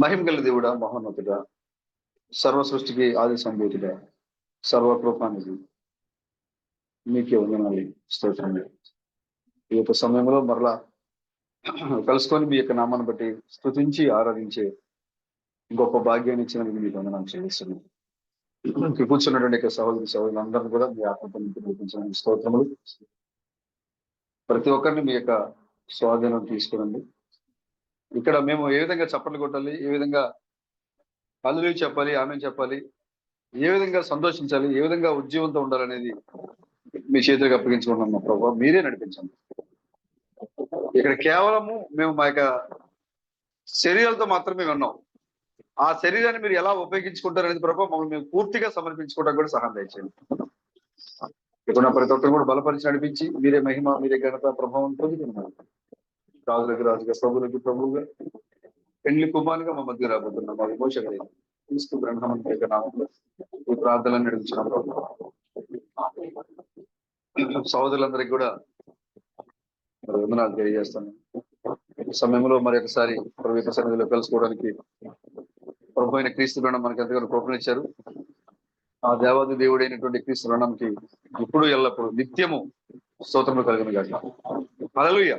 మహిమ గల దేవుడా, మహోన్నతుడా, సర్వ సృష్టికి ఆది సంభూతుడా, సర్వకృపానికి మీకే వందనాలు, స్తోత్రములు. ఈ యొక్క సమయంలో మరలా కలుసుకొని మీ యొక్క నామాన్ని బట్టి స్తుతించి ఆరాధించే గొప్ప భాగ్యాన్ని ఇచ్చినందుకు మీకు వందనాలు చెల్లిస్తున్నాను. కూర్చున్నటువంటి యొక్క సహోదరులందరినీ కూడా మీ ఆత్మతో నింపించిన స్తోత్రములు. ప్రతి ఒక్కరిని మీ యొక్క స్వాధీనం తీసుకురండి. ఇక్కడ మేము ఏ విధంగా చప్పట్లు కొట్టాలి, ఏ విధంగా హల్లెలూయా చెప్పాలి, ఆమేన్ చెప్పాలి, ఏ విధంగా సంతోషించాలి, ఏ విధంగా ఉజ్జీవంతో ఉండాలనేది మీ చేతులకు అప్పగించుకున్నాం. మా ప్రభావ మీరే నడిపించండి. ఇక్కడ కేవలము మేము మా యొక్క శరీరాలతో మాత్రమే విన్నాం. ఆ శరీరాన్ని మీరు ఎలా ఉపయోగించుకుంటారు అనేది ప్రభావ మమ్మల్ని మేము పూర్తిగా సమర్పించుకోవడానికి కూడా సహాయం దయచేయండి. ఇప్పుడు నా ప్రతి ఒక్కరు కూడా బలపరిచి నడిపించి మీరే మహిమ, మీరే ఘనత, ప్రభావం పొందుతున్నారు. రాజులకు రాజుగా, ప్రభువులకు ప్రభువుగా, పెళ్లి కుమారుగా మా మధ్య రాబోతున్నాం. మా విమోచకుడు క్రీస్తు బ్రహ్మ యొక్క నామంలో ఈ ప్రార్థనలు నడిపించిన సహోదరులందరికీ కూడా వందనాలు తెలియజేస్తాను. ఈ సమయంలో మరి ఒకసారి ప్రభు యొక్క సన్నిధిలో కలుసుకోవడానికి ప్రభు అయిన క్రీస్తు బ్రహ్మ మనకి ఎంతగానో కృపనిచ్చారు. ఆ దేవాది దేవుడైనటువంటి క్రీస్తు బ్రహ్మకి ఇప్పుడు ఎల్లప్పుడు నిత్యము స్తోత్రములు కలిగిన గాక. హల్లెలూయా.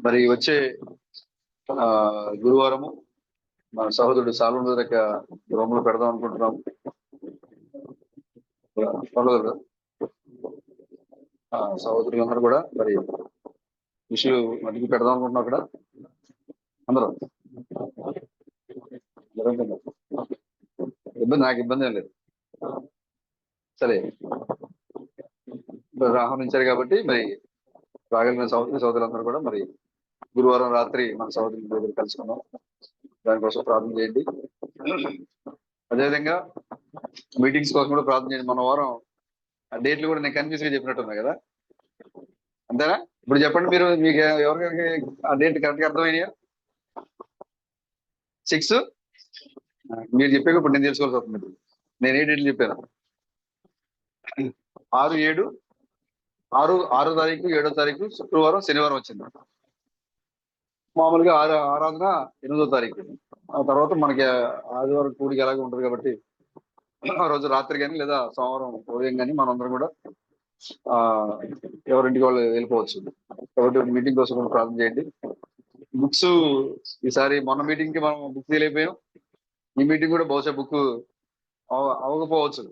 మరి వచ్చే గురువారము మన సహోదరుడు సాల్వన్ యొక్క గృహంలో పెడదాం అనుకుంటున్నాము. సహోదరులందరూ కూడా మరి విషయం మటుకు పెడదాం అనుకుంటున్నాం. అక్కడ అందరూ నాకు ఇబ్బంది ఏం లేదు. సరే, ఆహ్వానించారు కాబట్టి మరి రాగలిగిన సహోదరులందరూ కూడా మరి గురువారం రాత్రి మన సహోదరుల దగ్గర కలుసుకున్నాం. దానికోసం ప్రార్థన చేయండి. అదేవిధంగా మీటింగ్స్ కోసం కూడా ప్రార్థన చేయండి. మన వారం ఆ డేట్లు కూడా నేను కన్ఫ్యూజ్ గా చెప్పినట్టున్నా కదా, అంతేనా? ఇప్పుడు చెప్పండి, మీరు మీకు ఎవరికి ఆ డేట్ కరెక్ట్గా అర్థమైనాయా? 6 మీరు చెప్పాక ఇప్పుడు నేను తెలుసుకోవాల్సి వస్తుంది. నేను ఏ డేట్లు చెప్పాను? 6, 7, 6వ తారీఖు, 7వ తారీఖు శుక్రవారం, శనివారం వచ్చింది. మామూలుగా ఆరాధన 8వ తారీఖు. ఆ తర్వాత మనకి ఆదివారం కూడికి ఎలాగ ఉంటుంది కాబట్టి ఆ రోజు రాత్రి కానీ లేదా సోమవారం ఉదయం కానీ మనందరం కూడా ఎవరింటికి వాళ్ళు వెళ్ళిపోవచ్చు. కాబట్టి మీటింగ్ కోసం కూడా ప్రార్థన చేయండి. బుక్స్ ఈసారి మొన్న మీటింగ్ కి మనం బుక్ తెలియపోయాం. ఈ మీటింగ్ కూడా బహుశా బుక్ అవ్వకపోవచ్చు,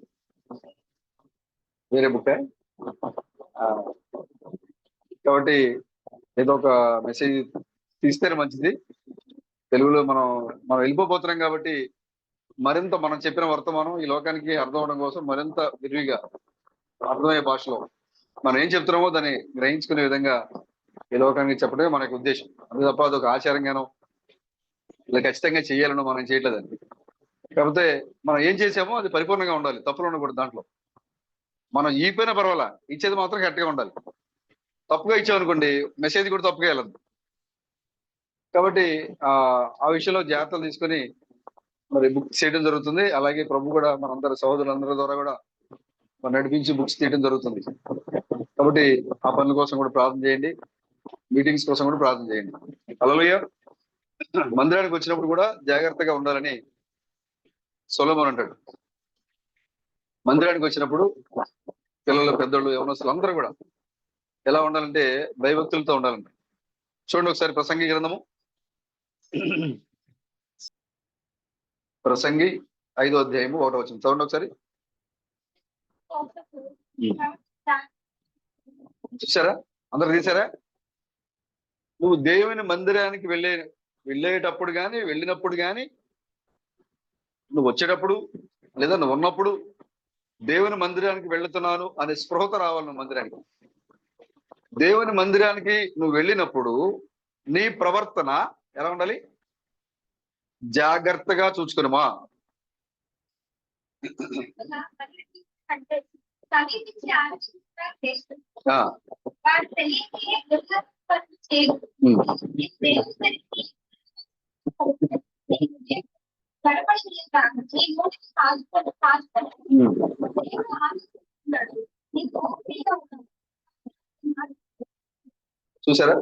వేరే బుక్. కాబట్టి ఏదో ఒక మెసేజ్ తీస్తేనే మంచిది. తెలుగులో మనం వెళ్ళిపోతున్నాం కాబట్టి మరింత మనం చెప్పిన వర్తమానం ఈ లోకానికి అర్థం అవడం కోసం మరింత విరివిగా అర్థమయ్యే భాషలో మనం ఏం చెప్తున్నామో దాన్ని గ్రహించుకునే విధంగా ఈ లోకానికి చెప్పడమే మన ఉద్దేశం. అది తప్ప అదొక ఆచారంగానో ఇలా ఖచ్చితంగా చేయాలనో మనం చేయట్లేదండి. కాకపోతే మనం ఏం చేసామో అది పరిపూర్ణంగా ఉండాలి, తప్పులు ఉండకూడదు. దాంట్లో మనం ఈపోయినా పర్వాలా, ఇచ్చేది మాత్రం కరెక్ట్గా ఉండాలి. తప్పుగా ఇచ్చామనుకోండి మెసేజ్ కూడా తప్పుగా వెళ్ళదు. కాబట్టి ఆ విషయంలో జాగ్రత్తలు తీసుకొని మరి బుక్స్ చేయడం జరుగుతుంది. అలాగే ప్రభు కూడా మనందరి సహోదరులందరి ద్వారా కూడా మనం నడిపించి బుక్స్ తీయడం జరుగుతుంది. కాబట్టి ఆ పనుల కోసం కూడా ప్రార్థన చేయండి, మీటింగ్స్ కోసం కూడా ప్రార్థన చేయండి. హల్లెలూయా. మందిరానికి వచ్చినప్పుడు కూడా జాగ్రత్తగా ఉండాలని సొలొమోను అంటాడు. మందిరానికి వచ్చినప్పుడు పిల్లలు, పెద్దోళ్ళు, యవనస్తులు అందరూ కూడా ఎలా ఉండాలంటే భయభక్తులతో ఉండాలంట. చూడండి ఒకసారి ప్రసంగి గ్రంథము, ప్రసంగి 5వ అధ్యాయము 1వ వచనం చదవండి ఒకసారి. చూసారా? అందరు తీసారా? నువ్వు దేవుని మందిరానికి వెళ్ళేటప్పుడు కానీ వెళ్ళినప్పుడు కానీ నువ్వు వచ్చేటప్పుడు లేదా నువ్వు ఉన్నప్పుడు దేవుని మందిరానికి వెళ్తున్నాను అనే స్పృహత రావాలి. నువ్వు మందిరానికి, దేవుని మందిరానికి నువ్వు వెళ్ళినప్పుడు నీ ప్రవర్తన ఎలా ఉండాలి? జాగ్రత్తగా చూసుకునుమా. చూసారా?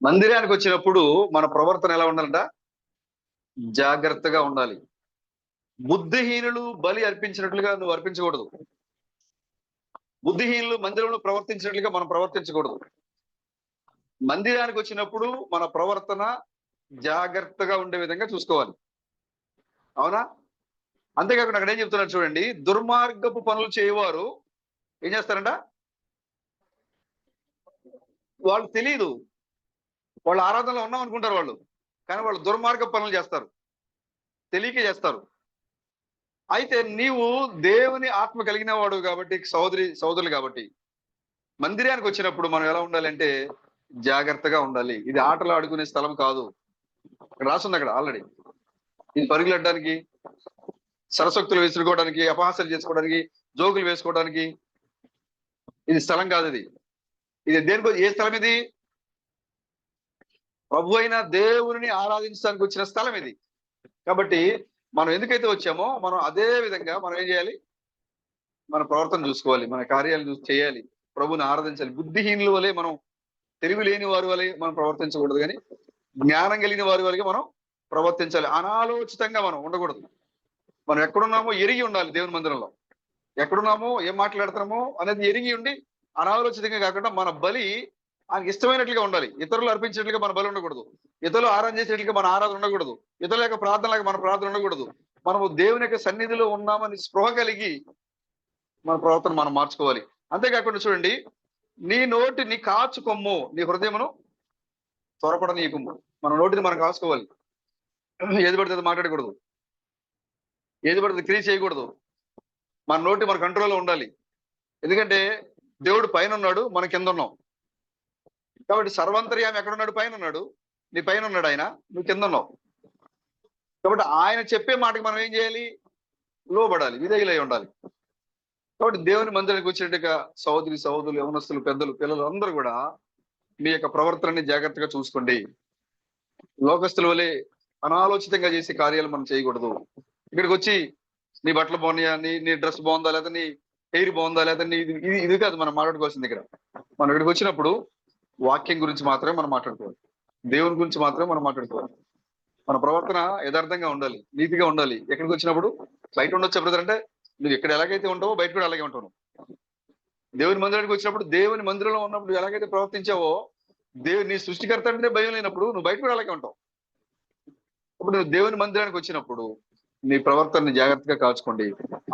మందిరానికి వచ్చినప్పుడు మన ప్రవర్తన ఎలా ఉండాలంట? జాగ్రత్తగా ఉండాలి. బుద్ధిహీనులు బలి అర్పించినట్లుగా నువ్వు అర్పించకూడదు. బుద్ధిహీనులు మందిరంలో ప్రవర్తించినట్లుగా మనం ప్రవర్తించకూడదు. మందిరానికి వచ్చినప్పుడు మన ప్రవర్తన జాగ్రత్తగా ఉండే విధంగా చూసుకోవాలి. అవునా? అంతేకాకుండా అక్కడ ఏం చెప్తున్నారు చూడండి, దుర్మార్గపు పనులు చేయవారు ఏం చేస్తారంట? వాళ్ళు తెలియదు, వాళ్ళు ఆరాధనలో ఉన్నాం అనుకుంటారు వాళ్ళు, కానీ వాళ్ళు దుర్మార్గ పనులు చేస్తారు, తెలియక చేస్తారు. అయితే నీవు దేవుని ఆత్మ కలిగిన వాడు కాబట్టి, సోదరులు కాబట్టి, మందిరానికి వచ్చినప్పుడు మనం ఎలా ఉండాలంటే జాగ్రత్తగా ఉండాలి. ఇది ఆటలు ఆడుకునే స్థలం కాదు. ఇక్కడ రాసింది అక్కడ ఆల్రెడీ. ఇది పరుగులెట్టడానికి, సరసక్తులు వేసుకోవడానికి, అపహాసాలు చేసుకోవడానికి, జోకులు వేసుకోవడానికి ఇది స్థలం కాదు. ఇది ఇది దేనికో, ఏ స్థలం ఇది? ప్రభు అయిన దేవుని ఆరాధించడానికి వచ్చిన స్థలం ఇది. కాబట్టి మనం ఎందుకైతే వచ్చామో మనం అదే విధంగా మనం ఏం చేయాలి? మన ప్రవర్తన చూసుకోవాలి, మన కార్యాలు చేయాలి, ప్రభుని ఆరాధించాలి. బుద్ధిహీనుల వలె మనం, తెలివి లేని వారి వలె మనం ప్రవర్తించకూడదు, కానీ జ్ఞానం కలిగిన వారి వలె మనం ప్రవర్తించాలి. అనాలోచితంగా మనం ఉండకూడదు. మనం ఎక్కడున్నామో ఎరిగి ఉండాలి. దేవుని మందిరంలో ఎక్కడున్నామో, ఏం మాట్లాడుతున్నామో అనేది ఎరిగి ఉండి, అనాలోచితంగా కాకుండా మన బలి ఆయనకి ఇష్టమైనట్లుగా ఉండాలి. ఇతరులు అర్పించినట్లుగా మన బలి ఉండకూడదు. ఇతరులు ఆరాధన చేసేట్లుగా మన ఆరాధన ఉండకూడదు. ఇతరుల యొక్క ప్రార్థనలాగా మన ప్రార్థన ఉండకూడదు. మనము దేవుని యొక్క సన్నిధిలో ఉన్నామని స్పృహ కలిగి మన ప్రవర్తన మనం మార్చుకోవాలి. అంతేకాకుండా చూడండి, నీ కాచుకొమ్ము, నీ హృదయమును త్వరపడ నీకుమ్ము. మన నోటిని మనం కాచుకోవాలి. ఏది పడితే అది మాట్లాడకూడదు, ఏది పడితే క్రియ చేయకూడదు. మన నోటి మన కంట్రోల్లో ఉండాలి. ఎందుకంటే దేవుడు పైన ఉన్నాడు, మన కింద ఉన్నాం. కాబట్టి సర్వంతర్యామి ఎక్కడున్నాడు? పైన ఉన్నాడు. నీ పైన ఉన్నాడు ఆయన, నువ్వు కింద ఉన్నావు. కాబట్టి ఆయన చెప్పే మాటకి మనం ఏం చేయాలి? లోబడాలి, విధేయులై ఉండాలి. కాబట్టి దేవుని మందిరానికి వచ్చినట్టుగా సహోదరులు, యవనస్తులు, పెద్దలు, పిల్లలు అందరూ కూడా మీ యొక్క ప్రవర్తనని జాగ్రత్తగా చూసుకోండి. లోకస్తుల వలె అనాలోచితంగా చేసే కార్యాలు మనం చేయకూడదు. ఇక్కడికి వచ్చి నీ బట్టలు బాగున్నాయా, నీ డ్రెస్ బాగుందా, లేదా నీ హెయిర్ బాగుందా, లేదా ఇది కాదు మనం మాట్లాడుకోవాల్సింది. ఇక్కడ మనం ఇక్కడికి వచ్చినప్పుడు వాక్యం గురించి మాత్రమే మనం మాట్లాడుకోవాలి, దేవుని గురించి మాత్రమే మనం మాట్లాడుకోవాలి. మన ప్రవర్తన యథార్థంగా ఉండాలి, నీతిగా ఉండాలి. ఎక్కడికి వచ్చినప్పుడు బయట ఉండొచ్చు బ్రదర్ అంటే, నువ్వు ఎక్కడ ఎలాగైతే ఉంటావో బయట కూడా అలాగే ఉంటావు. దేవుని మందిరానికి వచ్చినప్పుడు, దేవుని మందిరంలో ఉన్నప్పుడు ఎలాగైతే ప్రవర్తించావో, నీ సృష్టికర్త అంటే భయం లేనప్పుడు నువ్వు బయట కూడా అలాగే ఉంటావు. ఇప్పుడు నువ్వు దేవుని మందిరానికి వచ్చినప్పుడు నీ ప్రవర్తనని జాగ్రత్తగా కాచుకోండి.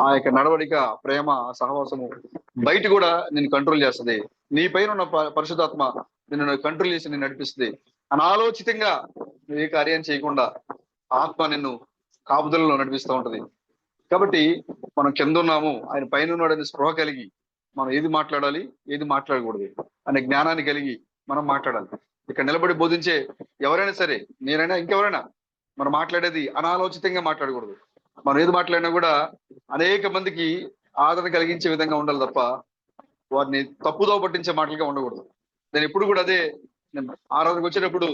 ఆ యొక్క నడవడిక, ప్రేమ, సహవాసము బయట కూడా నిన్ను కంట్రోల్ చేస్తుంది. నీ పైన ఉన్న పరిశుద్ధాత్మ నిన్ను కంట్రోల్ చేసి నిన్ను నడిపిస్తుంది. అనాలోచితంగా నువ్వు ఏ కార్యం చేయకుండా ఆత్మ నిన్ను కాపుదలలో నడిపిస్తూ ఉంటది. కాబట్టి మనం కింద ఉన్నాము, ఆయన పైన ఉన్నాడని స్పృహ కలిగి మనం ఏది మాట్లాడాలి, ఏది మాట్లాడకూడదు అనే జ్ఞానాన్ని కలిగి మనం మాట్లాడాలి. ఇక్కడ నిలబడి బోధించే ఎవరైనా సరే, నేనైనా ఇంకెవరైనా, మనం మాట్లాడేది అనాలోచితంగా మాట్లాడకూడదు. మనం ఏది మాట్లాడినా కూడా అనేక మందికి ఆదరణ కలిగించే విధంగా ఉండాలి తప్ప వారిని తప్పుదో పట్టించే మాటలుగా ఉండకూడదు. నేను ఎప్పుడు కూడా అదే, నేను ఆరాధనకు వచ్చేటప్పుడు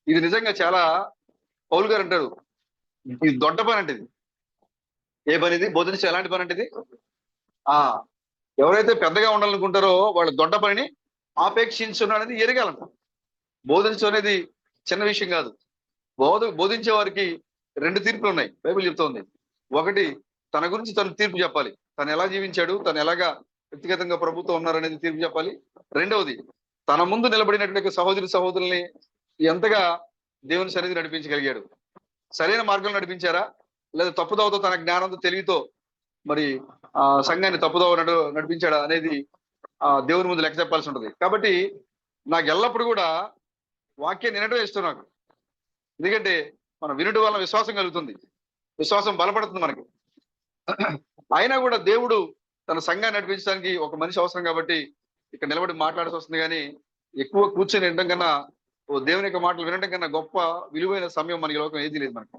ఇది నిజంగా చాలా, పౌలు గారు అంటారు, ఇది దొడ్డ పని అంటే. ఇది ఏ పని? ఇది బోధించే ఎలాంటి పని అంటే ఇది? ఎవరైతే పెద్దగా ఉండాలనుకుంటారో వాళ్ళ దొడ్డ పనిని ఆపేక్షించున్నాడని ఎరగాలంట. బోధించడం అనేది చిన్న విషయం కాదు. బోధించే వారికి రెండు తీర్పులు ఉన్నాయి, బైబిల్ చెప్తోంది. ఒకటి, తన గురించి తను తీర్పు చెప్పాలి, తను ఎలా జీవించాడు, తను ఎలాగా వ్యక్తిగతంగా ప్రభుత్వం ఉన్నారనేది తీర్పు చెప్పాలి. రెండవది, తన ముందు నిలబడినటువంటి సహోదరుల్ని ఎంతగా దేవుని సన్నిధి నడిపించగలిగాడు, సరైన మార్గంలో నడిపించారా, లేదా తప్పుదోవతో, తన జ్ఞానంతో, తెలివితో మరి సంఘాన్ని తప్పుదోవ నడిపించాడా అనేది దేవుని ముందు లెక్క చెప్పాల్సి ఉంటుంది. కాబట్టి నాకు ఎల్లప్పుడు కూడా వాక్యం వినటం ఇష్టం నాకు. ఎందుకంటే మనం వినడం వల్ల విశ్వాసం కలుగుతుంది, విశ్వాసం బలపడుతుంది మనకి. అయినా కూడా దేవుడు తన సంఘాన్ని నడిపించడానికి ఒక మనిషి అవసరం కాబట్టి ఇక్కడ నిలబడి మాట్లాడాల్సి వస్తుంది. కానీ ఎక్కువ కూర్చొని వినడం కన్నా, దేవుని యొక్క మాటలు వినడం కన్నా గొప్ప విలువైన సమయం మనకి లోకం ఏది లేదు మనకి.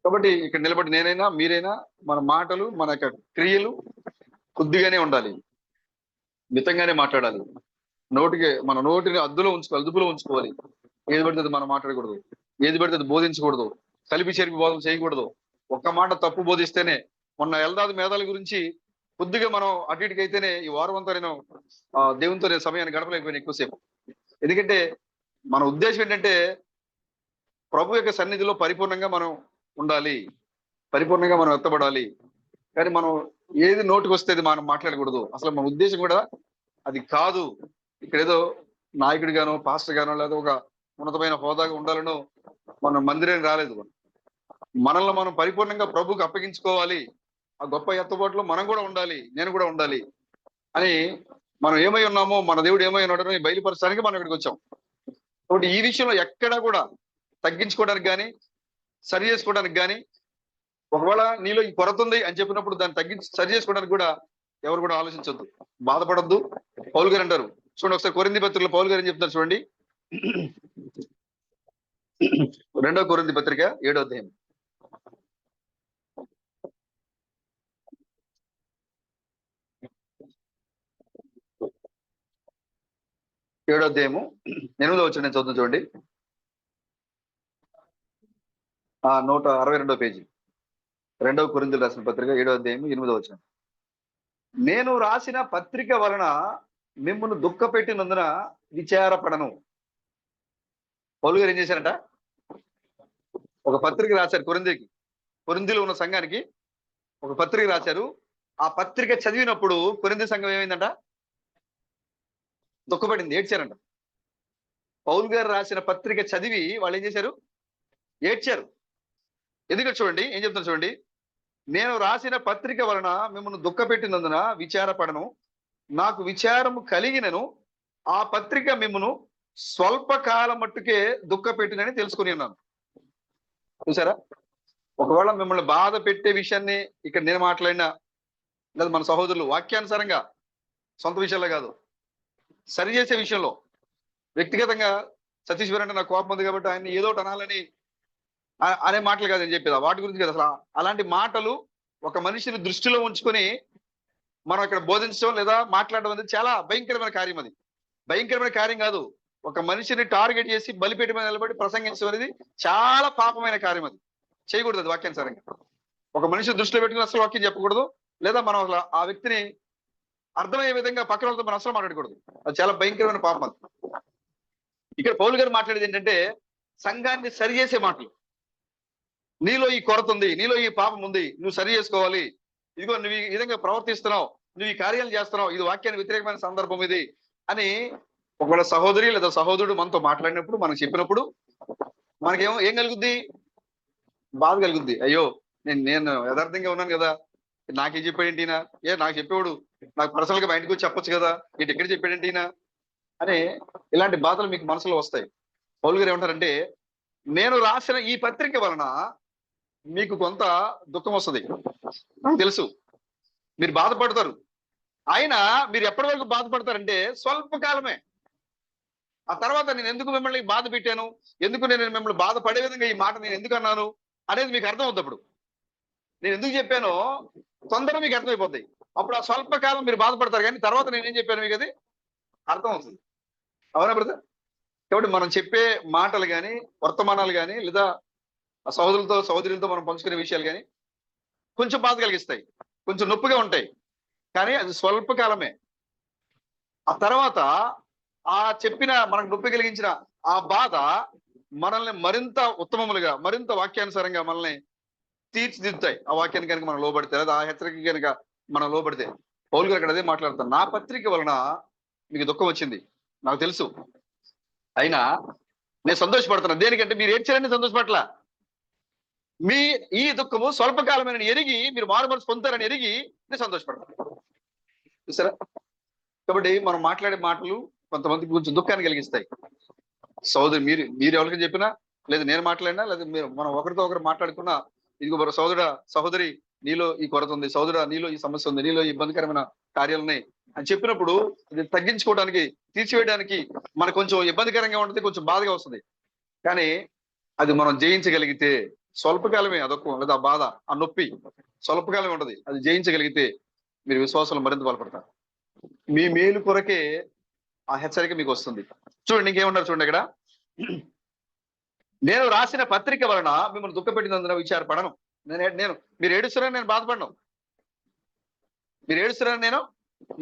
కాబట్టి ఇక్కడ నిలబడి నేనైనా మీరైనా మన మాటలు, మన యొక్క క్రియలు కొద్దిగానే ఉండాలి, మితంగానే మాట్లాడాలి. మన నోటిని అదుపులో ఉంచుకోవాలి. ఏది పడితే మనం మాట్లాడకూడదు, ఏది పడితే అది బోధించకూడదు, కలిపి చెరిపి బోధన చేయకూడదు. ఒక్క మాట తప్పు బోధిస్తేనే, మొన్న ఎల్దాది మేధాల గురించి కొద్దిగా మనం అటు ఇటుకైతేనే ఈ వారం అంతా నేను దేవునితో సమయాన్ని గడపలేకపోయినా ఎక్కువసేపు. ఎందుకంటే మన ఉద్దేశం ఏంటంటే ప్రభు యొక్క సన్నిధిలో పరిపూర్ణంగా మనం ఉండాలి, పరిపూర్ణంగా మనం ఎత్తబడాలి. కానీ మనం ఏది నోటికి వస్తే అది మనం మాట్లాడకూడదు. అసలు మన ఉద్దేశం కూడా అది కాదు. ఇక్కడ ఏదో నాయకుడిగానో పాస్టర్ గానో లేదా ఒక ఉన్నతమైన హోదాగా ఉండాలనో మనం మందిరానికి రాలేదు. మనల్ని మనం పరిపూర్ణంగా ప్రభుకి అప్పగించుకోవాలి. ఆ గొప్ప ఎత్తబాటులో మనం కూడా ఉండాలి, నేను కూడా ఉండాలి అని మనం ఏమై ఉన్నామో, మన దేవుడు ఏమై ఉన్నాడో బయలుపరచడానికి మనం ఇక్కడికి వచ్చాం. కాబట్టి ఈ విషయంలో ఎక్కడా కూడా తగ్గించుకోవడానికి కానీ సరి చేసుకోవడానికి కానీ, ఒకవేళ నీలో ఈ కొరత ఉంది అని చెప్పినప్పుడు దాన్ని తగ్గించి సరి చేసుకోవడానికి కూడా ఎవరు కూడా ఆలోచించొద్దు, బాధపడొద్దు. పౌలు గారు అంటారు చూడండి, ఒకసారి కొరింథీ పత్రికలో పౌలు గారు ఏం చెప్తారు చూడండి. 2వ కొరింథీ పత్రిక 7వ అధ్యాయం. 7వ అధ్యాయము 8వ వచనం నేను చదువుతాను చూడండి. 162వ పేజీ. 2వ కొరింథీయులకు రాసిన పత్రిక 7వ అధ్యాయము 8వ వచనం. నేను రాసిన పత్రిక వలన మిమ్మల్ని దుఃఖపెట్టినందున విచారపడను. పౌలు గారు ఏం చేశారంట? ఒక పత్రిక రాశారు కొరింథీకి, కొరింథీలో ఉన్న సంఘానికి ఒక పత్రిక రాశారు. ఆ పత్రిక చదివినప్పుడు కొరింథీ సంఘం ఏమైందంట? దుఃఖపడింది, ఏడ్చారంట. పౌలు గారు రాసిన పత్రిక చదివి వాళ్ళు ఏం చేశారు? ఏడ్చారు. ఎందుకంటే చూడండి ఏం చెప్తారు చూడండి. నేను రాసిన పత్రిక వలన మిమ్మల్ని దుఃఖపెట్టినందున విచారపడను, నాకు విచారము కలిగినను ఆ పత్రిక మిమ్మను స్వల్పకాలం మట్టుకే దుఃఖపెట్టినని తెలుసుకుని ఉన్నాను. చూసారా? ఒకవేళ మిమ్మల్ని బాధ పెట్టే విషయాన్ని ఇక్కడ నేను మాట్లాడినా, లేదా మన సహోదరులు వాక్యానుసారంగా, సొంత విషయాల్లో కాదు, సరి చేసే విషయంలో, వ్యక్తిగతంగా సతీష్ గారు అంటే నాకు కోపం ఉంది కాబట్టి ఆయన ఏదో ఒకటి అనాలని అనే మాటలు కాదని చెప్పేది, వాటి గురించి కదా. అసలు అలాంటి మాటలు ఒక మనిషిని దృష్టిలో ఉంచుకొని మనం ఇక్కడ బోధించడం లేదా మాట్లాడడం అనేది చాలా భయంకరమైన కార్యం. అది భయంకరమైన కార్యం కాదు. ఒక మనిషిని టార్గెట్ చేసి బలిపేట మీద నిలబడి ప్రసంగించడం అనేది చాలా పాపమైన కార్యం. అది చేయకూడదు, అది వాక్యానుసారంగా. ఒక మనిషి దృష్టిలో పెట్టుకుని అసలు వాక్యం చెప్పకూడదు, లేదా మనం అసలు ఆ వ్యక్తిని అర్థమయ్యే విధంగా పక్కన వాళ్ళతో మనం అసలు మాట్లాడకూడదు. అది చాలా భయంకరమైన పాపం. అది ఇక్కడ పౌలు గారు మాట్లాడేది ఏంటంటే సంఘాన్ని సరి చేసే మాటలు. నీలో ఈ కొరత ఉంది, నీలో ఈ పాపం ఉంది, నువ్వు సరి చేసుకోవాలి, ఇదిగో నువ్వు ఈ విధంగా ప్రవర్తిస్తున్నావు, నువ్వు ఈ కార్యాలు చేస్తున్నావు, ఇది వాక్యానికి వ్యతిరేకమైన సందర్భం ఇది అని ఒకవేళ సహోదరి లేదా సహోదరుడు మనతో మాట్లాడినప్పుడు, మనం చెప్పినప్పుడు మనకేమో ఏం కలుగుద్ది? బాధ కలుగుద్ది. అయ్యో నేను యథార్థంగా ఉన్నాను కదా, నాకేం చెప్పాడేంటినా, నాకు చెప్పేవాడు నాకు పర్సనల్ గా బయటకు వచ్చి చెప్పొచ్చు కదా, ఇటు ఎక్కడ చెప్పాడేంటినా అని ఇలాంటి బాధలు మీకు మనసులో వస్తాయి. పౌలు గారు ఏమంటారంటే నేను రాసిన ఈ పత్రిక వలన మీకు కొంత దుఃఖం వస్తుంది, నాకు తెలుసు, మీరు బాధపడతారు. అయినా మీరు ఎప్పటి వరకు బాధపడతారంటే స్వల్పకాలమే. ఆ తర్వాత నేను ఎందుకు మిమ్మల్ని బాధ పెట్టాను, ఎందుకు నేను మిమ్మల్ని బాధపడే విధంగా ఈ మాట నేను ఎందుకు అన్నాను అనేది మీకు అర్థం అవుతుంది. అప్పుడు నేను ఎందుకు చెప్పానో తొందరగా మీకు అర్థమైపోద్ది. అప్పుడు ఆ స్వల్పకాలం మీరు బాధపడతారు, కానీ తర్వాత నేనేం చెప్పాను మీకు అది అర్థం అవుతుంది. అవునా బ్రదర్? కాబట్టి మనం చెప్పే మాటలు కానీ, వర్తమానాలు కానీ, లేదా సహోదరులతో సహోదరులతో మనం పంచుకునే విషయాలు కానీ కొంచెం బాధ కలిగిస్తాయి, కొంచెం నొప్పిగా ఉంటాయి, కానీ అది స్వల్పకాలమే. ఆ తర్వాత ఆ చెప్పిన మనకు నొప్పి కలిగించిన ఆ బాధ మనల్ని మరింత ఉత్తమములుగా, మరింత వాక్యానుసారంగా మనల్ని తీర్చిదిద్దుతాయి. ఆ వాక్యాన్ని కనుక మనం లోబడితే, లేదా ఆ హెచ్చరిక కనుక మనం లోబడితే. పౌలు గారు అక్కడ అదే మాట్లాడతారు. నా పత్రిక వలన మీకు దుఃఖం వచ్చింది, నాకు తెలుసు, అయినా నేను సంతోషపడుతున్నా. దేనికంటే మీరు ఏడ్చారని సంతోషపడలా, మీ ఈ దుఃఖము స్వల్పకాలమైన ఎరిగి, మీరు మారు మనసు పొందుతారని ఎరిగి నేను సంతోషపడతాను. చూసారా? కాబట్టి మనం మాట్లాడే మాటలు కొంతమందికి కొంచెం దుఃఖాన్ని కలిగిస్తాయి. సోదరు మీరు ఎవరికి చెప్పినా, లేదా నేను మాట్లాడినా, లేదా మీరు మనం ఒకరితో ఒకరు మాట్లాడుకున్నా, ఇదిగో సోదరుడా సహోదరి నీలో ఈ కొరత ఉంది, సోదరుడా నీలో ఈ సమస్య ఉంది, నీలో ఇబ్బందికరమైన కార్యాలు ఉన్నాయి అని చెప్పినప్పుడు ఇది తగ్గించుకోవడానికి, తీర్చివేయడానికి మనకు కొంచెం ఇబ్బందికరంగా ఉంటుంది, కొంచెం బాధగా వస్తుంది. కానీ అది మనం జయించగలిగితే స్వల్పకాలమే ఆ దుఃఖం లేదా ఆ బాధ, ఆ నొప్పి స్వల్పకాలమే ఉంటది. అది జయించగలిగితే మీరు విశ్వాసంలో మరింత బలపడతారు. మీ మేలు కొరకే ఆ హెచ్చరిక మీకు వస్తుంది. చూడండి ఇంకేమన్నారు చూడండి ఇక్కడ. నేను రాసిన పత్రిక వలన మిమ్మల్ని దుఃఖపెట్టినందున విచారపడను. నేను మీరు ఏడుస్తున్నారని నేను బాధపడను, మీరు ఏడుస్తున్నారని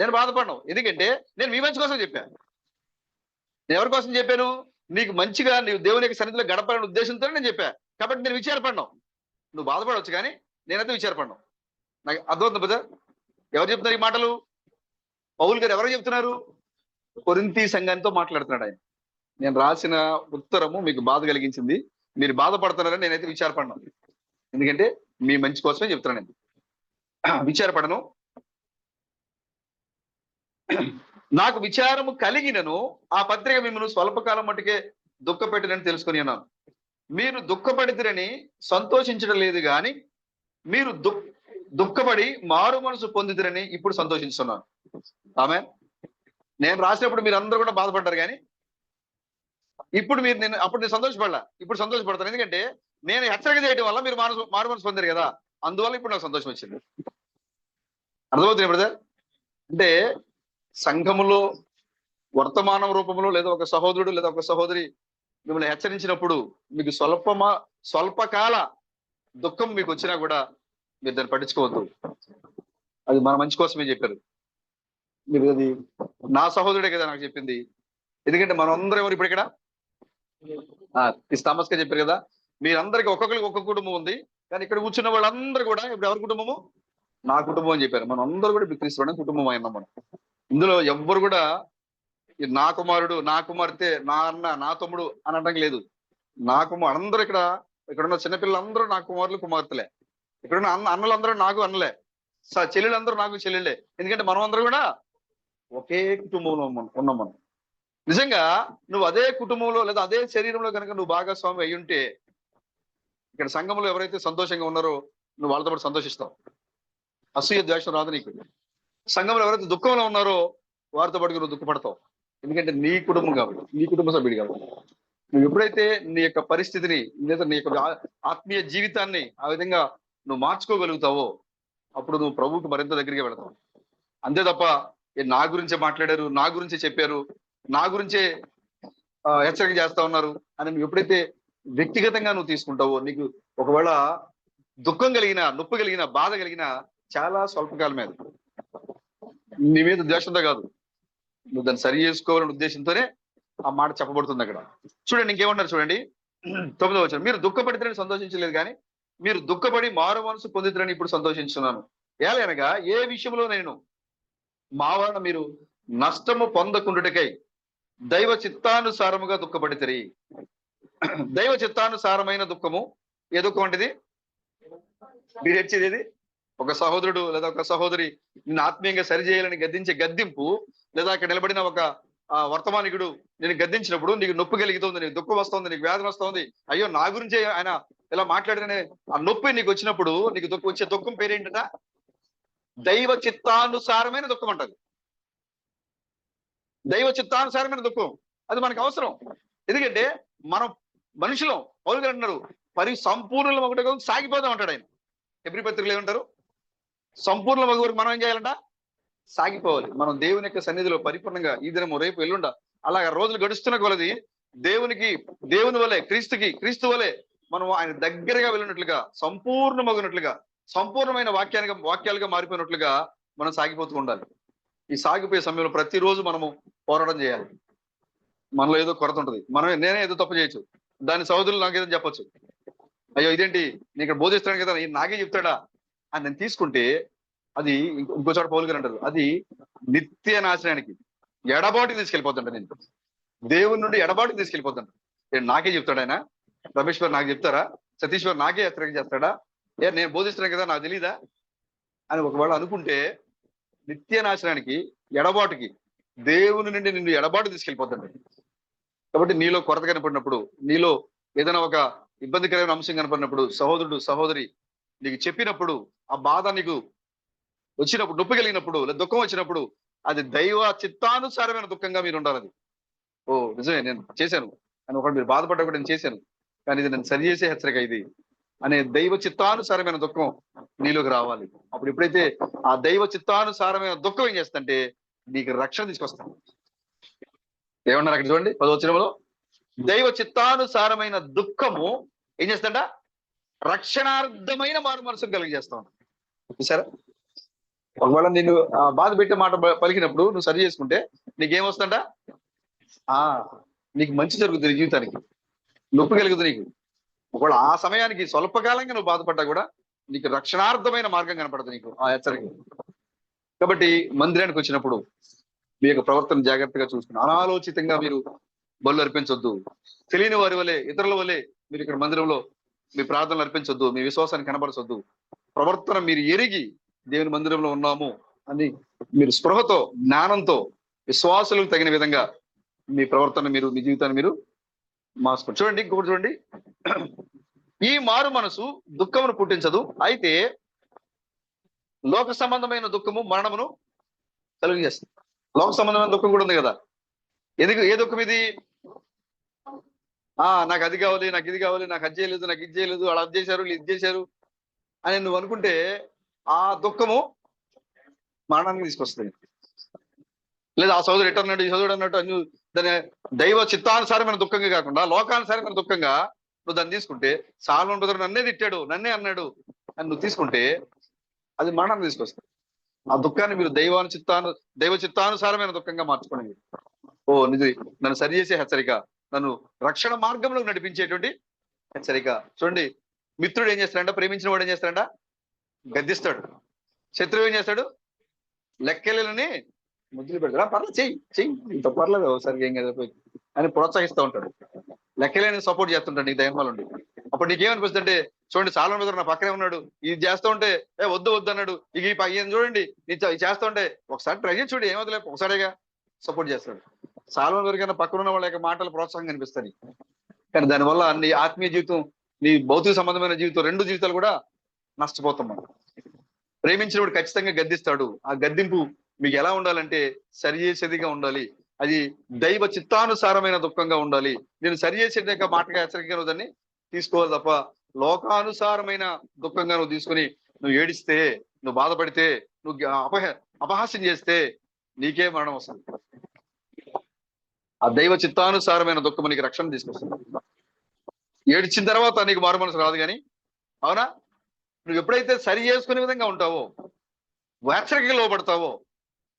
నేను బాధపడను. ఎందుకంటే నేను మీ మంచి కోసం చెప్పాను. నేను ఎవరి కోసం చెప్పాను? నీకు మంచిగా నీవు దేవుని యొక్క సన్నిధిలో గడపాలనే ఉద్దేశంతో నేను చెప్పా. కాబట్టి నేను విచారపడినావు. నువ్వు బాధపడవచ్చు కానీ నేనైతే విచారపడినావు. నాకు అర్థమవుతుంది బ్రదర్. ఎవరు చెప్తున్నారు ఈ మాటలు? పౌలు గారు ఎవరు చెప్తున్నారు? కొరింథీ సంఘంతో మాట్లాడుతున్నాడు ఆయన. నేను రాసిన ఉత్తరము మీకు బాధ కలిగించింది, మీరు బాధపడుతున్నారని నేనైతే విచారపడినాను. ఎందుకంటే మీ మంచి కోసమే చెప్తున్నాను. నేను విచారపడను. నాకు విచారము కలిగినను ఆ పత్రిక మిమ్మల్ని స్వల్పకాలం మట్టుకే దుఃఖపెట్టినని తెలుసుకొని ఉన్నాను. మీరు దుఃఖపడితిరని సంతోషించడం లేదు కానీ మీరు దుఃఖపడి మారు మనసు పొందితిరని ఇప్పుడు సంతోషిస్తున్నాను. ఆమేన్. నేను రాసినప్పుడు మీరు అందరూ కూడా బాధపడ్డారు కానీ ఇప్పుడు అప్పుడు నేను సంతోషపడలా, ఇప్పుడు సంతోషపడతాను. ఎందుకంటే నేను హెచ్చరిక చేయడం వల్ల మీరు మారు మనసు పొందారు కదా, అందువల్ల ఇప్పుడు నాకు సంతోషం వచ్చింది. అర్థమవుతుంది బ్రదర్? అంటే సంఘములో వర్తమానం రూపంలో లేదా ఒక సహోదరుడు లేదా ఒక సహోదరి మిమ్మల్ని హెచ్చరించినప్పుడు మీకు స్వల్పకాల దుఃఖం మీకు వచ్చినా కూడా మీరు దాన్ని పట్టించుకోవద్దు. అది మన మంచి కోసమే చెప్పారు. మీరు అది నా సహోదరుడే కదా నాకు చెప్పింది. ఎందుకంటే మనం అందరం ఎవరు ఇప్పుడు ఇక్కడ థామస్ గా చెప్పారు కదా, మీరందరికీ ఒక్కొక్కరికి ఒక్కొక్క కుటుంబం ఉంది, కానీ ఇక్కడ కూర్చున్న వాళ్ళందరూ కూడా ఇప్పుడు ఎవరి కుటుంబము? నా కుటుంబం అని చెప్పారు. మనం అందరూ కూడా క్రీస్తు కుటుంబం అయినాం మనం. ఇందులో ఎవ్వరు కూడా నా కుమారుడు, నా కుమార్తె, నా అన్న, నా తమ్ముడు అనటం లేదు. అందరూ ఇక్కడున్న చిన్నపిల్లలందరూ నా కుమారులు కుమార్తెలే. ఇక్కడున్న అన్నలందరూ నాకు అన్నలే, చెల్లెళ్ళందరూ నాకు చెల్లెళ్ళే. ఎందుకంటే మనం అందరూ కూడా ఒకే కుటుంబంలో ఉన్నాం మనం. నిజంగా నువ్వు అదే కుటుంబంలో లేదా అదే శరీరంలో కనుక నువ్వు భాగస్వామి అయి ఉంటే ఇక్కడ సంఘంలో ఎవరైతే సంతోషంగా ఉన్నారో నువ్వు వాళ్ళతో పాటు సంతోషిస్తావు. అసూయ ద్వేషం రాదు నీకు. సంఘంలో ఎవరైతే దుఃఖంలో ఉన్నారో వారితో పాటు నువ్వు దుఃఖపడతావు. ఎందుకంటే నీ కుటుంబం కాబట్టి, నీ కుటుంబ సభ్యుడు కాబట్టి. నువ్వు ఎప్పుడైతే నీ యొక్క పరిస్థితిని లేదా నీ యొక్క ఆత్మీయ జీవితాన్ని ఆ విధంగా నువ్వు మార్చుకోగలుగుతావో అప్పుడు నువ్వు ప్రభువుకి మరింత దగ్గరికి వెళతావు. అంతే తప్ప నా గురించే మాట్లాడారు, నా గురించే చెప్పారు, నా గురించే హెచ్చరిక చేస్తా ఉన్నారు అని నువ్వు ఎప్పుడైతే వ్యక్తిగతంగా నువ్వు తీసుకుంటావో నీకు ఒకవేళ దుఃఖం కలిగిన, నొప్పి కలిగిన, బాధ కలిగిన చాలా స్వల్పకాలం మీద, నీ మీద ద్వేషంతో కాదు, నువ్వు దాన్ని సరి చేసుకోవాలనే ఉద్దేశంతోనే ఆ మాట చెప్పబడుతుంది అక్కడ. చూడండి ఇంకేమన్నారు చూడండి, 9వ వచనం. మీరు దుఃఖపడితేనే సంతోషించలేదు కానీ మీరు దుఃఖపడి మారు మనసు పొందితేనే ఇప్పుడు సంతోషించున్నాను. ఏలనగా ఏ విషయంలో నేను మా వలన మీరు నష్టము పొందకుండుటకై దైవ చిత్తానుసారముగా దుఃఖపడితరి. దైవ చిత్తానుసారమైన దుఃఖము ఏ దుఃఖం అంటేది? మీరు ఏడ్చేది ఒక సహోదరుడు లేదా ఒక సహోదరి నిన్ను ఆత్మీయంగా సరిచేయాలని గద్దించే గద్దింపు, లేదా అక్కడ నిలబడిన ఒక వర్తమానికుడు నేను గద్దించినప్పుడు నీకు నొప్పి కలుగుతుంది, నీకు దుఃఖం వస్తుంది, నీకు వేదన వస్తుంది, అయ్యో నా గురించే ఆయన ఇలా మాట్లాడినే ఆ నొప్పి నీకు వచ్చినప్పుడు నీకు వచ్చే దుఃఖం పేరేంటట? దైవ చిత్తానుసారమైన దుఃఖం అంటది. దైవ చిత్తానుసారమైన దుఃఖం అది మనకు అవసరం. ఎందుకంటే మనం మనుషులం. పౌలు గారు అంటున్నారు సంపూర్ణ ఒకటి సాగిపోదాం అంటాడు ఆయన. హెబ్రీ పత్రికలు ఏమంటారు? సంపూర్ణ వరకు మనం ఏం చేయాలంట? సాగిపోవాలి. మనం దేవుని యొక్క సన్నిధిలో పరిపూర్ణంగా ఈ దినము రేపు ఎల్లుండ అలాగా రోజులు గడుస్తున్న కొలది దేవుని వలె క్రీస్తు వలె మనం ఆయన దగ్గరగా వెళ్ళినట్లుగా, సంపూర్ణమగినట్లుగా, సంపూర్ణమైన వాక్యాలుగా మారిపోయినట్లుగా మనం సాగిపోతూ ఉండాలి. ఈ సాగిపోయే సమయంలో ప్రతిరోజు మనము పోరాటం చేయాలి. మనలో ఏదో కొరత ఉంటుంది, నేనే ఏదో తప్పు చేయొచ్చు, దాని సహోదరులు నాకేదో చెప్పొచ్చు, అయ్యో ఇదేంటి నేను ఇక్కడ బోధిస్తాను కదా నాకే చెప్తాడా అని నేను తీసుకుంటే అది ఇంకోచోట పౌలు గారు అంటారు అది నిత్య నాశనానికి, ఎడబాటుకి తీసుకెళ్ళిపోతుంట. నేను దేవుని నుండి ఎడబాటుకి తీసుకెళ్ళిపోతుంట. నాకే చెప్తాడు ఆయన, రమేశ్వర్ నాకు చెప్తారా, సతీశ్వర్ నాకే హెచ్చరిక చేస్తాడా, నేను బోధిస్తున్నాను కదా నాకు తెలీదా అని ఒకవేళ అనుకుంటే నిత్య నాశనానికి, ఎడబాటుకి, దేవుని నుండి నిన్ను ఎడబాటు తీసుకెళ్ళిపోతాడు. కాబట్టి నీలో కొరత కనపడినప్పుడు, నీలో ఏదైనా ఒక ఇబ్బందికరమైన అంశం కనపడినప్పుడు, సహోదరుడు సహోదరి నీకు చెప్పినప్పుడు, ఆ బాధ నీకు వచ్చినప్పుడు, నొప్పి కలిగినప్పుడు, లేదా దుఃఖం వచ్చినప్పుడు అది దైవ చిత్తానుసారమైన దుఃఖంగా మీరు ఉండాలి. అది ఓ నిజమే నేను చేశాను అని ఒకటి మీరు బాధపడ్డా కూడా నేను చేశాను, కానీ ఇది నేను సరి చేసే హెచ్చరిక ఇది అనే దైవ చిత్తానుసారమైన దుఃఖం నీలోకి రావాలి. అప్పుడు ఎప్పుడైతే ఆ దైవ చిత్తానుసారమైన దుఃఖం ఏం చేస్తుంటే నీకు రక్షణ తీసుకొస్తాను. ఏమన్నారు అక్కడ చూడండి 10వ వచనంలో, దైవ చిత్తానుసారమైన దుఃఖము ఏం చేస్తాడ? రక్షణార్థమైన మారు మనసుకు కలిగజేస్తాం. చూసారా? ఒకవేళ నిన్ను బాధ పెట్టే మాట పలికినప్పుడు నువ్వు సరి చేసుకుంటే నీకేమొస్తుంట? నీకు మంచి జరుగుతుంది జీవితానికి, నొప్పి కలుగుతుంది నీకు. ఒకవేళ ఆ సమయానికి స్వల్పకాలంగా నువ్వు బాధపడ్డా కూడా నీకు రక్షణార్థమైన మార్గం కనపడుతుంది నీకు ఆ హెచ్చరిక. కాబట్టి మందిరానికి వచ్చినప్పుడు మీ యొక్క ప్రవర్తన జాగ్రత్తగా చూసుకుని అనాలోచితంగా మీరు బలు అర్పించొద్దు. తెలియని వారి వలె, ఇతరుల వలె మీరు ఇక్కడ మందిరంలో మీ ప్రార్థనలు అర్పించొద్దు, మీ విశ్వాసాన్ని కనబరచొద్దు. ప్రవర్తన మీరు ఎరిగి దేవుని మందిరంలో ఉన్నాము అని మీరు స్పృహతో, జ్ఞానంతో, విశ్వాసులకు తగిన విధంగా మీ ప్రవర్తన మీరు, మీ జీవితాన్ని మీరు మార్చుకోండి. చూడండి, ఇంకొకటి చూడండి. ఈ మారు మనసు దుఃఖమును పుట్టించదు, అయితే లోక సంబంధమైన దుఃఖము మరణమును కలుగు చేస్తుంది. లోక సంబంధమైన దుఃఖం కూడా ఉంది కదా. ఎందుకు? ఏ దుఃఖం ఇది? నాకు అది కావాలి, నాకు ఇది కావాలి, నాకు అది చేయలేదు, నాకు ఇది చేయలేదు, వాళ్ళు అది చేశారు, ఇది చేశారు అని నువ్వు అనుకుంటే ఆ దుఃఖము మరణానికి తీసుకొస్తుంది. లేదా ఆ సోదరుడు ఎటు అన్నాడు, ఈ సోదరుడు అన్నట్టు నువ్వు దాని దైవ చిత్తానుసారమైన దుఃఖంగా కాకుండా లోకానుసారమైన దుఃఖంగా నువ్వు దాన్ని తీసుకుంటే, సాల్మోను బ్రదర్ నన్నే తిట్టాడు, నన్నే అన్నాడు అని నువ్వు తీసుకుంటే అది మరణాన్ని తీసుకొస్తుంది. ఆ దుఃఖాన్ని మీరు దైవ చిత్తానుసారమైన దుఃఖంగా మార్చుకోండి. ఓ నిజ నన్ను సరి చేసే హెచ్చరిక, నన్ను రక్షణ మార్గంలో నడిపించేటువంటి హెచ్చరిక. చూడండి, మిత్రుడు ఏం చేస్తాడంట, ప్రేమించిన వాడు ఏం చేస్తాడంట, గద్దిస్తాడు. శత్రువు ఏం చేస్తాడు, లెక్కలని ముద్దులు పెడతాడు. పర్లేదు, చెయ్యి ఇంత పర్లేదు, సరిగ్గా ఏం కదా అని ప్రోత్సహిస్తూ ఉంటాడు. లెక్కలేని సపోర్ట్ చేస్తుంటాడు నీకు దయం వల్ల ఉండి. అప్పుడు నీకేమనిపిస్తుంది అంటే, చూడండి సాల్మోను బ్రదర్ నా పక్కనే ఉన్నాడు, ఇది చేస్తూ ఉంటే వద్దు అన్నాడు, ఇక ఈ పైన చూడండి ఇది చేస్తూ ఉంటే ఒకసారి ట్రై చేసి చూడు, ఏమవుతులే, ఒకసారిగా సపోర్ట్ చేస్తాడు. సాల్మోను బ్రదర్ కన్నా పక్కన ఉన్న వాళ్ళ యొక్క మాటలు ప్రోత్సాహం కనిపిస్తాయి. కానీ దానివల్ల నీ ఆత్మీయ జీవితం, నీ భౌతిక సంబంధమైన జీవితం, రెండు జీవితాలు కూడా నష్టపోతాం మనం. ప్రేమించినప్పుడు ఖచ్చితంగా గద్దిస్తాడు. ఆ గద్దింపు మీకు ఎలా ఉండాలంటే సరి చేసేదిగా ఉండాలి. అది దైవ చిత్తానుసారమైన దుఃఖంగా ఉండాలి. నేను సరి చేసే మాటగా హెచ్చరికగా దాన్ని తీసుకోవాలి తప్ప లోకానుసారమైన దుఃఖంగా నువ్వు తీసుకుని నువ్వు ఏడిస్తే, నువ్వు బాధపడితే, నువ్వు అపహాస్యం చేస్తే నీకే మరణం వస్తుంది. ఆ దైవ చిత్తానుసారమైన దుఃఖం నీకు రక్షణ తీసుకొస్తుంది. ఏడ్చిన తర్వాత నీకు మారు మనసు రాదు. కానీ అవునా, నువ్వు ఎప్పుడైతే సరి చేసుకునే విధంగా ఉంటావో, హెచ్చరికగా లోపడతావో,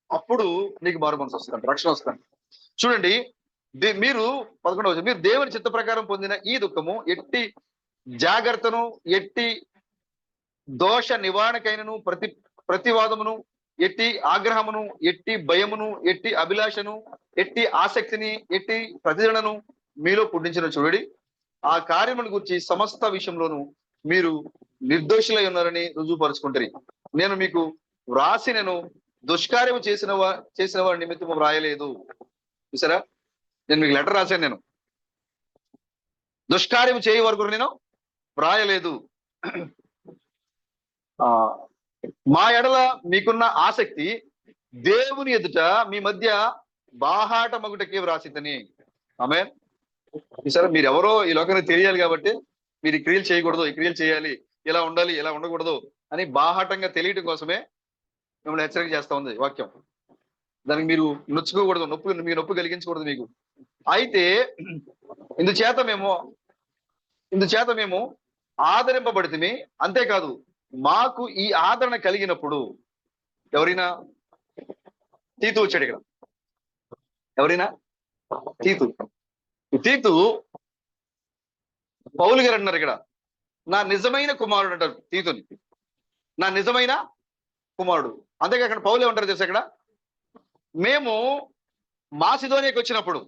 అప్పుడు నీకు మారు మనసు వస్తుంది, రక్షణ వస్తుంది. చూడండి, మీరు 11వ మీరు దేవుని చిత్త ప్రకారం పొందిన ఈ దుఃఖము ఎట్టి జాగ్రత్తను, ఎట్టి దోష నివారణకైనను, ప్రతివాదమును, ఎట్టి ఆగ్రహమును, ఎట్టి భయమును, ఎట్టి అభిలాషను, ఎట్టి ఆసక్తిని, ఎట్టి ప్రతిదనను మీలో పుట్టించిన చూడండి. ఆ కార్యమును గురించి సమస్త విషయంలోనూ మీరు నిర్దోషులై ఉన్నారని రుజువుపరుచుకుంటారు. నేను మీకు వ్రాసి నేను దుష్కార్యము చేసిన వారి నిమిత్తము వ్రాయలేదు. చూసారా, నేను మీకు లెటర్ రాశాను, నేను దుష్కార్యం చేయ వరకు నేను వ్రాయలేదు. మా ఎడల మీకున్న ఆసక్తి దేవుని ఎదుట మీ మధ్య బాహాట మగుటకే వ్రాసితని. ఆమేన్. చూసారా, మీరు ఎవరో ఈ లోకానికి తెలియాలి కాబట్టి మీరు ఈ క్రియలు చేయకూడదు, ఈ క్రియలు చేయాలి, ఇలా ఉండాలి, ఇలా ఉండకూడదు అని బాహాటంగా తెలియటం కోసమే మిమ్మల్ని హెచ్చరిక చేస్తా ఉంది వాక్యం. దానికి మీరు నొచ్చుకోకూడదు, నొప్పి కలిగించకూడదు మీకు. అయితే ఇందుచేత మేము ఆదరింపబడితే, అంతేకాదు మాకు ఈ ఆదరణ కలిగినప్పుడు ఎవరైనా తీతు వచ్చాడు ఇక్కడ. ఎవరైనా తీతు పౌలు గారు అంటున్నారు ఇక్కడ, నా నిజమైన కుమారుడు అంటారు తీతుని, నా నిజమైన కుమారుడు. అంతేకా అక్కడ పౌలు ఏమంటారు తెలుసా, ఇక్కడ మేము మాసిదోనియాకి వచ్చినప్పుడు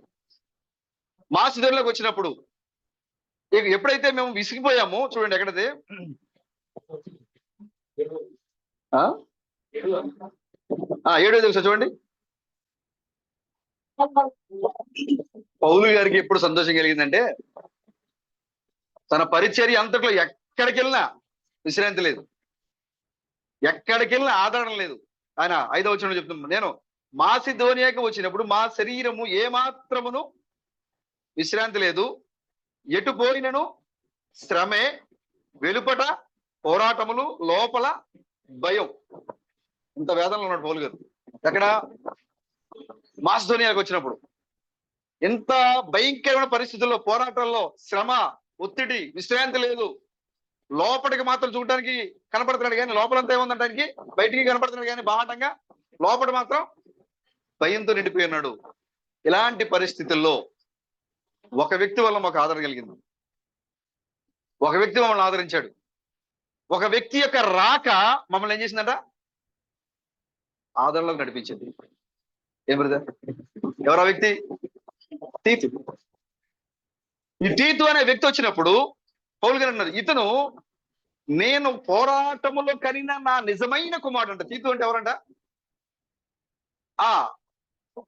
ఎప్పుడైతే మేము విసిగిపోయామో, చూడండి ఎక్కడది, 7వ తెలుసా చూడండి. పౌలు గారికి ఎప్పుడు సంతోషం కలిగిందంటే, తన పరిచర్య అంతట్లో ఎక్కడికి వెళ్ళినా విశ్రాంతి లేదు, ఎక్కడికి వెళ్ళినా ఆదరణ లేదు. ఆయన 5వ వచనంలో చెప్తున్నాను, నేను మాసిదోనియాకి వచ్చినప్పుడు మా శరీరము ఏమాత్రమును విశ్రాంతి లేదు, ఎటు పోయినను శ్రమే, వెలుపట పోరాటములు, లోపల భయం. ఇంత వేదనలో ఉన్నాడు పౌలు గారు. ఎక్కడ? మాసిదోనియాకి వచ్చినప్పుడు ఎంత భయంకరమైన పరిస్థితుల్లో, పోరాటాల్లో, శ్రమ, ఒత్తిడి, విశ్రాంతి లేదు. లోపలికి మాత్రం చూడటానికి కనపడుతున్నాడు కానీ లోపలంతా ఏముందంటానికి, బయటికి కనపడుతున్నాడు కానీ బాహాటంగా, లోపల మాత్రం భయంతో నిండిపోయి ఉన్నాడు. ఇలాంటి పరిస్థితుల్లో ఒక వ్యక్తి వల్ల మాకు ఆదరణ కలిగింది. ఒక వ్యక్తి మమ్మల్ని ఆదరించాడు. ఒక వ్యక్తి యొక్క రాక మమ్మల్ని ఏం చేసిందంట? ఆదరణలో నడిపించింది. ఏం బ్రదర్? ఎవరు ఆ వ్యక్తి? తీతు. ఈ తీతు అనే వ్యక్తి వచ్చినప్పుడు పౌలు గారు అన్నారు, ఇతను నేను పోరాటములో కనిన నా నిజమైన కుమారుడు అంట. తీతు అంటే ఎవరంట?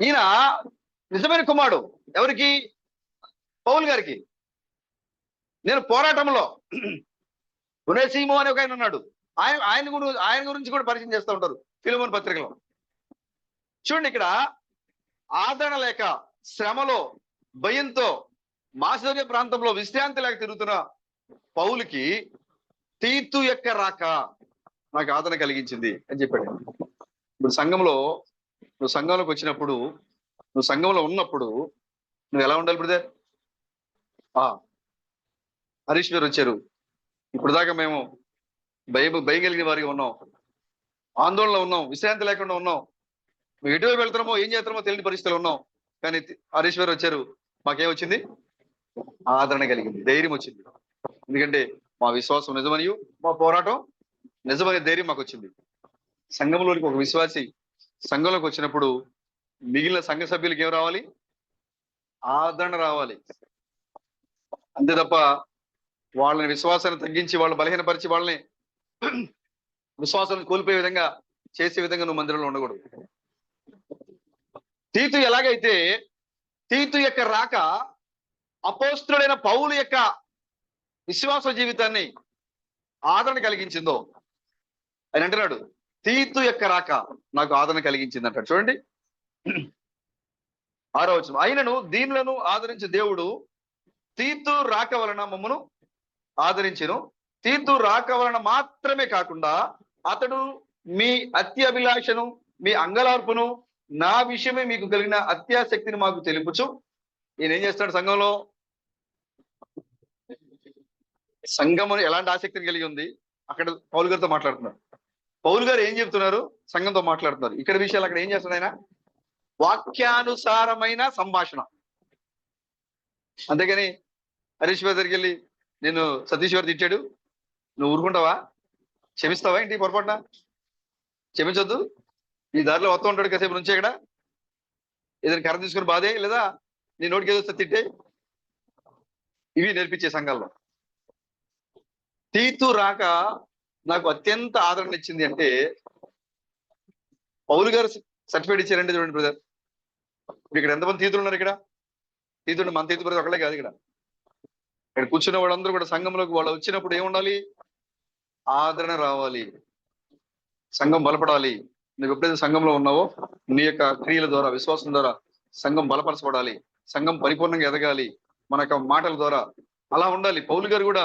ఈయన నిజమైన కుమారుడు. ఎవరికి? పౌలు గారికి. నేను పోరాటంలో ఒనేసిమో అని ఒక ఆయన ఉన్నాడు. ఆయన గురించి కూడా పరిచయం చేస్తూ ఉంటారు ఫిలిమోను పత్రికలో. చూడండి, ఇక్కడ ఆదరణ లేక, శ్రమలో, భయంతో మాసిదోనియ ప్రాంతంలో విశ్రాంతి లేక తిరుగుతున్న పౌలుకి తీతు యొక్క రాక నాకు ఆదరణ కలిగించింది అని చెప్పాడు. ఇప్పుడు నువ్వు సంఘంలోకి వచ్చినప్పుడు, నువ్వు సంఘంలో ఉన్నప్పుడు నువ్వు ఎలా ఉండాలి బ్రదర్? హరీష్ గారు వచ్చారు. ఇప్పుడు దాకా మేము భయం కలిగిన వారిగా ఉన్నాం, ఆందోళనలో ఉన్నాం, విశ్రాంతి లేకుండా ఉన్నాం, మేము ఎటువైపు వెళ్తున్నామో ఏం చేస్తున్నామో తెలియని పరిస్థితులు ఉన్నాం. కానీ హరీష్ గారు వచ్చారు, మాకేం వచ్చింది? ఆదరణ కలిగింది, ధైర్యం వచ్చింది. ఎందుకంటే మా విశ్వాసం నిజమనియు, మా పోరాటం నిజమనే ధైర్యం మాకు వచ్చింది. సంఘంలోనికి ఒక విశ్వాసి సంఘంలోకి వచ్చినప్పుడు మిగిలిన సంఘ సభ్యులకి ఏం రావాలి? ఆదరణ రావాలి. అంతే తప్ప వాళ్ళని విశ్వాసాన్ని తగ్గించి, వాళ్ళు బలహీనపరిచి, వాళ్ళని విశ్వాసాన్ని కోల్పోయే విధంగా చేసే విధంగా నువ్వు మందిరంలో ఉండకూడదు. తీతు ఎలాగైతే తీతు యొక్క రాక అపోస్తుడైన పౌలు యొక్క విశ్వాస జీవితాన్ని ఆదరణ కలిగించిందో, ఆయన అంటున్నాడు తీతు యొక్క రాక నాకు ఆదరణ కలిగించింది అంటాడు. చూడండి 6వ వచనం, ఆయనను దీనులను ఆదరించే దేవుడు తీతు రాక వలన మమ్మను ఆదరించెను. తీతు రాక వలన మాత్రమే కాకుండా అతడు మీ అత్యభిలాషను, మీ అంగలార్పును, నా విషయమే మీకు కలిగిన అత్యాసక్తిని మాకు తెలుపుచు. ఈయన ఏం చేస్తాడు? సంఘం ఎలాంటి ఆసక్తిని కలిగి ఉంది అక్కడ పౌలు గారితో మాట్లాడుతున్నారు. పౌలు గారు ఏం చెప్తున్నారు? సంఘంతో మాట్లాడుతున్నారు. ఇక్కడ విషయాలు అక్కడ ఏం చేస్తున్నాడు ఆయన? వాక్యానుసారమైన సంభాషణ. అంతేగాని హరీష్ గారి దగ్గరికి వెళ్ళి నేను సతీష్ గారు తిట్టాడు, నువ్వు ఊరుకుంటావా? క్షమిస్తావా? ఇంటి పొరపాటున క్షమించొద్దు. ఈ దారిలో వస్తూ ఉంటాడు, కాసేపు నుంచి ఇక్కడ ఏదైనా కర్ర తీసుకుని బాధే, లేదా నీ నోటికి ఏదో వస్తే తిట్టే. ఇవి నేర్పించే సంఘాల్లో. తీతు రాక నాకు అత్యంత ఆదరణ ఇచ్చింది అంటే పౌలు గారు సర్టిఫికేట్ ఇచ్చారంటే చూడండి బ్రదర్. ఇక్కడ ఎంతమంది తీతులు ఉన్నారు? ఇక్కడ తీతుడు మన తీతు బ్రదర్ ఒకళ్ళే కాదు. ఇక్కడ కూర్చున్న వాళ్ళందరూ కూడా సంఘంలోకి వాళ్ళు వచ్చినప్పుడు ఏముండాలి? ఆదరణ రావాలి, సంఘం బలపడాలి. నువ్వు ఎప్పుడైతే సంఘంలో ఉన్నావో నీ యొక్క క్రియల ద్వారా, విశ్వాసం ద్వారా సంఘం బలపరచబడాలి, సంఘం పరిపూర్ణంగా ఎదగాలి మన యొక్క మాటల ద్వారా. అలా ఉండాలి. పౌలు గారు కూడా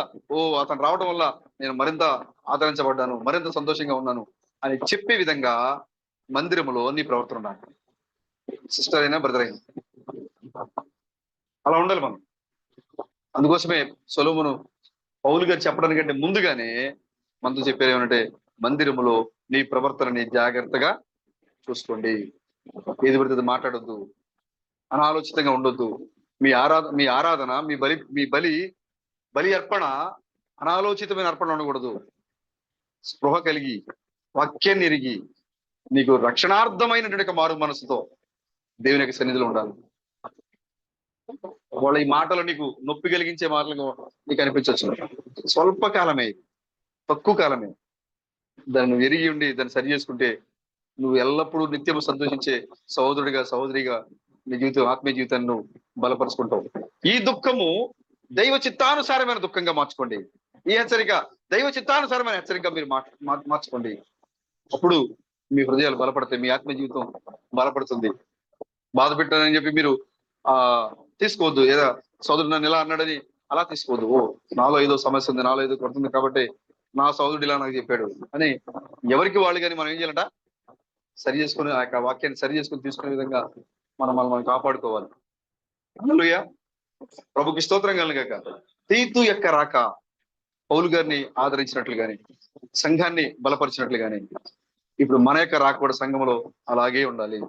అతను రావడం వల్ల నేను మరింత ఆదరించబడ్డాను, మరింత సంతోషంగా ఉన్నాను అని చెప్పే విధంగా మందిరములో నీ ప్రవర్తన ఉండాలి. సిస్టర్ అయినా బ్రదర్ అయినా అలా ఉండాలి మనం. అందుకోసమే సొలొమోను పౌలు గారు చెప్పడానికంటే ముందుగానే మనతో చెప్పారు ఏమంటే, మందిరములో నీ ప్రవర్తనని జాగ్రత్తగా చూసుకోండి, ఏది పడితే మాట్లాడొద్దు, అనాలోచితంగా ఉండొద్దు. మీ ఆరాధన మీ బలి అర్పణ అనాలోచితమైన అర్పణ ఉండకూడదు. స్పృహ కలిగి, వాక్యాన్ని ఎరిగి, నీకు రక్షణార్థమైనటువంటి మారు మనసుతో దేవుని యొక్క సన్నిధిలో ఉండాలి. వాళ్ళ ఈ మాటలు నీకు నొప్పి కలిగించే మాటలు నీకు అనిపించవచ్చు. స్వల్పకాలమే, తక్కువ కాలమే. దాన్ని నువ్వు ఎరిగి ఉండి దాన్ని సరి చేసుకుంటే నువ్వు ఎల్లప్పుడూ నిత్యం సంతోషించే సహోదరుడిగా, సహోదరిగా నీ జీవితం, ఆత్మీయ జీవితాన్ని నువ్వు బలపరుచుకుంటావు. ఈ దుఃఖము దైవ చిత్తానుసారమైన దుఃఖంగా మార్చుకోండి. ఈ హెచ్చరిక దైవ చిత్తానుసారమైన హెచ్చరిక మీరు మార్చుకోండి. అప్పుడు మీ హృదయాలు బలపడతాయి, మీ ఆత్మీయ జీవితం బలపడుతుంది. బాధ పెట్టానని చెప్పి మీరు తీసుకోవద్దు. ఏదో సోదరుడు నన్ను ఇలా అన్నాడని అలా తీసుకోవద్దు. నాలో ఏదో సమస్య ఉంది, నాలో ఏదో కొడుతుంది కాబట్టి నా సోదరుడు ఇలా నాకు చెప్పాడు అని ఎవరికి వాళ్ళు కానీ మనం ఏం చేయాలంట? సరి చేసుకుని, ఆ యొక్క వాక్యాన్ని సరి చేసుకుని తీసుకునే విధంగా మనం కాపాడుకోవాలి. హల్లెలూయా, ప్రభుకి స్తోత్రం కలుగాక. తీతు యొక్క రాక పౌలు గారిని ఆదరించినట్లు గాని, సంఘాన్ని బలపరిచినట్లు గాని, ఇప్పుడు మన యొక్క రాక కూడా సంఘంలో అలాగే ఉండాలి,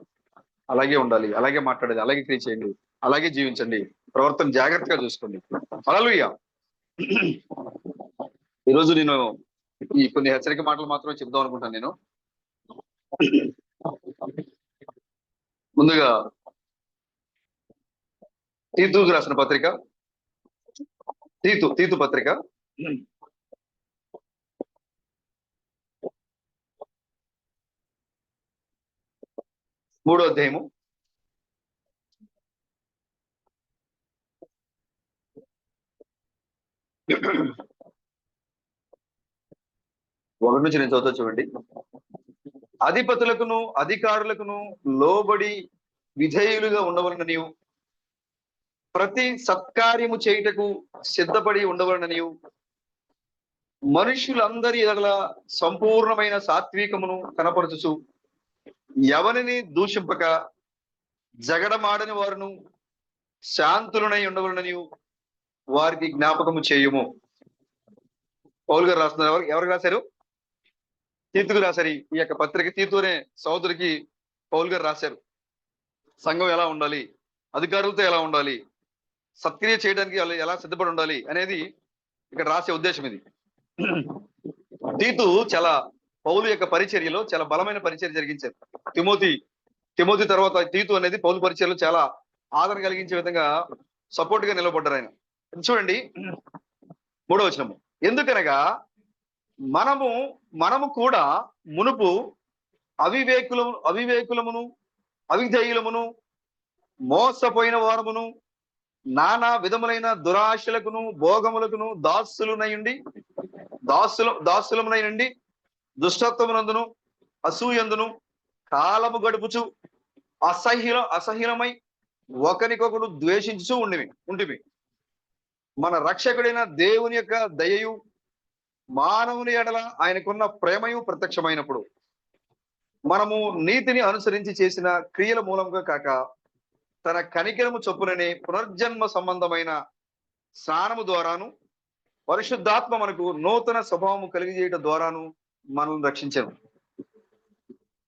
అలాగే మాట్లాడేది, అలాగే క్రియ చేయండి. అలాగే జీవించండి. ప్రవర్తన జాగ్రత్తగా చూసుకోండి. హల్లెలూయా. ఈరోజు నేను ఈ కొన్ని హెచ్చరిక మాటలు మాత్రమే చెప్దాం అనుకుంటాను. నేను ముందుగా తీతుకు రాసిన పత్రిక, తీతు పత్రిక 3వ అధ్యాయము 1 నుంచి నేను చదువుతా చూడండి. అధిపతులకును అధికారులకును లోబడి విధేయులుగా ఉండవలన నీవు ప్రతి సత్కార్యము చేయుటకు సిద్ధపడి ఉండవలన నీవు మనుషులందరి ఎడల సంపూర్ణమైన సాత్వికమును కనపరచుచు ఎవరిని దూషింపక జగడమాడని వారును శాంతులనై ఉండవలన నీవు వారికి జ్ఞాపకము చేయుము. పౌలు గారు రాస్తున్నారు. ఎవరికి రాశారు? తీతుకు రాశారు. ఈ యొక్క పత్రిక తీతు అనే సోదరికి పౌలు గారు రాశారు. సంఘం ఎలా ఉండాలి, అధికారులతో ఎలా ఉండాలి, సత్క్రియ చేయడానికి ఎలా సిద్ధపడి ఉండాలి అనేది ఇక్కడ రాసే ఉద్దేశం ఇది. తీతు చాలా పౌలు యొక్క పరిచర్యలో చాలా బలమైన పరిచర్య జరిగించారు. తిమోతి తర్వాత తీతు అనేది పౌలు పరిచర్యలో చాలా ఆదరణ కలిగించే విధంగా సపోర్ట్ గా నిలబడ్డారు ఆయన. చూడండి 3వ వచనము. ఎందుకనగా మనము కూడా మునుపు అవివేకులమును అవిధేయులమును మోసపోయిన వారమును నానా విధములైన దురాశలకును భోగములకును దాసులమునైనండి దుష్టత్వమునందును అసూయందును కాలము గడుపుచు అసహ్యమై ఒకరికొకరు ద్వేషించుచూ ఉంటిమి. మన రక్షకుడైన దేవుని యొక్క దయయు మానవుని ఎడల ఆయనకున్న ప్రేమయు ప్రత్యక్షమైనప్పుడు మనము నీతిని అనుసరించి చేసిన క్రియల మూలంగా కాక తన కనికరము చొప్పుననే పునర్జన్మ సంబంధమైన స్నానము ద్వారాను పరిశుద్ధాత్మ మనకు నూతన స్వభావము కలిగజేయటం ద్వారాను మనల్ని రక్షించను.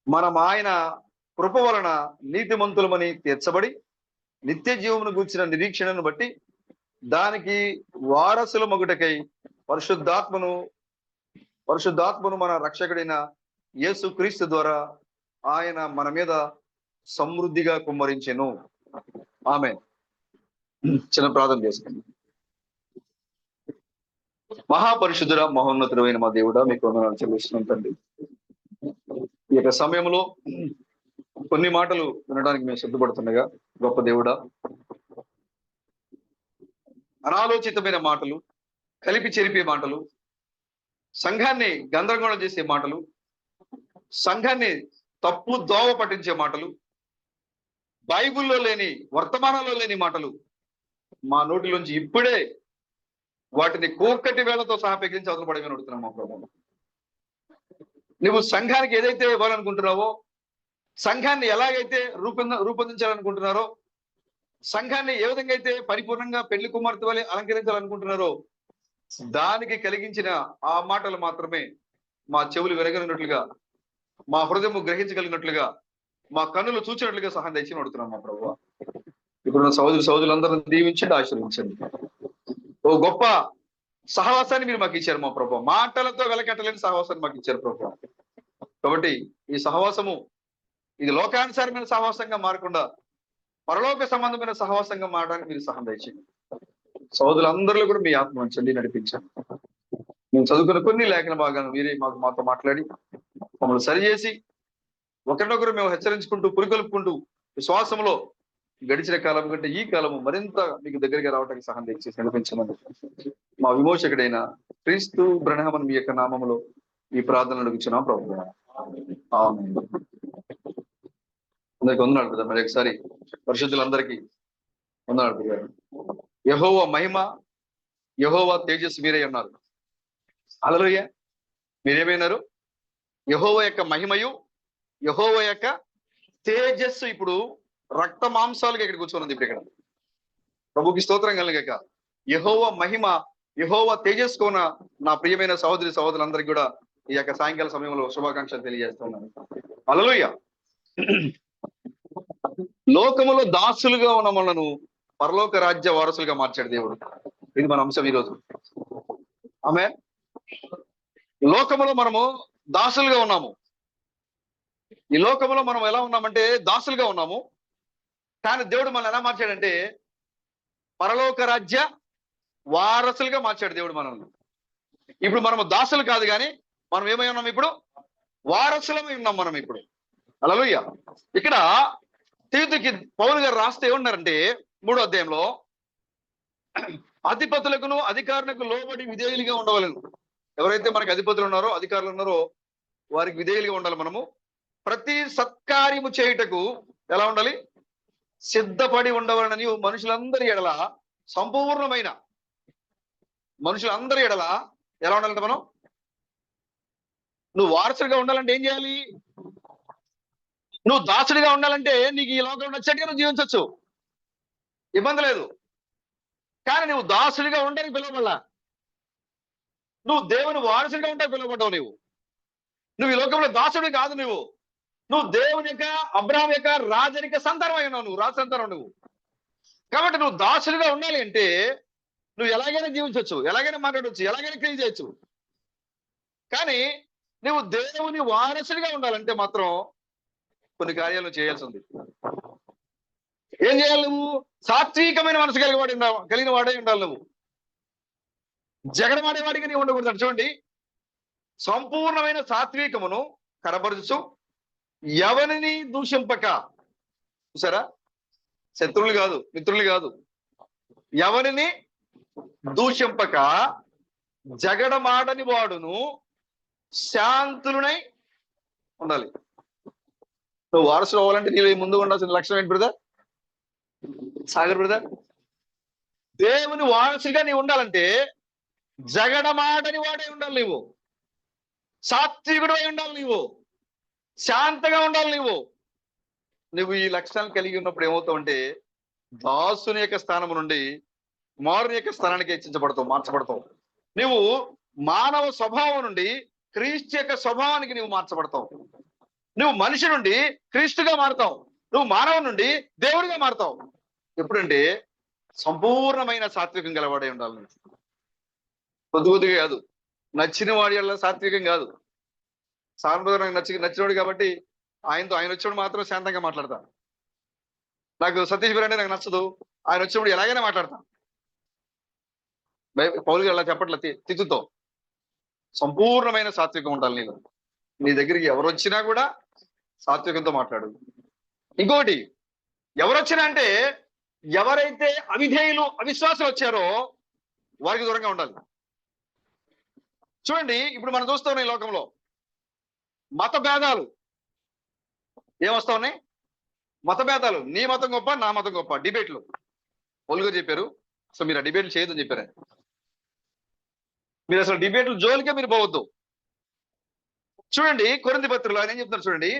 మనం ఆయన కృప వలన నీతిమంతులమని తీర్చబడి నిత్య జీవమును గూర్చిన నిరీక్షణను బట్టి దానికి వారసుల మగుటకై పరిశుద్ధాత్మను మన రక్షకుడైన యేసు క్రీస్తు ద్వారా ఆయన మన మీద సమృద్ధిగా కుమ్మరించెను. ఆమేన్. చిన్న ప్రార్థన చేసుకోండి. మహాపరిశుద్ధుడ మహోన్నతుడైన మా దేవుడా, మీకు వందనాలు చెల్లిస్తున్నాం తండ్రి. ఈ యొక్క సమయంలో కొన్ని మాటలు వినడానికి మేము సిద్ధపడుతుండగా గొప్ప దేవుడా, అనాలోచితమైన మాటలు, కలిపి చెరిపే మాటలు, సంఘాన్ని గందరగోళం చేసే మాటలు, సంఘాన్ని తప్పు దోవ పట్టించే మాటలు, బైబిల్లో లేని వర్తమానంలో లేని మాటలు మా నోటిలోంచి ఇప్పుడే వాటిని కోక్కటి వేళతో సహా పెగిలించి అవతల పడమని అడుగుతున్నాం మా ప్రభు. నువ్వు సంఘానికి ఏదైతే ఇవ్వాలనుకుంటున్నావో, సంఘాన్ని ఎలాగైతే రూపొందించాలనుకుంటున్నారో, సంఘాన్ని ఏ విధంగా అయితే పరిపూర్ణంగా పెళ్లి కుమార్తె వలె అలంకరించాలనుకుంటున్నారో దానికి కలిగించిన ఆ మాటలు మాత్రమే మా చెవులు వినగలిగినట్లుగా, మా హృదయము గ్రహించగలిగినట్లుగా, మా కన్నులు చూచినట్లుగా సహాయం తెచ్చి అడుగుతున్నాం మా ప్రభు. ఇప్పుడున్న సహోదరులందరూ దీవించండి, ఆశీర్వదించండి. ఓ గొప్ప సహవాసాన్ని మీరు మాకు ఇచ్చారు మా ప్రభు. మాటలతో వెలకట్టలేని సహవాసాన్ని మాకు ఇచ్చారు ప్రభు. కాబట్టి ఈ సహవాసము ఇది లోకానుసారమైన సహవాసంగా మారకుండా పరలోక సంబంధమైన సహవాసంగా మారడానికి మీరు సహాయం తెచ్చింది. సహోదరులందరిలో కూడా మీ ఆత్మ ఉంచండి, నడిపించండి. మేము చదువుకున్న కొన్ని లేఖన భాగాలను మీరే మాతో మాట్లాడి మమ్మల్ని సరిచేసి ఒకరినొకరు మేము హెచ్చరించుకుంటూ పురికొల్పుకుంటూ విశ్వాసంలో గడిచిన కాలం కంటే ఈ కాలము మరింత మీకు దగ్గరగా రావడానికి సహాయం తెచ్చేసి నడిపించమని మా విమోచకుడైన క్రీస్తు బ్రహ్మన్ మీ యొక్క నామములో ఈ ప్రార్థన అడుగుచున్నాం ప్రభు. అందరికి వందనాలు బ్రదర్. మరి ఒకసారి పరిశుద్ధులందరికీ వందనాలు బ్రదర్. యెహోవా మహిమ, యెహోవా తేజస్సు మీరే ఉన్నారు. హల్లెలూయా. మీరేమైనారు? యెహోవా యొక్క మహిమయు, యెహోవా యొక్క తేజస్సు ఇప్పుడు రక్త మాంసాలుగా ఇక్కడ కూర్చొని ఉంది. ఇప్పుడు ఇక్కడ ప్రభుకి స్తోత్రం కలగాక. యెహోవా మహిమ, యెహోవా తేజస్సుకున్న నా ప్రియమైన సహోదరులందరికీ కూడా ఈ యొక్క సాయంకాల సమయంలో శుభాకాంక్షలు తెలియజేస్తున్నాను. హల్లెలూయా. లోకములో దాసులుగా ఉన్న మనను పరలోక రాజ్య వారసులుగా మార్చాడు దేవుడు. ఇది మన అంశం ఈరోజు. ఆమె లోకములో మనము దాసులుగా ఉన్నాము. ఈ లోకములో మనం ఎలా ఉన్నామంటే దాసులుగా ఉన్నాము. కానీ దేవుడు మనల్ని ఎలా మార్చాడంటే పరలోక రాజ్య వారసులుగా మార్చాడు దేవుడు మనల్ని. ఇప్పుడు మనము దాసులు కాదు కానీ మనం ఏమై ఉన్నాం ఇప్పుడు? వారసులమై ఉన్నాం మనం ఇప్పుడు. హల్లెలూయా. ఇక్కడ తీతుకి పౌలు గారు రాస్తే ఏమన్నారంటే 3వ అధ్యాయంలో అధిపతులకును అధికారులకు లోబడి విధేయులుగా ఉండవలను. ఎవరైతే మనకి అధిపతులు ఉన్నారో అధికారులు ఉన్నారో వారికి విధేయులుగా ఉండాలి. మనము ప్రతి సత్కార్యము చేయుటకు ఎలా ఉండాలి? సిద్ధపడి ఉండవలనని మనుషులందరి ఎడల సంపూర్ణమైన మనుషులందరి ఎడల ఎలా ఉండాలంటే మనం నువ్వు వారసుడిగా ఉండాలంటే ఏం చేయాలి? నువ్వు దాసుడిగా ఉండాలంటే నీకు ఈ లోకంలో నచ్చట్టుగా నువ్వు జీవించవచ్చు, ఇబ్బంది లేదు. కానీ నువ్వు దాసుడిగా ఉండడానికి పిలువబడలా. నువ్వు దేవుని వారసుడిగా ఉంటావు పిలువబడ్డావు. నువ్వు ఈ లోకంలో దాసుడి కాదు. నువ్వు దేవుని యొక్క అబ్రాహాం యొక్క రాజరిక సంతానం అయి ఉన్నావు. నువ్వు రాజ సంతానం నువ్వు. కాబట్టి నువ్వు దాసుడిగా ఉండాలి అంటే నువ్వు ఎలాగైనా జీవించవచ్చు, ఎలాగైనా మాట్లాడవచ్చు, ఎలాగైనా క్రియ చేయొచ్చు. కానీ నువ్వు దేవుని వారసుడిగా ఉండాలంటే మాత్రం కొన్ని కార్యాలు చేయాల్సి ఉంది. ఏం చేయాలి? నువ్వు సాత్వికమైన మనసు కలిగిన వాడే ఉండాలి. నువ్వు జగడమాడేవాడిగా నీవు ఉండకూడదు. చూడండి, సంపూర్ణమైన సాత్వికమును కనబరుచు ఎవరిని దూషింపక. చూసారా? శత్రువులు కాదు, మిత్రులు కాదు, ఎవరిని దూషింపక జగడమాడని వాడును శాంతులునై ఉండాలి. నువ్వు వారసులు అవ్వాలంటే నీవు ముందు ఉండాల్సిన లక్షణం ఏంటి బ్రదర్? సాగర్ బ్రదర్, దేవుని వారసుగా నీవు ఉండాలంటే జగడమాడని వాడే ఉండాలి. నీవు సాత్వికుడు అయి ఉండాలి. నీవు శాంతగా ఉండాలి. నువ్వు ఈ లక్షణాలు కలిగి ఉన్నప్పుడు ఏమవుతావు అంటే దాసుని యొక్క స్థానం నుండి కుమారుని యొక్క స్థానానికి హెచ్చించబడతావు, మార్చబడతావు. నువ్వు మానవ స్వభావం నుండి క్రీస్తు యొక్క స్వభావానికి నువ్వు మార్చబడతావు. నువ్వు మనిషి నుండి క్రీస్తుగా మారుతావు. నువ్వు మానవ నుండి దేవుడిగా మారుతావు. ఎప్పుడంటే సంపూర్ణమైన సాత్వికం గలవాడే ఉండాలి. కొద్ది కొద్దిగా కాదు, నచ్చిన వాడి వల్ల సాత్వికం కాదు. సాంప్రదాయం నచ్చినోడు కాబట్టి ఆయన వచ్చినప్పుడు మాత్రం శాంతంగా మాట్లాడతా. నాకు సతీష్ గారు అంటే నాకు నచ్చదు, ఆయన వచ్చినప్పుడు ఎలాగైనా మాట్లాడతా. పౌలు గారు అలా చెప్పట్ల, తిట్టుతో సంపూర్ణమైన సాత్వికం ఉండాలి. నీ దగ్గరికి ఎవరు వచ్చినా కూడా సాత్వికంతో మాట్లాడు. ఇంకొకటి, ఎవరొచ్చినా అంటే ఎవరైతే అవిధేయులు అవిశ్వాసం వచ్చారో వారికి దూరంగా ఉండాలి. చూడండి, ఇప్పుడు మనం చూస్తాం ఈ లోకంలో మత భేదాలు ఏమొస్తా ఉన్నాయి? మత భేదాలు, నీ మతం గొప్ప నా మతం గొప్ప, డిబేట్లు. పౌలు గారు చెప్పారు అసలు మీరు ఆ డిబేట్లు చేయొద్దని చెప్పారు. మీరు అసలు డిబేట్లు జోలికే మీరు పోవద్దు. చూడండి కొరింథీ పత్రికలో ఆయన ఏం చెప్తున్నారు చూడండి.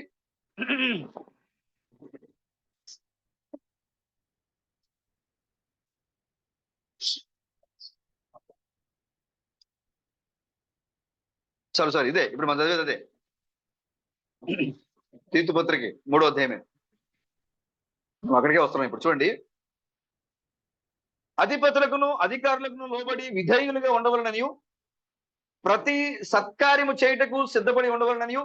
సారీ ఇదే ఇప్పుడు మనం చదివేది అదే. తీతు పత్రిక 3వ అధ్యాయమే, అక్కడికే వస్తున్నాం ఇప్పుడు. చూడండి, అధిపతులకును అధికారులకును లోబడి విధేయులుగా ఉండవలననియు ప్రతి సత్కార్యము చేయుటకు సిద్ధపడి ఉండవలననియు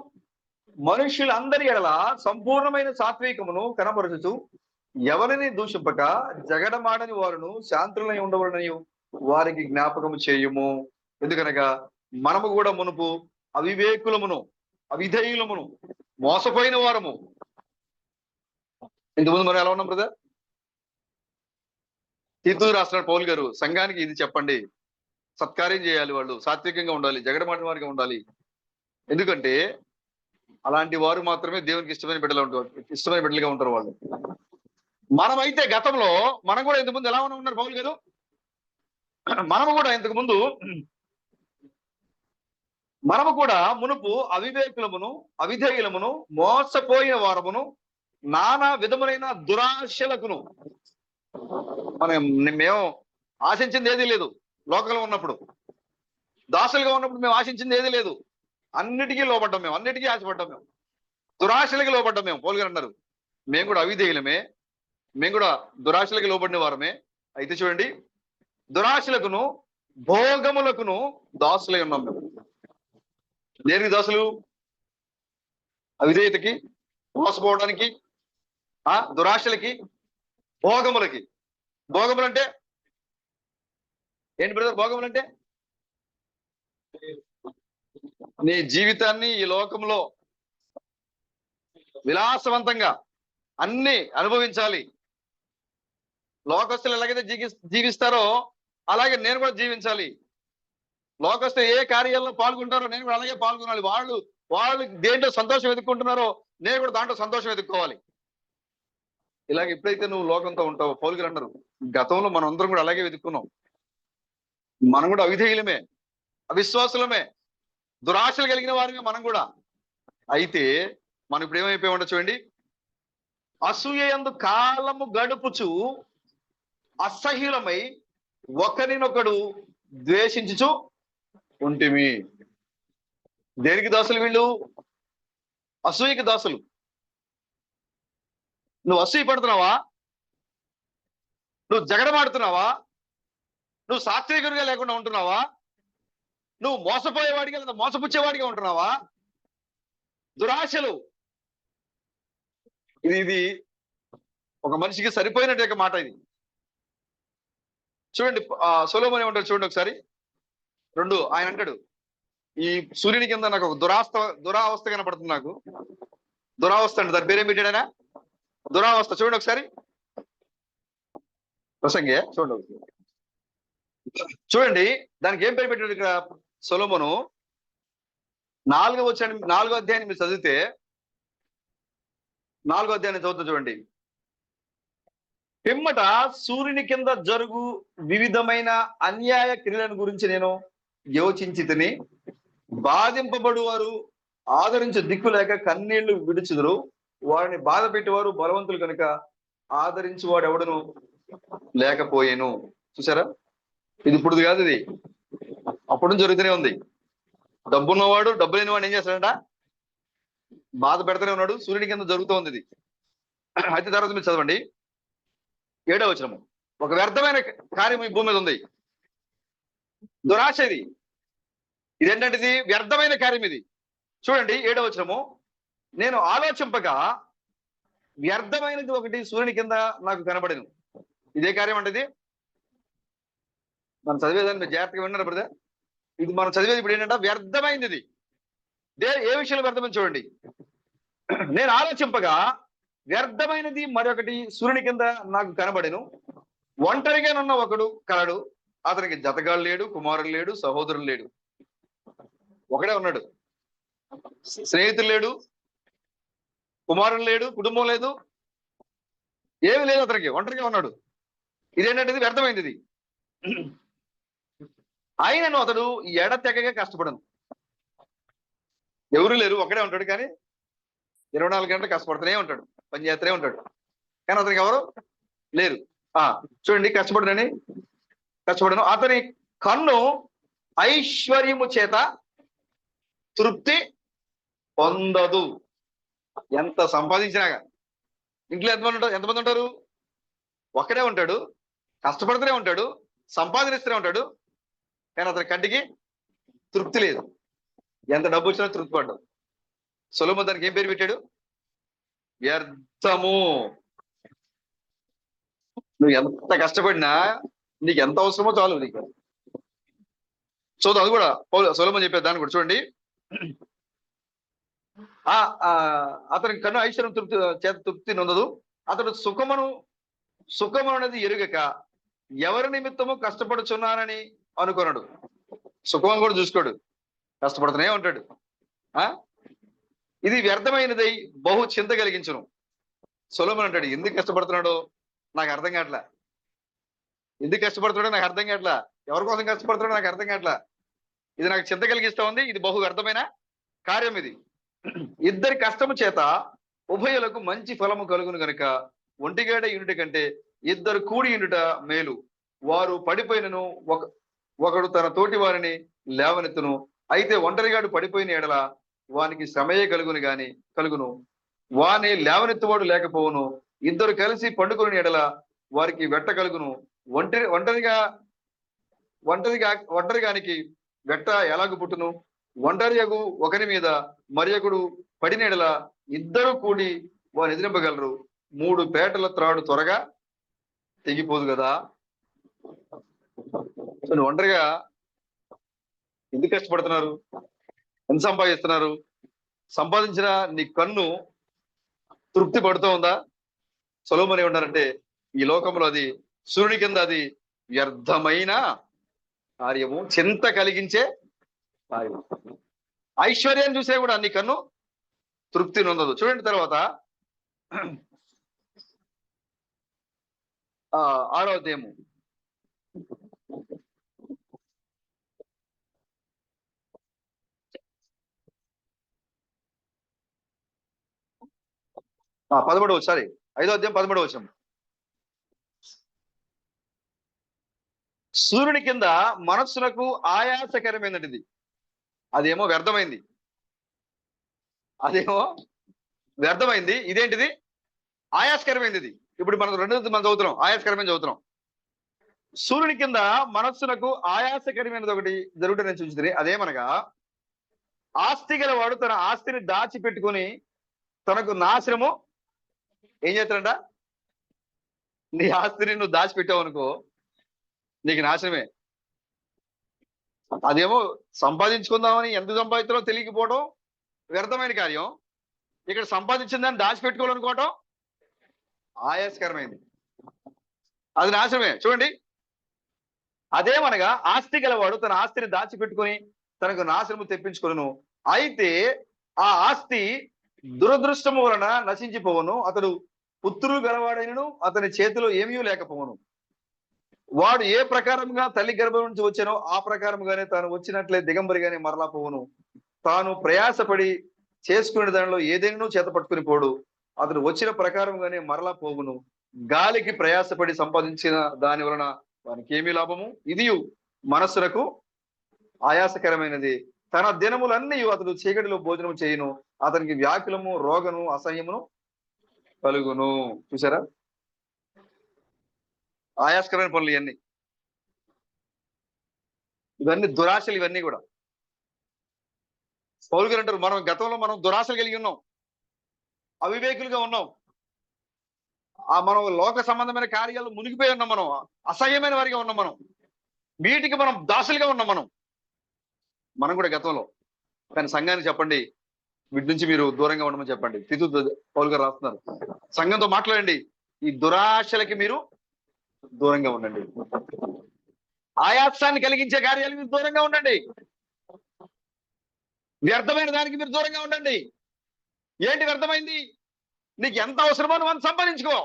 మనుష్యులందరి ఎడల సంపూర్ణమైన సాత్వికమును కనబరుచుచు ఎవరిని దూషింపక జగడమాడని వారును శాంతులై ఉండవలననియు వారికి జ్ఞాపకము చేయుము. ఎందుకనగా మనము కూడా మునుపు అవివేకులమును అవిధేయులమును మోసపోయిన వారము. ఇంతకుముందు మనం ఎలా ఉన్నాం బ్రదర్? తీతు రాసిన పౌలు గారు సంఘానికి ఇది చెప్పండి, సత్కార్యం చేయాలి, వాళ్ళు సాత్వికంగా ఉండాలి, జగడమాడిన వారిగా ఉండాలి. ఎందుకంటే అలాంటి వారు మాత్రమే దేవునికి ఇష్టమైన బిడ్డలుగా ఉంటారు వాళ్ళు. మనమైతే గతంలో మనం కూడా ఇంతకు ముందు ఎలా ఉన్నారు పౌలు గారు? మనము కూడా ఇంతకు ముందు మునుపు అవివేకులమును అవిధేయులమును మోసపోయిన వారమును నానా విధములైన దురాశలకును. మేము ఆశించింది ఏదీ లేదు. లోకంలో ఉన్నప్పుడు, దాసులుగా ఉన్నప్పుడు మేము ఆశించింది ఏదీ లేదు. అన్నిటికీ లోపడ్డాం మేము, అన్నిటికీ ఆశపడ్డాం మేము, దురాశలకి లోపడ్డాం మేము. పౌలు గారు అన్నారు మేము కూడా అవిధేయులమే, మేము కూడా దురాశలకు లోబడిన వారమే. అయితే చూడండి, దురాశలకును భోగములకును దాసులై ఉన్నాం మేము. దేనికి దాసులు? అవిధేయతకి, మోసపోవడానికి, దురాశలకి, భోగములకి. భోగములు అంటే ఏంటి బ్రదర్? భోగములు అంటే నీ జీవితాన్ని ఈ లోకంలో విలాసవంతంగా అన్ని అనుభవించాలి. లోకస్తులు ఎలాగైతే జీవిస్తారో అలాగే నేను కూడా జీవించాలి. లోకస్తులు ఏ కార్యాల్లో పాల్గొంటారో నేను కూడా అలాగే పాల్గొనాలి. వాళ్ళు దేంట్లో సంతోషం వెతుక్కుంటున్నారో నేను కూడా దాంట్లో సంతోషం వెతుక్కోవాలి. ఇలాగ ఎప్పుడైతే నువ్వు లోకంతో ఉంటావో, పౌలు గారు అన్నారు, గతంలో మనం అందరం కూడా అలాగే వెతుక్కున్నాం. మనం కూడా అవిధేయులమే, అవిశ్వాసులమే, దురాశలు కలిగిన వారిమే మనం కూడా. అయితే మనం ఇప్పుడు ఏమైపోయామంటే చూడండి, అసూయందు కాలము గడుపుచు అసహ్యులమై ఒకరినొకడు ద్వేషించుచు ఉంటిమి. దేనికి దాసులు వీళ్ళు? అసూయకి దాసులు. నువ్వు అసూయ పడుతున్నావా? నువ్వు జగడమాడుతున్నావా? నువ్వు సాత్వికుడిగా లేకుండా ఉంటున్నావా? నువ్వు మోసపోయేవాడిగా లేదా మోసపుచ్చేవాడిగా ఉంటున్నావా? దురాశలు. ఇది ఒక మనిషికి సరిపోయినట్టు మాట ఇది. చూడండి, సొలొమోను ఏమంటాడు చూడండి ఒకసారి. ఆయన అంటాడు, ఈ సూర్యుని కింద నాకు ఒక దురావస్థ కనపడుతుంది. నాకు దురావస్థ అంటే దాని పేరేం పెట్టాడైనా? దురావస్థ. చూడండి ఒకసారి ప్రసంగే చూడండి దానికి ఏం పేరు పెట్టాడు ఇక్కడ సొలొమోను? 4వ అధ్యాయాన్ని మీరు చదివితే, 4వ అధ్యాయాన్ని చదువుతూ చూడండి. పిమ్మట సూర్యుని కింద జరుగు వివిధమైన అన్యాయ క్రియలను గురించి నేను యోచించి తిని, బాధింపబడు వారు ఆదరించే దిక్కు లేక కన్నీళ్లు విడుచుదురు, వారిని బాధ పెట్టేవారు బలవంతులు కనుక ఆదరించేవాడు ఎవడును లేకపోయేను. చూసారా? ఇది ఇప్పుడు కాదు, ఇది అప్పుడు జరుగుతూనే ఉంది. డబ్బున్నవాడు డబ్బు లేని వాడు ఏం చేస్తాడంట? బాధ పెడుతూనే ఉన్నాడు. సూర్యుని కింద జరుగుతూ ఉంది ఇది. అయితే తర్వాత మీరు చదవండి 7వ వచనము. ఒక వ్యర్థమైన కార్యం ఈ భూమి మీద ఉంది. దురాశ ఇది. ఇదేంటంటే ఇది వ్యర్థమైన కార్యం ఇది. చూడండి 7వ వచనము. నేను ఆలోచింపగా వ్యర్థమైనది ఒకటి సూర్యుని కింద నాకు కనబడను. ఇదే కార్యం అంటే ఇది. మనం చదివేదాన్ని మీరు జాగ్రత్తగా విన్నారు బ్రదర్. ఇది మనం చదివేది ఇప్పుడు ఏంటంటే వ్యర్థమైంది ఇది. ఏ విషయంలో వ్యర్థమైంది చూడండి. నేను ఆలోచింపగా వ్యర్థమైనది మరొకటి సూర్యుని కింద నాకు కనబడెను. ఒంటరిగానున్న ఒకడు కలడు, అతనికి జతగాడు లేడు, కుమారుడు లేడు, సహోదరుడు లేడు. ఒకడే ఉన్నాడు. స్నేహితులు లేడు, కుమారుడు లేడు, కుటుంబం లేదు, ఏమి లేదు. అతనికి ఒంటరిగా ఉన్నాడు. ఇదేంటంటే ఇది వ్యర్థమైంది ఇది. ఆయనను అతడు ఎడతెగగా కష్టపడను. ఎవరు లేరు, ఒకడే ఉంటాడు. కానీ 24 గంటలు కష్టపడుతూనే ఉంటాడు, పని చేస్తూనే ఉంటాడు. కానీ అతనికి ఎవరు లేరు. చూడండి, కష్టపడను. అతని కన్ను ఐశ్వర్యము చేత తృప్తి పొందదు. ఎంత సంపాదించినా ఇంట్లో ఎంతమంది ఉంటారు? ఒక్కడే ఉంటాడు, కష్టపడుతూనే ఉంటాడు, సంపాదనిస్తూనే ఉంటాడు. కానీ అతని కంటికి తృప్తి లేదు. ఎంత డబ్బు వచ్చినా తృప్తి పడ్డాడు. సొలొమోను దానికి ఏం పేరు పెట్టాడు? వ్యర్థము. నువ్వు ఎంత కష్టపడినా నీకు ఎంత అవసరమో చాలు నీకు. చూద్దాం, అది కూడా సొలొమోను చెప్పారు. దాన్ని కూడా చూడండి. అతని కన్ను ఐశ్వర్యం చేత తృప్తి నొందదు. అతడు సుఖము అనేది ఎరుగక ఎవరి నిమిత్తము కష్టపడుచున్నానని అనుకున్నాడు. సుఖం కూడా చూసుకోడు, కష్టపడుతూనే ఉంటాడు. ఇది వ్యర్థమైనదై బహు చింత కలిగించును. సొలొమోను అంటాడు, ఎందుకు కష్టపడుతున్నాడో నాకు అర్థం కావట్లా. ఎందుకు కష్టపడుతున్నాడో నాకు అర్థం కావట్లా. ఎవరి కోసం కష్టపడుతున్నాడో నాకు అర్థం కావట్లా. ఇది నాకు చింత కలిగిస్తా ఉంది. ఇది బహు వ్యర్థమైన కార్యం ఇది. ఇద్దరి కష్టము చేత ఉభయులకు మంచి ఫలము కలుగును గనుక ఒంటిగాడ యూనిట్ కంటే ఇద్దరు కూడి యూనిట మేలు. వారు పడిపోయినను ఒకడు తన తోటి వారిని లేవనెత్తును. అయితే ఒంటరిగాడు పడిపోయిన ఎడల వానికి శ్రమయే కలుగును. వాని లేవనెత్తువాడు లేకపోవును. ఇద్దరు కలిసి పండుకొని ఎడల వారికి వెట్ట కలుగును. ఒంటరి ఒంటరిగా ఒంటరిగానికి వెట్ట ఎలాగు పుట్టును? ఒంటరియగు ఒకరి మీద మరి ఒకడు పడిన ఎడల ఇద్దరు కూడి వారు ఎదిరింపగలరు. 3 పేటల త్రాడు త్వరగా తెగిపోదు కదా. సో నువ్వు ఒంటరిగా ఎందుకు కష్టపడుతున్నారు? ఎంత సంపాదిస్తున్నారు? సంపాదించిన నీ కన్ను తృప్తి పడుతూ ఉందా? సొలొమోను ఏమంటారంటే, ఈ లోకంలో అది సూర్యుని కింద అది వ్యర్థమైన కార్యము, చింత కలిగించే కార్యము. ఐశ్వర్యాన్ని చూసే కూడా నీ కన్ను తృప్తి నొందదు. చూడండి తర్వాత 6వ అధ్యాయము 13వ, సారీ 5వ అధ్యాయం 13వ వచనం. సూర్యుని కింద మనస్సులకు ఆయాసకరమైనది. అదేమో వ్యర్థమైంది. ఇదేంటిది? ఆయాసకరమైనది. ఇప్పుడు మనం మనం చదువుతున్నాం, ఆయాసకరమైన చదువుతున్నాం. సూర్యుని కింద మనస్సునకు ఆయాసకరమైనది ఒకటి జరుగుతుందని సూచిస్తుంది. అదేమనగా, ఆస్తి గలవాడు తన ఆస్తిని దాచిపెట్టుకుని తనకు నాశనము ఏం చేస్తాడంట? నీ ఆస్తిని నువ్వు దాచిపెట్టావు అనుకో, నీకు నాశనమే. అదేమో సంపాదించుకుందామని ఎంత సంపాదించాలో తెలియకపోవడం వ్యర్థమైన కార్యం. ఇక్కడ సంపాదించిన దాన్ని దాచిపెట్టుకోవాలనుకోవటం ఆయాసకరమైంది. అది నాశనమే. చూడండి, అదేమనగా ఆస్తి గలవాడు తన ఆస్తిని దాచిపెట్టుకుని తనకు నాశనము తెప్పించుకొనును. అయితే ఆ ఆస్తి దురదృష్టము వలన నశించిపోవును. అతడు పుత్రులు గలవాడైనను అతని చేతిలో ఏమీ లేకపోవును. వాడు ఏ ప్రకారంగా తల్లి గర్భం నుంచి వచ్చానో ఆ ప్రకారంగానే తాను వచ్చినట్లే దిగంబరిగానే మరలా పోవును. తాను ప్రయాసపడి చేసుకునే దానిలో ఏదైనా చేత పట్టుకుని పోడు. అతడు వచ్చిన ప్రకారంగానే మరలా పోవును. గాలికి ప్రయాసపడి సంపాదించిన దాని వలన వానికి ఏమీ లాభము? ఇది మనస్సులకు ఆయాసకరమైనది. తన దినములన్నీ అతడు చీకటిలో భోజనం చేయును. అతనికి వ్యాకులము, రోగము, అసహ్యమును కలుగును. చూసారా, ఆయాస్కరమైన పనులు ఇవన్నీ దురాశలు. ఇవన్నీ కూడా పౌలు గారు అంటారు, మనం గతంలో మనం దురాశలు కలిగి ఉన్నాం, అవివేకులుగా ఉన్నాం, మనం లోక సంబంధమైన కార్యాలు మునిగిపోయి ఉన్నాం, మనం అసహ్యమైన వారిగా ఉన్నాం, మనం వీటికి మనం దాసులుగా ఉన్నాం, మనం కూడా గతంలో. కానీ సంఘానికి చెప్పండి, వీటి నుంచి మీరు దూరంగా ఉండమని చెప్పండి. తితు పౌలు గారు రాస్తున్నారు, సంఘంతో మాట్లాడండి, ఈ దురాశలకి మీరు దూరంగా ఉండండి. ఆయాసాన్ని కలిగించే కార్యాలు మీరు దూరంగా ఉండండి. వ్యర్థమైన దానికి మీరు దూరంగా ఉండండి. ఏంటి వ్యర్థమైంది? నీకు ఎంత అవసరమో నువ్వు అంత సంపాదించుకో.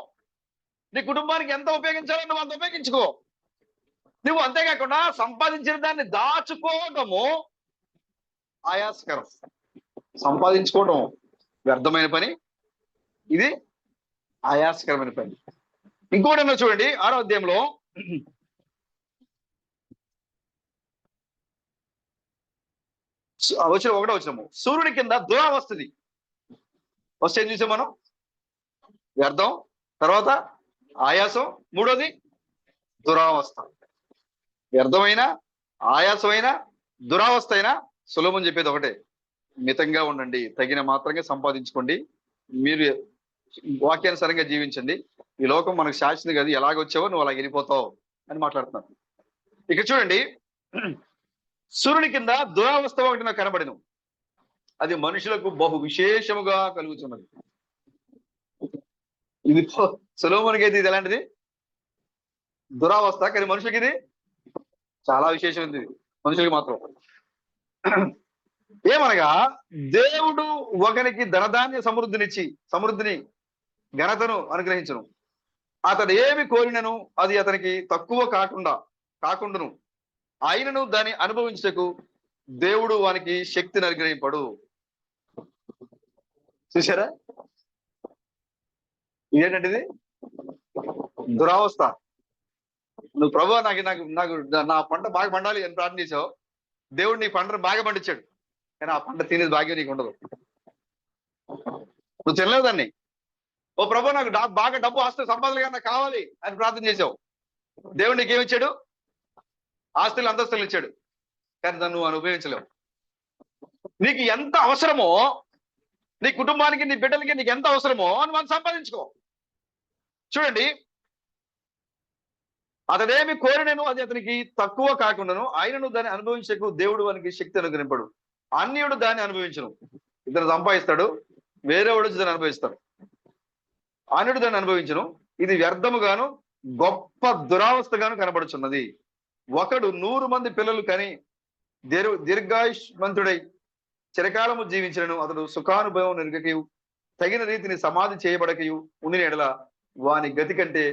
నీ కుటుంబానికి ఎంత ఉపయోగించాలో నువ్వు అంత ఉపయోగించుకో. నువ్వు అంతేకాకుండా సంపాదించిన దాన్ని దాచుకోవటము ఆయాసకరం. సంపాదించుకోవటం వ్యర్థమైన పని, ఇది ఆయాసకరమైన పని. ఇంకోటి చూడండి, 6వ అధ్యాయంలో వచ్చిన 1వ వచనము, సూర్యుడి కింద దురావస్థది. ఫస్ట్ ఏం చూసాం మనం? వ్యర్థం, తర్వాత ఆయాసం, 3వది దురావస్థ. వ్యర్థమైన, ఆయాసమైన, దురావస్థ అయినా సులభం చెప్పేది ఒకటే, మితంగా ఉండండి, తగిన మాత్రంగా సంపాదించుకోండి, మీరు వాక్యానుసారంగా జీవించండి. ఈ లోకం మనకు శాశ్వతం కాదు, ఎలాగొచ్చావో నువ్వు అలా వెళ్ళిపోతావు అని మాట్లాడుతున్నాను. ఇక చూడండి, సూర్యుని కింద దురావస్థ ఒకటి నాకు కనబడిను. అది మనుషులకు బహు విశేషముగా కలుగుతున్నది. ఇది సొలొమోనుకి అయితే ఇది ఎలాంటిది? దురావస్థ. కానీ మనుషులకి ఇది చాలా విశేషమైనది, మనుషులకి మాత్రం. ఏమనగా, దేవుడు ఒకరికి ధనధాన్య సమృద్ధిని ఘనతను అనుగ్రహించును. అతడు ఏమి కోరినను అది అతనికి తక్కువ కాకుండాను ఆయనను దాన్ని అనుభవించకు దేవుడు వానికి శక్తిని అనుగ్రహింపడు. చూసారా, ఇదేంటంటే ఇది దురావస్థ. నువ్వు ప్రభు నాకు నాకు నాకు నా పంట బాగా పండాలి అని ప్రార్థన చేసావు, దేవుడు నీ పంటను బాగా పండించాడు, కానీ ఆ పంట తినేది భాగ్యం నీకు ఉండదు, నువ్వు తినలేవు దాన్ని. ఓ ప్రభు నాకు బాగా డబ్బు ఆస్తులు సంపాదనగా నాకు కావాలి అని ప్రార్థన చేసావు. దేవుడు నీకేమిచ్చాడు? ఆస్తులు అంతస్తులు ఇచ్చాడు, కానీ దాన్ని నువ్వు అనుభవించలేవు. నీకు ఎంత అవసరమో, నీ కుటుంబానికి నీ బిడ్డలకి నీకు ఎంత అవసరమో అని మనం సంపాదించుకో. చూడండి, అతడేమి కోరినను అది అతనికి తక్కువ కాకుండాను, ఆయనను దాన్ని అనుభవించకు దేవుడు వానికి శక్తి అనుగ్రహింపడు. అన్యుడు దాన్ని అనుభవించను. ఇతను సంపాదిస్తాడు, వేరేవాడు దాన్ని అనుభవిస్తాడు. అన్యుడు దాన్ని అనుభవించను. ఇది వ్యర్థముగాను గొప్ప దురావస్థగాను కనబడుచున్నది. ఒకడు 100 మంది పిల్లలు కని దీర్ఘాయుష్మంతుడై చిరకాలము జీవించినను అతడు సుఖానుభవం నెరగకయు తగిన రీతిని సమాధి చేయబడకయు ఉండిన ఎడల వాని గతి కంటే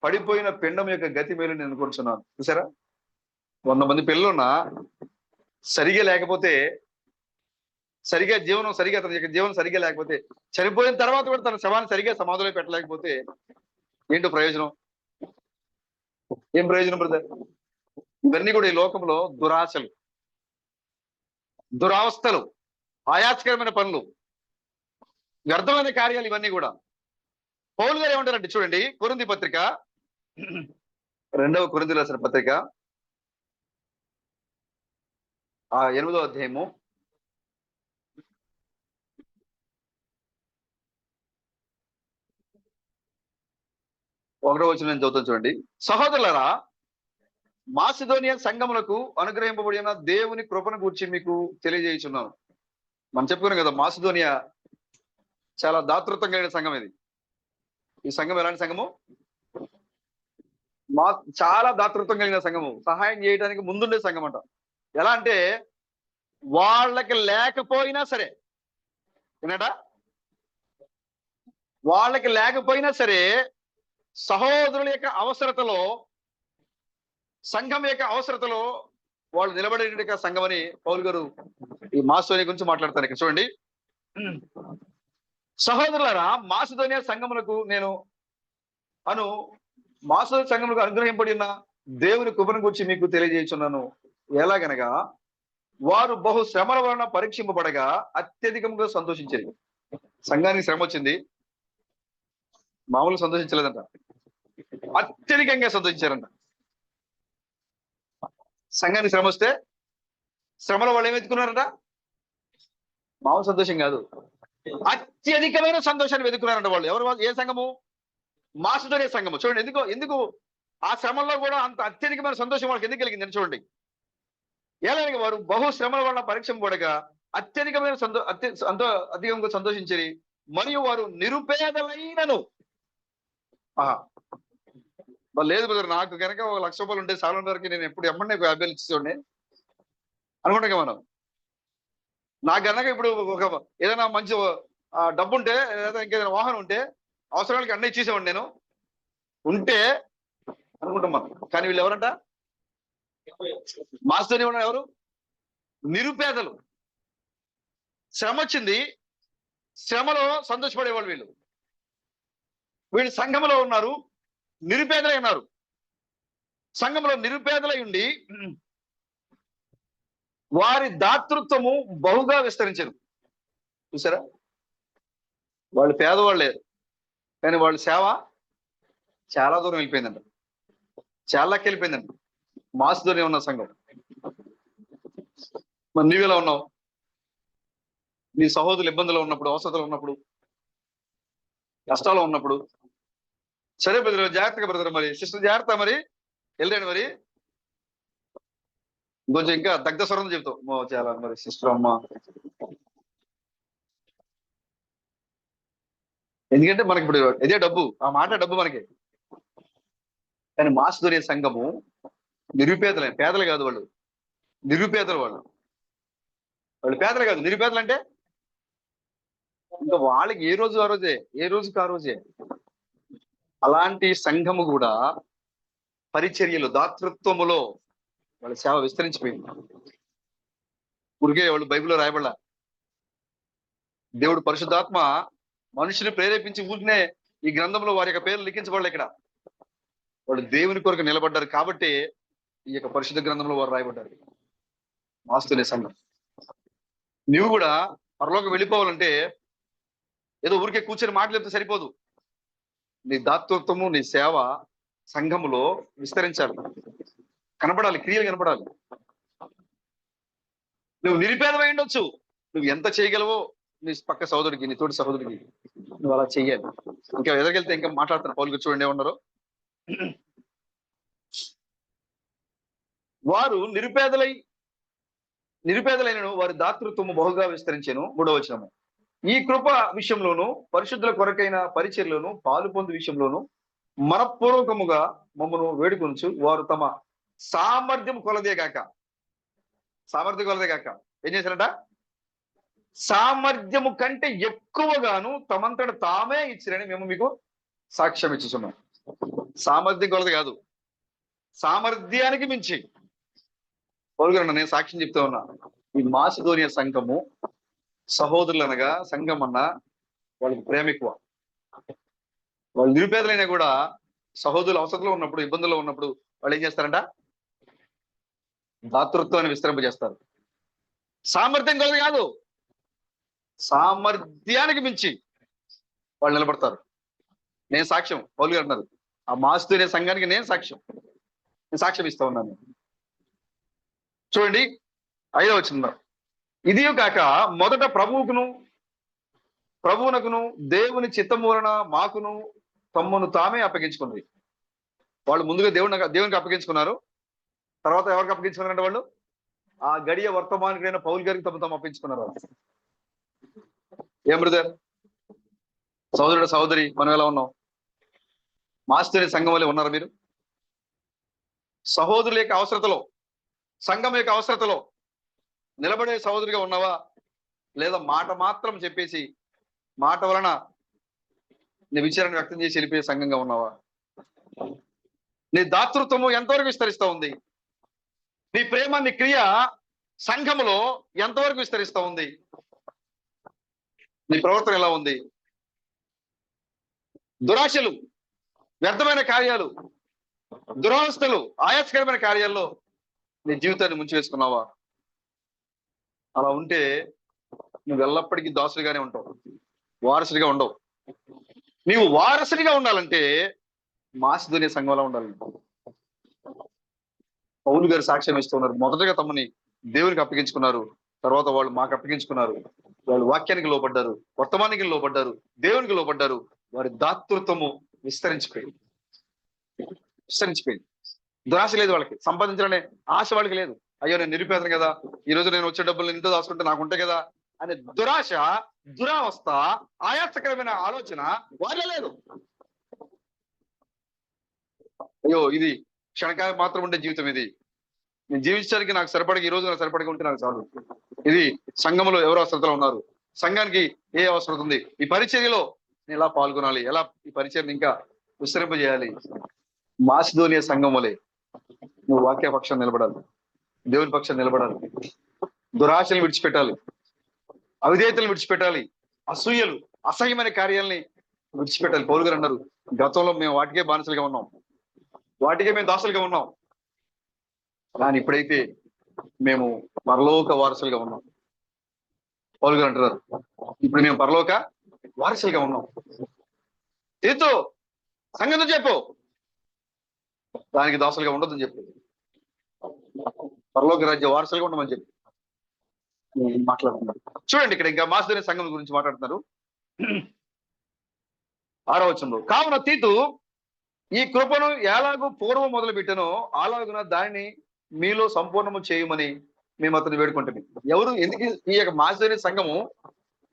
పడిపోయిన పిండం యొక్క గతి మేలు నేను అనుకుంటున్నాను. చూసారా, 100 మంది పిల్లలున్నా సరిగా లేకపోతే, అతని యొక్క జీవనం సరిగా లేకపోతే, చనిపోయిన తర్వాత కూడా తన శవాన్ని సరిగా సమాధిలో పెట్టలేకపోతే ఏంటో ప్రయోజనం? ఏం ప్రయోజనం బ్రదర్? ఇవన్నీ కూడా ఈ లోకంలో దురాశలు, దురావస్థలు, ఆయాస్కరమైన పనులు, వ్యర్థమైన కార్యాలు ఇవన్నీ కూడా. పౌలు గారు ఏమంటారంటే చూడండి, కొరింథీ పత్రిక 2వ కొరింథీయులకు రాసిన పత్రిక 8వ అధ్యాయము 1వ వచనం నేను చదువుతాను చూడండి. సహోదరులారా, మాసిదోనియా సంఘములకు అనుగ్రహింపబడిన దేవుని కృపను గూర్చి మీకు తెలియజేయుచున్నాను. మనం చెప్పుకున్నాం కదా, మాసిదోనియా చాలా దాతృత్వం కలిగిన సంఘం ఇది. ఈ సంఘం ఎలాంటి సంఘము? చాలా దాతృత్వం కలిగిన సంఘము, సహాయం చేయడానికి ముందుండే సంఘం అంట. ఎలా అంటే వాళ్ళకి లేకపోయినా సరే, వినడా, వాళ్ళకి లేకపోయినా సరే సహోదరుల యొక్క అవసరతలో, సంఘం యొక్క అవసరతలో వాళ్ళు నిలబడే సంఘం అని పౌలు గారు ఈ మాసిదోనియా గురించి మాట్లాడతారు. ఇక్కడ చూడండి, సహోదరులారా, మాసిదోనియా సంఘములకు మాసిదోనియా సంఘములకు అనుగ్రహింపడిన దేవుని కృపను గురించి మీకు తెలియజేయుచున్నాను. ఎలాగనగా వారు బహు శ్రమల వలన పరీక్షింపబడగా అత్యధికంగా సంతోషించారు. సంఘానికి శ్రమ వచ్చింది, మామూలు సంతోషించలేదంట, అత్యధికంగా సంతోషించారంట. సంఘానికి శ్రమ వస్తే శ్రమలో వాళ్ళు ఏమెత్తుకున్నారంట? మామూలు సంతోషం కాదు, అత్యధికమైన సంతోషాన్ని వెతుకున్నారంట వాళ్ళు. ఎవరు? ఏ సంఘము? మాసిదోనియా సంఘము. చూడండి, ఎందుకు ఆ శ్రమంలో కూడా అంత అత్యధికమైన సంతోషం వాళ్ళకి ఎందుకు కలిగిందని చూడండి. ఎలాగ వారు బహు శ్రమల వల్ల పరీక్షింపబడగా అత్యధికమైన అధికంగా సంతోషించి మరియు వారు నిరుపేదలైనను. లేదు బ్రదర్, నాకు కనుక ఒక 1,00,000 రూపాయలు ఉంటే సాలన్ వరకు నేను ఎప్పుడు ఎమ్మడి 50,000 ఇచ్చేవాడిని అనుకుంటా మనం. నాకు కనుక ఇప్పుడు ఏదైనా మంచి డబ్బు ఉంటే, లేదా ఇంకేదైనా వాహనం ఉంటే అవసరాలకి అన్నీ ఇచ్చేసేవాడిని నేను ఉంటే అనుకుంటాం మనం. కానీ వీళ్ళు ఎవరంట? మాసిదోనియా ఉన్న ఎవరు? నిరుపేదలు. శ్రమ వచ్చింది, శ్రమలో సంతోషపడేవాళ్ళు వీళ్ళు. వీళ్ళు సంఘంలో ఉన్నారు, నిరుపేదలై ఉన్నారు. సంఘంలో నిరుపేదలై ఉండి వారి దాతృత్వము బహుగా విస్తరించారు. చూసారా, వాళ్ళు పేదవాళ్ళే, కానీ వాళ్ళ సేవ చాలా దూరం వెళ్ళిపోయిందంట, చాలాకి వెళ్ళిపోయిందంట. మాసిదోనియా ఉన్న సంఘం. మరి నీవెలా ఉన్నావు? నీ సహోదరులు ఇబ్బందులు ఉన్నప్పుడు, అవసరతలు ఉన్నప్పుడు, కష్టాలు ఉన్నప్పుడు, సరే బ్రదర్ జాగ్రత్తగా బ్రదర్, మరి సిస్టర్ జాగ్రత్త, మరి వెళ్ళండి, మరి కొంచెం ఇంకా దగ్ధ స్వరం చెప్తావు చాలా, మరి సిస్టర్ అమ్మ. ఎందుకంటే మనకి ఇప్పుడు ఇదే డబ్బు, ఆ మాట డబ్బు మనకి. కానీ మాసిదోనియా సంఘము నిరుపేదలే, పేదలు కాదు వాళ్ళు, నిరుపేదలు. వాళ్ళు పేదలు కాదు, నిరుపేదలు. అంటే ఇంకా వాళ్ళకి ఏ రోజు ఆ రోజే, ఏ రోజుకి ఆ రోజే. అలాంటి సంఘము కూడా పరిచర్యలు, దాతృత్వములో వాళ్ళ సేవ విస్తరించిపోయింది. ఊరికే వాళ్ళు బైబిల్లో రాయబడలా. దేవుడు పరిశుద్ధాత్మ మనుషుని ప్రేరేపించి ఊరినే ఈ గ్రంథంలో వారి యొక్క పేర్లు లిఖించబడలే. ఇక్కడ వాళ్ళు దేవుని కొరకు నిలబడ్డారు కాబట్టి ఈ యొక్క పరిశుద్ధ గ్రంథంలో వారు రాయబడ్డారు. మాసిదోనియా సంఘం. నువ్వు కూడా పరలోకి వెళ్ళిపోవాలంటే ఏదో ఊరికే కూర్చొని మాటలు చెప్తే సరిపోదు. నీ దాతృత్వము, నీ సేవ సంఘములో విస్తరించాలి, కనపడాలి, క్రియలు కనపడాలి. నువ్వు నిరుపేదమై ఉండొచ్చు, నువ్వు ఎంత చేయగలవో నీ పక్క సహోదరుడికి, నీ తోటి సహోదరుడికి నువ్వు అలా చెయ్యాలి. ఇంకా ఎదరికెళ్తే ఇంకా మాట్లాడుతాను. పౌలు చూడండి ఏమన్నారు. వారు నిరుపేదలైనను వారి దాతృత్వము బహుగా విస్తరించెను. 3వ వచనము. ఈ కృప విషయంలోను పరిశుద్ధుల కొరకైన పరిచర్యలోను పాలు పొందు విషయంలోను మనపూర్వకముగా మమ్మను వేడుకొనుచు వారు తమ సామర్థ్యం కొలదే గాక ఏం చేశారంట? సామర్థ్యము కంటే ఎక్కువగాను తమంతట తామే ఇచ్చిరని మేము మీకు సాక్ష్యం ఇచ్చుచున్నాం. సామర్థ్యం కొలది కాదు, సామర్థ్యానికి మించి. పౌలు నేను సాక్ష్యం చెప్తా ఉన్నా. ఈ మాసిదోనియా సంఘము సహోదరులు అనగా సంఘం అన్న వాళ్ళకి ప్రేమ ఎక్కువ. వాళ్ళు నిరుపేదలైనా కూడా సహోదరులు అవసరంలో ఉన్నప్పుడు, ఇబ్బందుల్లో ఉన్నప్పుడు వాళ్ళు ఏం చేస్తారంట? దాతృత్వాన్ని విస్తరింపజేస్తారు. సామర్థ్యం కొలది కాదు, సామర్థ్యానికి మించి వాళ్ళు నిలబడతారు. నేను సాక్ష్యం. పౌలు గారు అన్నారు, ఆ మాసిదోనియా సంఘానికి నేను సాక్ష్యం ఇస్తా ఉన్నాను. చూడండి 5వ వచనం. ఇది కాక మొదట ప్రభువునకును దేవుని చిత్తము వలన మాకును తమ్మును తామే అప్పగించుకున్నది. వాళ్ళు ముందుగా దేవునికి అప్పగించుకున్నారు. తర్వాత ఎవరికి అప్పగించుకున్నారంటే వాళ్ళు ఆ గడియ వర్తమానికైన పౌలు గారికి తమ అప్పగించుకున్నారు. ఏం బ్రదర్, సహోదరుడు సహోదరి, మనం ఎలా ఉన్నాం? మాసిదోనియా సంఘం వల్లే ఉన్నారా మీరు? సహోదరుల యొక్క అవసరతలో, సంఘం యొక్క అవసరతలో నిలబడే సహోదరిగా ఉన్నావా? లేదా మాట మాత్రం చెప్పేసి మాట వలన నీ విచారాన్ని వ్యక్తం చేసి వెళ్ళిపోయే సంఘంగా ఉన్నావా? నీ దాతృత్వము ఎంతవరకు విస్తరిస్తా ఉంది? నీ ప్రేమ, నీ క్రియ సంఘములో ఎంతవరకు విస్తరిస్తా ఉంది? నీ ప్రవర్తన ఎలా ఉంది? దురాశలు, వ్యర్థమైన కార్యాలు, దురవస్థలు, ఆయాసకరమైన కార్యాల్లో నీ జీవితాన్ని ముంచి వేసుకున్నావా? అలా ఉంటే నువ్వు ఎల్లప్పటికీ దాసుడిగానే ఉంటావు, వారసుడిగా ఉండవు. నీవు వారసుడిగా ఉండాలంటే మాసిదోనియా సంఘంలో ఉండాలి. పౌలు గారు సాక్ష్యం ఇస్తున్నారు. మొదటగా తమని దేవునికి అప్పగించుకున్నారు, తర్వాత వాళ్ళు మాకు అప్పగించుకున్నారు. వాళ్ళు వాక్యానికి లోపడ్డారు, వర్తమానికి లోపడ్డారు, దేవునికి లోపడ్డారు. వారి దాతృత్వము విస్తరించిపోయింది. దురాశ లేదు వాళ్ళకి, సంపాదించాలనే ఆశ వాళ్ళకి లేదు. అయ్యో నేను నిరుపేదను కదా, ఈ రోజు నేను వచ్చే డబ్బులు ఇంత దాచుకుంటే నాకు ఉంటాయి కదా అనే దురాశ, దురావస్థ, ఆయాసకరమైన ఆలోచన వాళ్ళే లేదు. అయ్యో ఇది క్షణకాలం మాత్రం ఉండే జీవితం, ఇది నేను జీవించడానికి నాకు సరిపడక, ఈ రోజు నాకు సరిపడక ఉంటే నాకు చాలు. ఇది సంఘంలో ఎవరు అవసరతలో ఉన్నారు, సంఘానికి ఏ అవసరం ఉంది, ఈ పరిచర్యలో నేను ఎలా పాల్గొనాలి, ఎలా ఈ పరిచర్యను ఇంకా విస్తరింపజేయాలి. మాసిదోనియా సంఘం వలె నువ్వు వాక్య పక్షాన్ని నిలబడాలి, దేవుని పక్షాన్ని నిలబడాలి, దురాశలు విడిచిపెట్టాలి, అవిధేయతలు విడిచిపెట్టాలి, అసూయలు, అసహ్యమైన కార్యాలని విడిచిపెట్టాలి. పౌలు గారు అన్నారు, గతంలో మేము వాటికే బానిసలుగా ఉన్నాం, వాటికే మేము దాసులుగా ఉన్నాం, కానీ ఇప్పుడైతే మేము పరలోక వారసులుగా ఉన్నాం. పౌలు గారు అంటున్నారు, ఇప్పుడు మేము పరలోక వారసులుగా ఉన్నాం. తీతు సంగతి చెప్పు, దానికి దాసులుగా ఉండొద్దని చెప్పి, పరలోక రాజ్య వారసులుగా ఉండమని చెప్పి మాట్లాడుతున్నారు. చూడండి ఇక్కడ ఇంకా మాసిదోనియా సంఘం గురించి మాట్లాడుతున్నారు. 6వ వచనంలో, కావున తీతు ఈ కృపను ఎలాగూ పూర్వం మొదలు పెట్టానో అలాగున దానిని మీలో సంపూర్ణము చేయమని మేము అతను వేడుకుంటాం. ఎందుకు ఈ యొక్క మాసిదోనియా సంఘము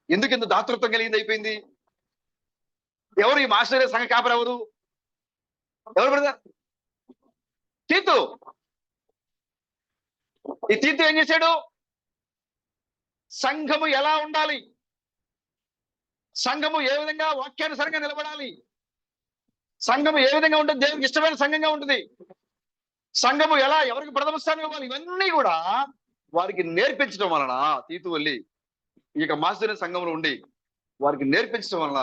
ఎందుకు ఇంత దాతృత్వం కలిగింది అయిపోయింది? ఎవరు ఈ మాసిదోనియా సంఘ కాపరి? ఎవరు బ్రదర్? తీతు. ఈ తీతు ఏం చేశాడు? సంఘము ఎలా ఉండాలి, సంఘము ఏ విధంగా వాక్యానుసారంగా నిలబడాలి, సంఘము ఏ విధంగా ఉంటుంది, దేవునికి ఇష్టమైన సంఘంగా ఉంటుంది, సంఘము ఎలా ఎవరికి ప్రథమ స్థానం ఇవ్వాలి, ఇవన్నీ కూడా వారికి నేర్పించడం వలన తీతు వెళ్ళి ఈ యొక్క మాసిదోనియా సంఘంలో ఉండి వారికి నేర్పించడం వలన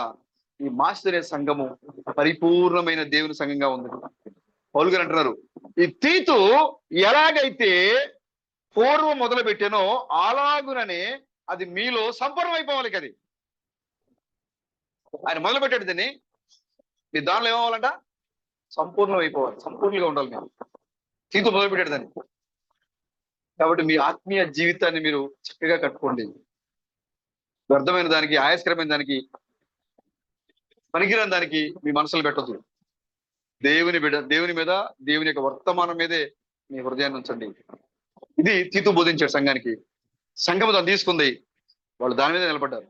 ఈ మాసిదోనియా సంఘము పరిపూర్ణమైన దేవుని సంఘంగా ఉంది. పౌలు గారు అంటున్నారు, ఈ తీతు ఎలాగైతే పూర్వం మొదలు పెట్టానో అలాగుననే అది మీలో సంపూర్ణం అయిపోవాలి. అది ఆయన మొదలు పెట్టాడు, దీన్ని మీ దానిలో ఏమవ్వాలంట? సంపూర్ణం అయిపోవాలి, సంపూర్ణంగా ఉండాలి మీరు. తీతు మొదలుపెట్టాడు దాన్ని. కాబట్టి మీ ఆత్మీయ జీవితాన్ని మీరు చక్కగా కట్టుకోండి. వ్యర్థమైన దానికి, ఆయాస్కరమైన దానికి, పనికిరాని దానికి మీ మనసులు పెట్టద్దు. దేవుని మీద, దేవుని యొక్క వర్తమానం మీదే మీ హృదయాన్ని ఉంచండి. ఇది తీతు బోధించాడు సంఘానికి. సంఘం దాన్ని తీసుకుంది, వాళ్ళు దాని మీద నిలబడ్డారు.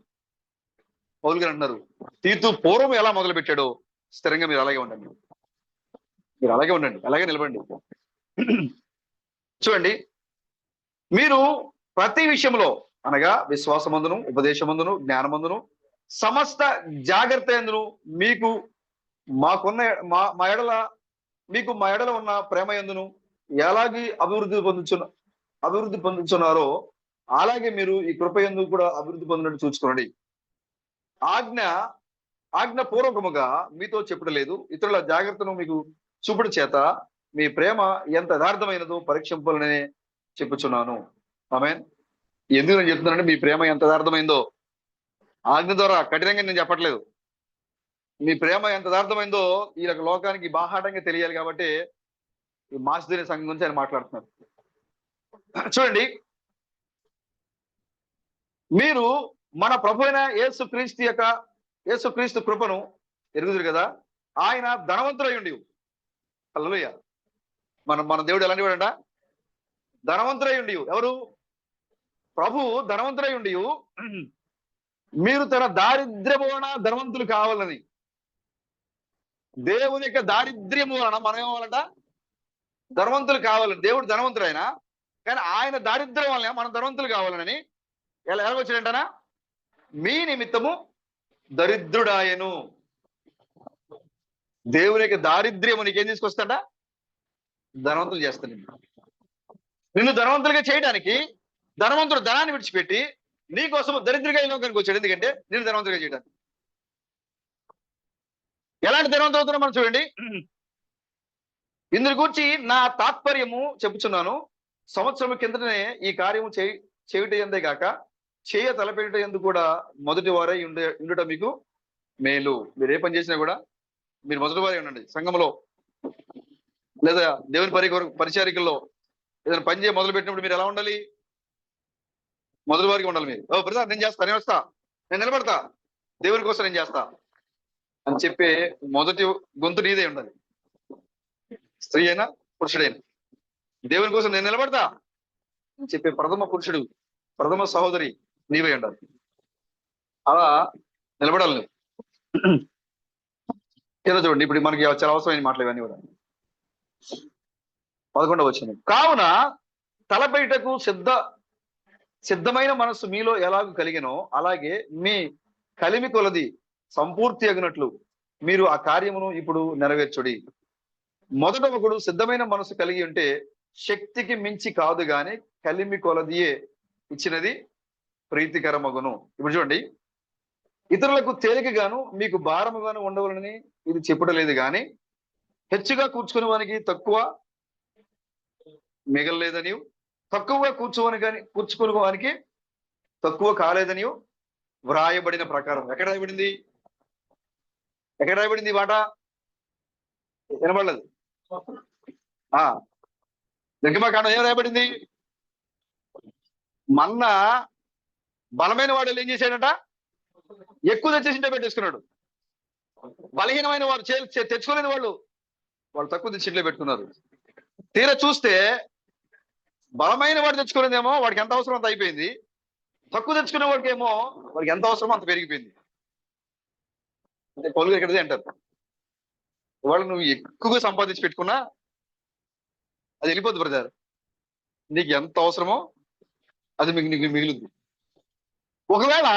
పౌలు గారు అంటున్నారు, తీతు పూర్వం ఎలా మొదలు పెట్టాడో స్థిరంగా మీరు అలాగే ఉండండి, మీరు అలాగే ఉండండి, అలాగే నిలబండి. చూడండి, మీరు ప్రతి విషయంలో అనగా విశ్వాసమందును, ఉపదేశమందును, జ్ఞానమందును, సమస్త జాగ్రత్త ఎందును మీకు మాకున్న మా ఎడల మీకు మా ఎడల ఉన్న ప్రేమ ఎందును ఎలాగే అభివృద్ధి పొందుతున్నారో అలాగే మీరు ఈ కృప యందు కూడా అభివృద్ధి పొందినట్టు చూసుకోండి. ఆజ్ఞ పూర్వకముగా మీతో చెప్పడం లేదు, ఇతరుల జాగ్రత్తను మీకు చూపుడు చేత మీ ప్రేమ ఎంత యథార్థమైనదో పరీక్షింపాలనే చెప్పుచున్నాను. ఆమేన్. ఎందుకు నేను చెప్తున్నానంటే మీ ప్రేమ ఎంత యథార్థమైందో ఆజ్ఞ ద్వారా కఠినంగా నేను చెప్పట్లేదు. మీ ప్రేమ ఎంత యథార్థమైందో ఈ లోకానికి బాహాటంగా తెలియాలి కాబట్టి ఈ మాసిదోనియ సంఘం గురించి ఆయన మాట్లాడుతున్నారు. చూడండి, మీరు మన ప్రభు అయిన యేసుక్రీస్తు కృపను ఎరుగుదురు కదా. ఆయన ధనవంతుడై ఉండి, హల్లెలూయా, మన దేవుడు ఎలాంటి వాడంట? ధనవంతుడై ఉండి. ఎవరు? ప్రభు ధనవంతుడై ఉండి మీరు తన దారిద్ర్యము వలన ధనవంతులు కావాలని. దేవుని యొక్క దారిద్ర్యము వలన మనం ఏమవ్వాలంట? ధనవంతులు కావాలని. దేవుడు ధనవంతుడు ఆయన, కానీ ఆయన దారిద్ర్యం వలన మనం ధనవంతులు కావాలని ఎలాగొచ్చాడంటనా? మీ నిమిత్తము దరిద్రుడాయను. దేవుని యొక్క దారిద్ర్యము నీకేం తీసుకొస్తాడ? ధనవంతులు చేస్తాను. నిన్ను ధనవంతులుగా చేయడానికి ధనవంతుడు ధనాన్ని విడిచిపెట్టి నీ కోసం దరిద్రుగా లోకానికి వచ్చాడు. ఎందుకంటే నేను ధనవంతులుగా చేయడానికి. ఎలాంటి ధనవంతులు అవుతున్నా మనం చూడండి. ఇందుని గురించి నా తాత్పర్యము చెప్పుచున్నాను. సంవత్సరం కిందటనే ఈ కార్యము చేయుట ఎందే గాక చేయ తలపెట్టుట ఎందు కూడా మొదటి వారై ఉండుట మీకు మేలు. మీరు ఏ పని చేసినా కూడా మీరు మొదటి వారే ఉండండి. సంఘంలో లేదా దేవుని పరిచారికల్లో ఏదైనా పని చేయ మొదలు పెట్టినప్పుడు మీరు ఎలా ఉండాలి? మొదటి వారికి ఉండాలి. మీరు ఓ బ్రదర్ నేను చేస్తా, నేను వస్తా, నేను నిలబడతా, దేవుని కోసం నేను చేస్తా అని చెప్పే మొదటి గొంతు నీదే ఉండాలి. స్త్రీ అయినా పురుషుడైనా దేవుని కోసం నేను నిలబడతా అని చెప్పే ప్రథమ పురుషుడు, ప్రథమ సహోదరి నీవే ఉండాలి. అలా నిలబడాలి నువ్వు. ఏదో చూడండి, ఇప్పుడు మనకి చాలా అవసరమైన మాటలు ఇవన్నీ కూడా. 11వ వచనం, కావున తలపేటకు సిద్ధమైన మనస్సు మీలో ఎలాగూ కలిగినో అలాగే మీ కలిమి కొలది సంపూర్తి అగినట్లు మీరు ఆ కార్యమును ఇప్పుడు నెరవేర్చుడి. మొదట ఒకడు సిద్ధమైన మనసు కలిగి ఉంటే శక్తికి మించి కాదు గాని కలిమి కొలదియే ఇచ్చినది ప్రీతికరమగును. ఇప్పుడు చూడండి, ఇతరులకు తేలికగాను మీకు భారముగాను ఉండవలని ఇది చెప్పడలేదు గాని హెచ్చుగా కూర్చుకునే వానికి తక్కువ మిగలలేదని, తక్కువగా కూర్చుకునే వానికి తక్కువ కాలేదని వ్రాయబడిన ప్రకారం. ఎక్కడ రాయబడింది? ఎక్కడ రాయబడింది ఈ మాట? వినబడలేదు. నిర్గమకాండం ఏం రాయబడింది? మన్న బలమైన వాడు ఏం చేశాడట? ఎక్కువ తెచ్చేసింటే పెట్టేసుకున్నాడు. బలహీనమైన వారు తెచ్చుకోలేని వాళ్ళు తక్కువ తెచ్చింట్లో పెట్టుకున్నారు. తీరా చూస్తే బలమైన వాడు తెచ్చుకునేదేమో వాడికి ఎంత అవసరం అంత అయిపోయింది, తక్కువ తెచ్చుకునే వాడికి ఏమో వాడికి ఎంత అవసరమో అంత పెరిగిపోయింది. అంటే పౌలు ఎక్కడదే అంటారు, వాళ్ళు నువ్వు ఎక్కువగా సంపాదించి పెట్టుకున్నా అది వెళ్ళిపోద్ది బ్రదర్. నీకు ఎంత అవసరమో అది నీకు మిగులుద్ది. ఒకవేళ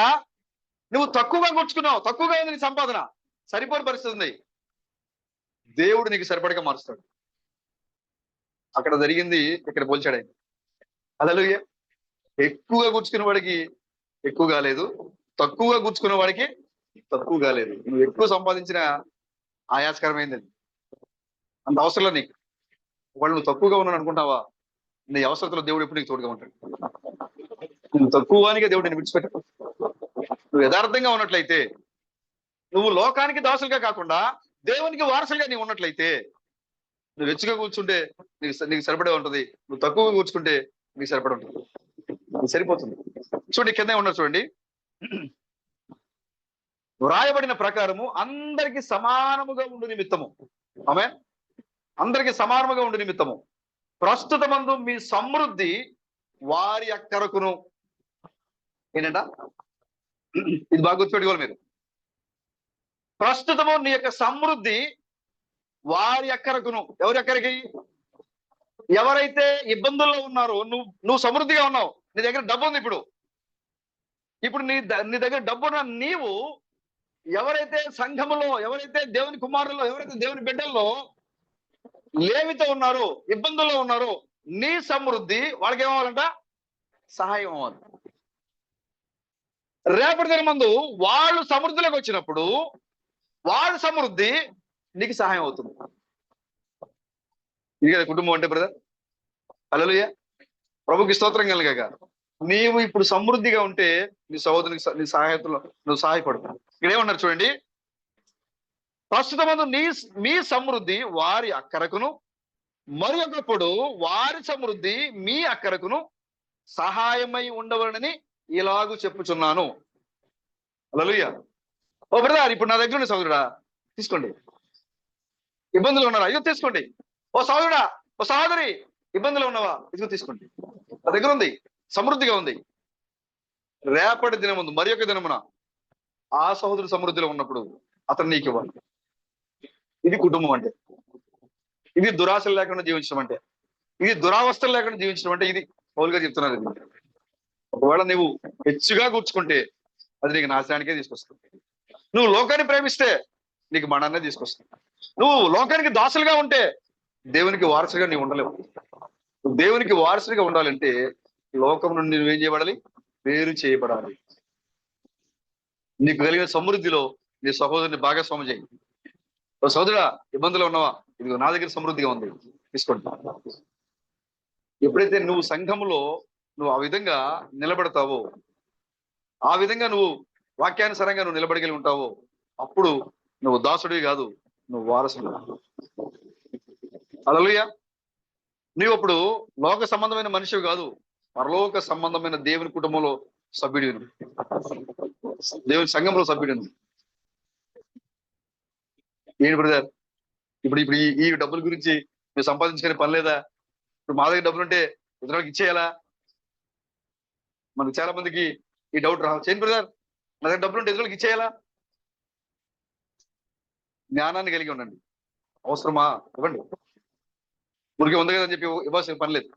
నువ్వు తక్కువగా కూర్చుకున్నావు, తక్కువగా ఉంది నీ సంపాదన, సరిపోని పరిస్థితి ఉంది, దేవుడు నీకు సరిపడగా మారుస్తాడు. అక్కడ జరిగింది ఇక్కడ పోల్చాడు ఆయన. హల్లెలూయా. ఎక్కువగా కూర్చుకునే వాడికి ఎక్కువ కాలేదు, తక్కువగా కూర్చుకునే వాడికి తక్కువ కాలేదు. నువ్వు ఎక్కువ సంపాదించిన ఆయాస్కరమైంది, అంత అవసరం నీకు. వాళ్ళు నువ్వు తక్కువగా ఉన్నాను అనుకుంటావా? నీ అవసరతలో దేవుడు ఎప్పుడు నీకు తోడుగా ఉంటాడు. నువ్వు తక్కువగానికే దేవుడు నేను విడిచిపెట్టాడు. నువ్వు యథార్థంగా ఉన్నట్లయితే, నువ్వు లోకానికి దాసులుగా కాకుండా దేవునికి వారసులుగా నీవు ఉన్నట్లయితే, నువ్వు హెచ్చుగా కూర్చుంటే నీకు సరిపడే ఉంటది, నువ్వు తక్కువగా కూర్చుంటే నీకు సరిపడే ఉంటుంది, నీకు సరిపోతుంది. చూడండి కింద ఉన్నారు చూడండి, వ్రాయబడిన ప్రకారము అందరికి సమానముగా ఉండు నిమిత్తము, ఆమె అందరికి సమానముగా ఉండు నిమిత్తము ప్రస్తుతమందు మీ సమృద్ధి వారి అక్కరకును. ఏంటంట? ఇది బాగా గుర్తుపెట్టుకోవాలి మీరు. ప్రస్తుతము నీ యొక్క సమృద్ధి వారి అక్కరకును. ఎవరి అక్కరికి? ఎవరైతే ఇబ్బందుల్లో ఉన్నారో, నువ్వు సమృద్ధిగా ఉన్నావు, నీ దగ్గర డబ్బు ఉంది, ఇప్పుడు నీ దగ్గర డబ్బున్న నీవు ఎవరైతే సంఘములో, ఎవరైతే దేవుని కుమారుల్లో, ఎవరైతే దేవుని బిడ్డల్లో లేమితో ఉన్నారో, ఇబ్బందుల్లో ఉన్నారో, నీ సమృద్ధి వాళ్ళకి ఏమవ్వాలంట? సహాయం అవ్వాలి. రేపటి దినం ముందు వాళ్ళు సమృద్ధిలోకి వచ్చినప్పుడు వాళ్ళ సమృద్ధి నీకు సహాయం అవుతుంది. ఇది కదా కుటుంబం అంటే బ్రదర్. హల్లెలూయా, ప్రభుకి స్తోత్రం కలుగాక. నీవు ఇప్పుడు సమృద్ధిగా ఉంటే నీ సహోదరునికి, నీ సహాయతలో నువ్వు సహాయపడతావు. ఇక్కడ ఏమన్నారు చూడండి, ప్రస్తుతమందు మీ సమృద్ధి వారి అక్కరకును, మరి ఒకప్పుడు వారి సమృద్ధి మీ అక్కరకును సహాయమై ఉండవలని ఇలాగూ చెప్పుచున్నాను. హల్లెలూయా. ఓ బ్రదర్, ఇప్పుడు నా దగ్గర ఉన్న సహోదరుడా తీసుకోండి, ఇబ్బందులు ఉన్నారా? అయ్యో తీసుకోండి. ఓ సహోదరుడా, ఓ సహోదరి, ఇబ్బందులు ఉన్నావా? ఇదిగో తీసుకోండి, నా దగ్గర ఉంది, సమృద్ధిగా ఉంది. రేపటి దినం ముందు మరి ఒక దినమున ఆ సహోదరు సమృద్ధిలో ఉన్నప్పుడు అతను నీకు ఇవ్వాలి. ఇది కుటుంబం అంటే, ఇది దురాశలు లేకుండా జీవించడం అంటే, ఇది దురావస్థలు లేకుండా జీవించడం అంటే. ఇది పౌలు గారు చెప్తున్నారు. ఇది ఒకవేళ నువ్వు హెచ్చుగా కూర్చుకుంటే అది నీకు నాశనానికే తీసుకొస్తుంది. నువ్వు లోకాన్ని ప్రేమిస్తే నీకు మరణాన్నే తీసుకొస్తుంది. నువ్వు లోకానికి దాసులుగా ఉంటే దేవునికి వారసుగా నీవు ఉండలేవు. దేవునికి వారసుడిగా ఉండాలంటే లోకం నుండి నువ్వేం చేయబడాలి? వేరు చేయబడాలి. నీకు కలిగిన సమృద్ధిలో నీ సహోదరుని భాగస్వామి చేయి. ఓ సహోదరుడా, ఇబ్బందులు ఉన్నావా? ఇదిగో నా దగ్గర సమృద్ధిగా ఉంది, తీసుకోండి. ఎప్పుడైతే నువ్వు సంఘములో నువ్వు ఆ విధంగా నిలబడతావో, ఆ విధంగా నువ్వు వాక్యానుసారంగా నువ్వు నిలబడగలిగి ఉంటావో, అప్పుడు నువ్వు దాసుడివి కాదు, నువ్వు వారసుడు. హల్లెలూయా. నీవు అప్పుడు లోక సంబంధమైన మనిషివి కాదు, పరలోక సంబంధమైన దేవుని కుటుంబంలో సభ్యుడివి, దేవుని సంఘంలో సభ్యుడిని. ఏంటి బ్రదర్, ఇప్పుడు ఇప్పుడు ఈ డబ్బుల గురించి మీరు సంపాదించుకునే పని లేదా? ఇప్పుడు మా దగ్గర డబ్బులు ఉంటే ఇతరులకు ఇచ్చేయాలా? మనకు చాలా మందికి ఈ డౌట్ రావచ్చు. ఏంటి బ్రదర్, నా దగ్గర డబ్బులు ఉంటే ఇతరులకు ఇచ్చేయాలా? జ్ఞానాన్ని కలిగి ఉండండి. అవసరమా? ఇవ్వండి. మురికి ఉంది కదని చెప్పి ఇవ్వాల్సిన పని లేదు.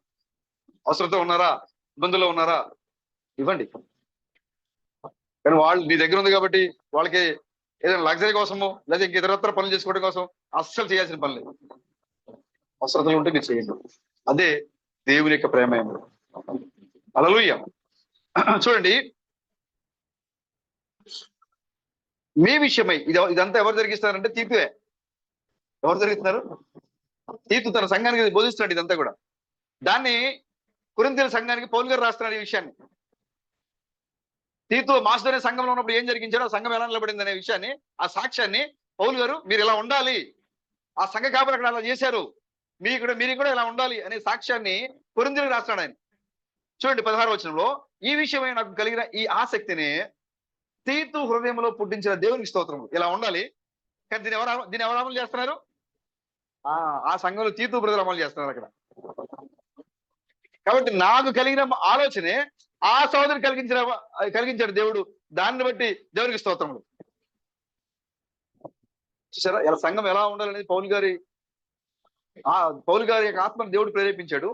అవసరంతో ఉన్నారా, ఇబ్బందుల్లో ఉన్నారా, ఇవ్వండి. కానీ వాళ్ళు నీ దగ్గర ఉంది కాబట్టి వాళ్ళకి ఏదైనా లగ్జరీ కోసమో లేదా ఇంక ఇతరత్ర పనులు చేసుకోవడం కోసం అస్సలు చేయాల్సిన పని లేదు. అవసరతలు ఉంటే మీరు చేయండి. అదే దేవుని యొక్క ప్రేమ. హల్లెలూయా. చూడండి, మీ విషయమై ఇదంతా ఎవరు జరిగిస్తారంటే తీతువే. ఎవరు జరిగిస్తున్నారు? తీతు తన సంఘానికి బోధిస్తున్నాడు ఇదంతా కూడా. దాన్ని కొరింథీయుల సంఘానికి పౌలు గారు రాస్తున్నాడు ఈ విషయాన్ని. తీతు మాసిదోనియ సంఘంలో ఉన్నప్పుడు ఏం జరిగించాడో, ఆ సంఘం ఎలా నిలబడింది అనే విషయాన్ని, ఆ సాక్ష్యాన్ని పౌలు గారు మీరు ఇలా ఉండాలి, ఆ సంఘ కాపులు అక్కడ అలా చేశారు, మీరు కూడా ఇలా ఉండాలి అనే సాక్ష్యాన్ని కొరింథీయులకు రాస్తున్నాడు ఆయన. చూడండి 16వ వచనంలో, ఈ విషయమై నాకు కలిగిన ఈ ఆసక్తిని తీతు హృదయంలో పుట్టించిన దేవునికి స్తోత్రము. ఇలా ఉండాలి. కానీ దీన్ని ఎవరు అమలు చేస్తున్నారు? ఆ సంఘంలో తీతు బ్రదర్ అమలు చేస్తున్నారు అక్కడ. కాబట్టి నాకు కలిగిన ఆలోచనే ఆ సోదరుడు కలిగించాడు దేవుడు. దాన్ని బట్టి దేవునికి స్తోత్రములు. చూసారా ఇలా సంఘం ఎలా ఉండాలనేది పౌలు గారి యొక్క ఆత్మను దేవుడు ప్రేరేపించాడు.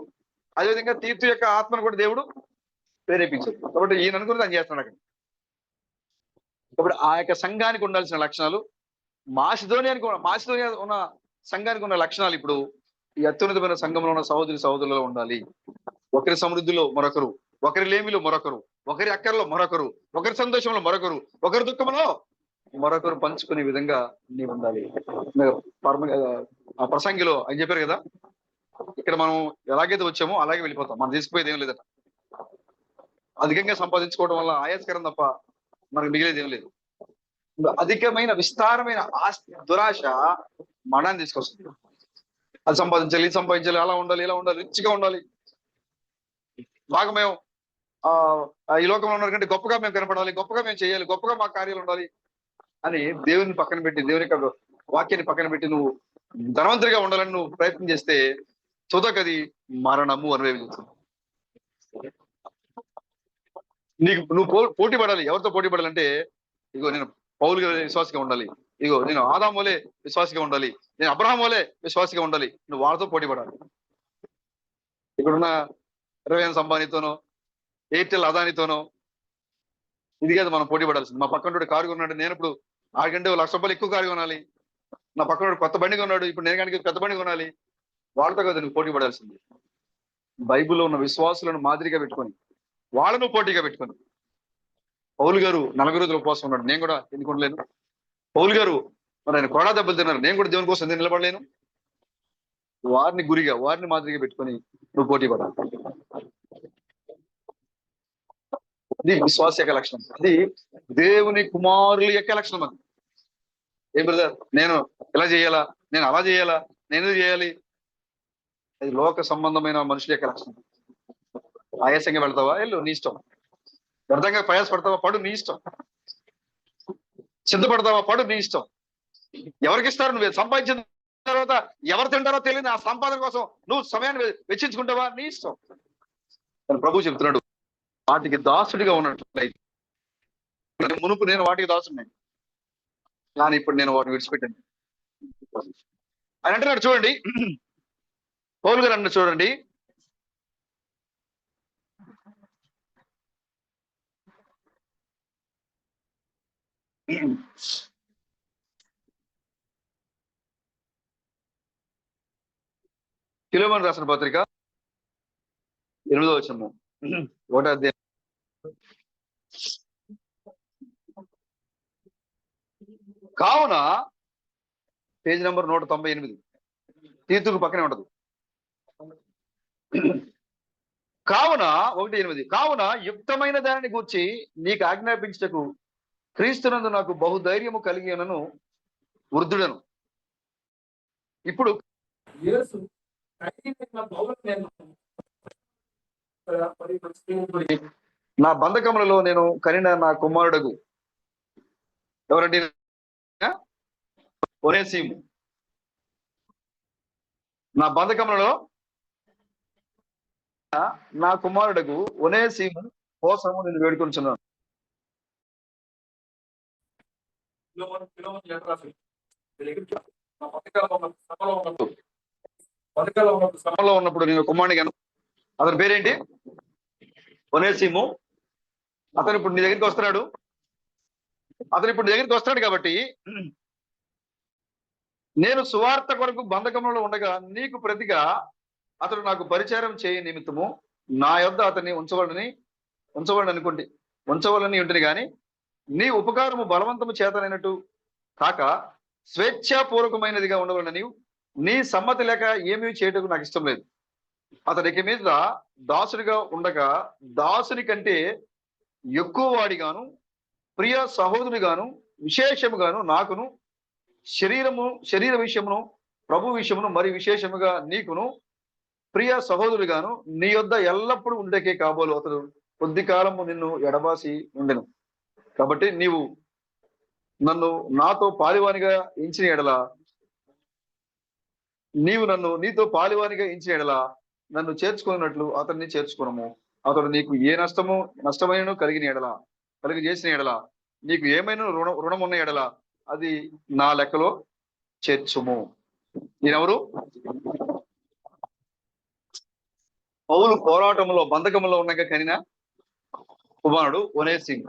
అదేవిధంగా తీతు యొక్క ఆత్మను కూడా దేవుడు ప్రేరేపించాడు. కాబట్టి ఈయన అనుకుని ఆయన చేస్తున్నాడు అక్కడ. కాబట్టి ఆ యొక్క సంఘానికి ఉండాల్సిన లక్షణాలు, మాసిదోనియా ఉన్న సంఘానికి ఉన్న లక్షణాలు ఇప్పుడు ఈ అత్యున్నతమైన సంఘంలో ఉన్న సహోదరులలో ఉండాలి. ఒకరి సమృద్ధిలో మరొకరు, ఒకరి లేమిలో మరొకరు, ఒకరి అక్కరలో మరొకరు, ఒకరి సంతోషంలో మరొకరు, ఒకరి దుఃఖంలో మరొకరు పంచుకునే విధంగా నీవు ఉండాలి. ఆ ప్రసంగిలో ఆయన చెప్పారు కదా, ఇక్కడ మనం ఎలాగైతే వచ్చామో అలాగే వెళ్ళిపోతాం, మనం తీసుకుపోయేది ఏం లేదట. అధికంగా సంపాదించుకోవడం వల్ల ఆయాస్కరం తప్ప మనకు మిగిలేదు ఏం లేదు. అధికమైన విస్తారమైన ఆస్తి దురాశ మరణాన్ని తీసుకొస్తుంది. అది సంపాదించాలి, ఇది సంపాదించాలి, అలా ఉండాలి, ఇలా ఉండాలి, రిచ్ గా ఉండాలి, బాగా మేము ఈ లోకంలో ఉన్న కంటే గొప్పగా మేము కనపడాలి, గొప్పగా మేము చేయాలి, గొప్పగా మా కార్యాలు ఉండాలి అని దేవుని పక్కన పెట్టి, దేవుని యొక్క వాక్యాన్ని పక్కన పెట్టి నువ్వు ధనవంతుడిగా ఉండాలని నువ్వు ప్రయత్నం చేస్తే తుదకది మరణము అనుభవించుతుంది. నీకు నువ్వు పోటీ పడాలి. ఎవరితో పోటీ పడాలంటే, ఇగో నేను పౌలు విశ్వాసగా ఉండాలి, ఇగో నేను ఆదాం వలే విశ్వాసగా ఉండాలి, నేను అబ్రహాం వలే విశ్వాసగా ఉండాలి, నువ్వు వాళ్ళతో పోటీ పడాలి. ఇక్కడున్న రిలయన్స్ అంబానీతోనో, ఎయిర్టెల్ అదానితోనో ఇది కాదు మనం పోటీ పడాల్సింది. మా పక్కన కారు కొన్నాడు, నేను ఇప్పుడు ఆడికంటే ₹1,00,000 ఎక్కువ కారు కొనాలి. నా పక్కన కొత్త బండి కొన్నాడు, ఇప్పుడు నేను కనుక పెద్ద బండి కొనాలి. వాళ్ళతో కదా నువ్వు పోటీ పడాల్సింది. బైబిల్లో ఉన్న విశ్వాసులను మాదిరిగా పెట్టుకొని వాళ్ళను పోటీగా పెట్టుకొని, పౌలు గారు 40 రోజులు ఉపవాసం ఉన్నాడు, నేను కూడా ఎందుకు ఉండలేను? పౌలు గారు మరి ఆయన కొడా దెబ్బలు తిన్నారు, నేను కూడా దేవుని కోసం ఎందుకు నిలబడలేను? వారిని గురిగా, వారిని మాదిరిగా పెట్టుకొని నువ్వు పోటీ పడాలి. అది విశ్వాస యొక్క లక్షణం, అది దేవుని కుమారుల యొక్క లక్షణం. అది ఏం బ్రదర్, నేను ఇలా చేయాలా, నేను అలా చేయాలా, నేను చేయాలి, అది లోక సంబంధమైన మనుషుల యొక్క లక్షణం. ఆయాసంగా వెళ్తావా, వెళ్ళు, నీ ఇష్టం. వ్యర్థంగా ప్రయాసపడతావా, పడు, నీ ఇష్టం. సిద్ధపడతావా, పడు, నీ ఇష్టం. ఎవరికి ఇస్తారు? నువ్వు సంపాదించిన తర్వాత ఎవరు తింటారో తెలియదు, ఆ సంపాదన కోసం నువ్వు సమయాన్ని వెచ్చించుకుంటావా, నీ ఇష్టం. ప్రభు చెప్తున్నాడు, వాటికి దాసుడిగా ఉన్నట్లయితే, మునుపు నేను వాటికి దాసుడిని, కానీ ఇప్పుడు నేను వాటిని విడిచిపెట్టాను అని అంటున్నాడు. చూడండి, పౌలు గారు అన్న చూడండి, ఫిలెమోను రాసిన పత్రిక 8వ వచనము 1వ అధ్యాయం. కావున పేజ్ నెంబర్ 198, తీతుకు పక్కనే ఉంటది. కావున 1:8, కావున యుక్తమైన దానిని గూర్చి నీకు ఆజ్ఞాపించటకు క్రీస్తునందు నాకు బహుధైర్యము కలిగినను వృద్ధుడను. ఇప్పుడు నా బంధకములలో నేను కనిన నా కుమారుడగు, ఎవరండి? ఒనేసిము. నా బంధకములలో నా కుమారుడగు ఒనేసిము కోసము నేను వేడుకొంచున్నాను. సభలో ఉన్నప్పుడు నేను కుమారుడిగా, అతని పేరేంటి? ఒనేసిము. అతను ఇప్పుడు నీ దగ్గరికి వస్తున్నాడు. కాబట్టి నేను సువార్త కొరకు బంధకంలో ఉండగా నీకు ప్రతిగా అతడు నాకు పరిచారం చేయ నిమిత్తము నా యొద్ద అతన్ని ఉంచవాలని ఉంటుంది కానీ నీ ఉపకారము బలవంతము చేతనైనట్టు కాక స్వేచ్ఛాపూర్వకమైనదిగా ఉండవాలని నీ సమ్మతి లేక ఏమీ చేయటకు నాకు ఇష్టం లేదు. అతనికి మీద దాసుడిగా ఉండగా దాసుని కంటే ఎక్కువ వాడిగాను, ప్రియ సహోదరుడిగాను, విశేషముగాను నాకును, శరీర విషయమును, ప్రభు విషయమును, మరి విశేషముగా నీకును ప్రియ సహోదరుడిగాను నీ యొద్ద ఎల్లప్పుడూ ఉండేకే కాబోలు అతడు కొద్ది కాలము నిన్ను ఎడబాసి ఉండెను. కాబట్టి నీవు నన్ను నాతో పాలివానిగా ఎంచిన ఎడల, నీతో పాలివానిగా ఎంచిన ఎడల నన్ను చేర్చుకున్నట్లు అతన్ని చేర్చుకునము. అతడు నీకు ఏ నష్టమైన కలిగి చేసిన ఎడల, నీకు ఏమైనా రుణం ఉన్న ఎడల అది నా లెక్కలో చేర్చుము. నేనెవరు? పౌలు పోరాటంలో బంధకంలో ఉన్నాక కనిన కుమారుడు ఒనేసిము.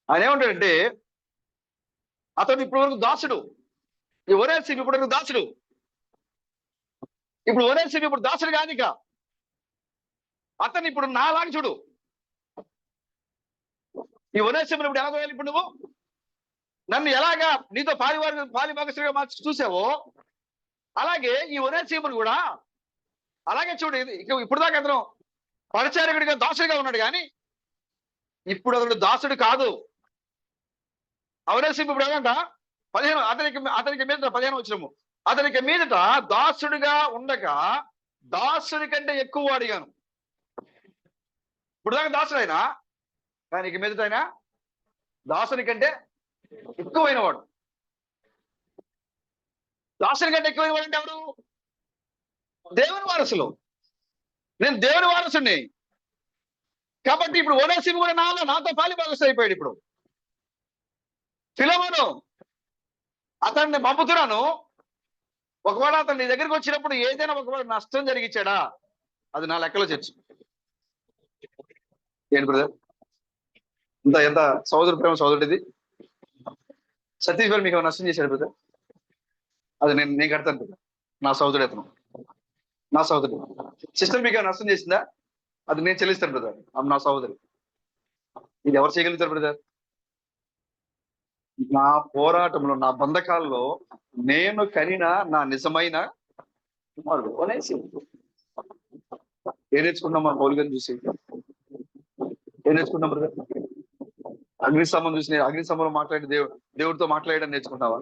ఆయన ఏమంటాడంటే, అతడు ఇప్పటి వరకు దాసుడు. ఈ ఒనేసిము ఇప్పటి వరకు దాసుడు. ఇప్పుడు ఒనేసిము ఇప్పుడు దాసుడు కానిక అతను ఇప్పుడు నాలాగా చూడు. ఈ ఒనేసిమును ఇప్పుడు ఎలాగో ఇప్పుడు నువ్వు నన్ను ఎలాగా నీతో పాలిభాగస్తుడిగా మార్చి చూసావో అలాగే ఈ ఒనేసిమును కూడా అలాగే చూడు. ఇప్పుడు దాకా అతను పరిచారకుడిగా దాసుడిగా ఉన్నాడు, కానీ ఇప్పుడు అతడు దాసుడు కాదు. ఔనేసిము ఇప్పుడు ఏమంట 15 అతనికి మీదట 15 వచనము, అతనికి మీదట దాసుడిగా ఉండగా దాసుడి కంటే ఎక్కువ వాడిగాను. ఇప్పుడు దాకా దాసుడు అయినా, కానీ ఇక మీదట ఆయన దాసుని కంటే ఎక్కువైన వాడు. దాసుని కంటే ఎక్కువైన వాడు అంటే ఎవరు? దేవుని వారసులు. నేను దేవుని వారసుని కాబట్టి ఇప్పుడు ఓనేసిము కూడా నాతో పాలి భాగస్థుడు అయిపోయాడు. ఇప్పుడు ఫిలమోను, అతన్ని పంపుతున్నాను, ఒకవేళ అతను నీ దగ్గరికి వచ్చినప్పుడు ఏదైనా ఒకవేళ నష్టం జరిగించాడా, అది నా లెక్కలో చేర్చు. ఏంటి బ్రదర్, ఎంత ఎంత సోదరు ప్రేమ సోదరుడిది. సతీష్ గారు మీకు నష్టం చేశాడు బ్రదర్, అది నేను కడతాను బ్రదర్. నా సోదరుడు అతను, నా సోదరుడు. సిస్టర్ మీకు నష్టం చేసిందా, అది నేను చెల్లిస్తాను బ్రదర్. నా సోదరు. ఇది ఎవరు చేయగలుగుతారు బ్రదర్? నా పోరాటంలో, నా బంధకాల్లో నేను కనిన నా నిజమైన కుమారుడు ఓనేసిము. ఏం నేర్చుకున్నాం మా పౌలు గారిని చూసి? ఏం నేర్చుకున్నాం బ్రదర్? అగ్నిస్తంభం చూసి అగ్నిస్తంభంలో మాట్లాడి దేవుడితో మాట్లాడడం నేర్చుకుంటావా?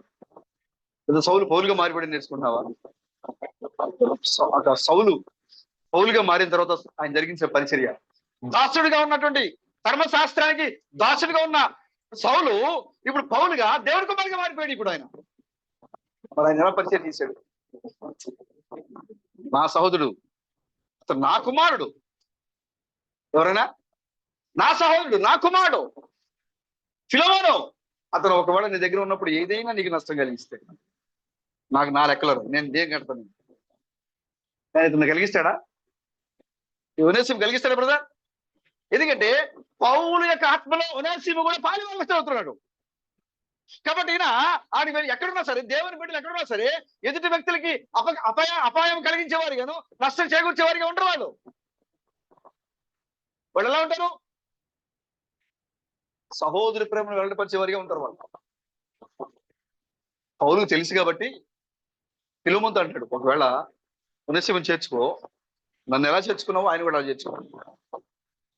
లేదా సౌలు పౌలుగా మారిపడి నేర్చుకుంటావా? సౌలు పౌలుగా మారిన తర్వాత ఆయన జరిగించే పరిచర్య, దాసుడిగా ఉన్నటువంటి ధర్మశాస్త్రానికి దాసుడిగా ఉన్న సౌలు ఇప్పుడు పౌలుగా దేవుడి కుమారుగా మారిపోయాడు. ఇప్పుడు ఆయన మరి ఆయన ఎలా పరిచయం చేశాడు? నా సహోదరుడు, అతను నా కుమారుడు. ఎవరైనా నా సహోదరుడు, నా కుమారుడు ఫిలమోను. అతను ఒకవేళ నీ దగ్గర ఉన్నప్పుడు ఏదైనా నీకు నష్టం కలిగిస్తే, నాకు నా లెక్కలో నేను కడతాను. కానీ ఇతను కలిగిస్తాడా? ఓనేసిము కలిగిస్తాడా బ్రదర్? ఎందుకంటే పౌలు యొక్క ఆత్మలో ఓనేసిము కూడా పాలిభాగస్థుడు అవుతున్నాడు. కాబట్టి ఈయన ఆడి ఎక్కడున్నా సరే, దేవుని బిడ్డలు ఎక్కడున్నా సరే, ఎదుటి వ్యక్తులకి అపాయం కలిగించేవారిగాను, నష్టం చేకూర్చేవారిగా ఉండరు వాళ్ళు. వాళ్ళు ఎలా ఉంటారు? సహోదరి ప్రేమను వెల్లడిపరిచేవారిగా ఉంటారు వాళ్ళు. పౌలుకు తెలుసు కాబట్టి ఫిలమోనుతో అంటాడు, ఒకవేళ ఓనేసిమును చేర్చుకో, నన్ను ఎలా చేర్చుకున్నావో ఆయన కూడా అలా చేర్చుకో.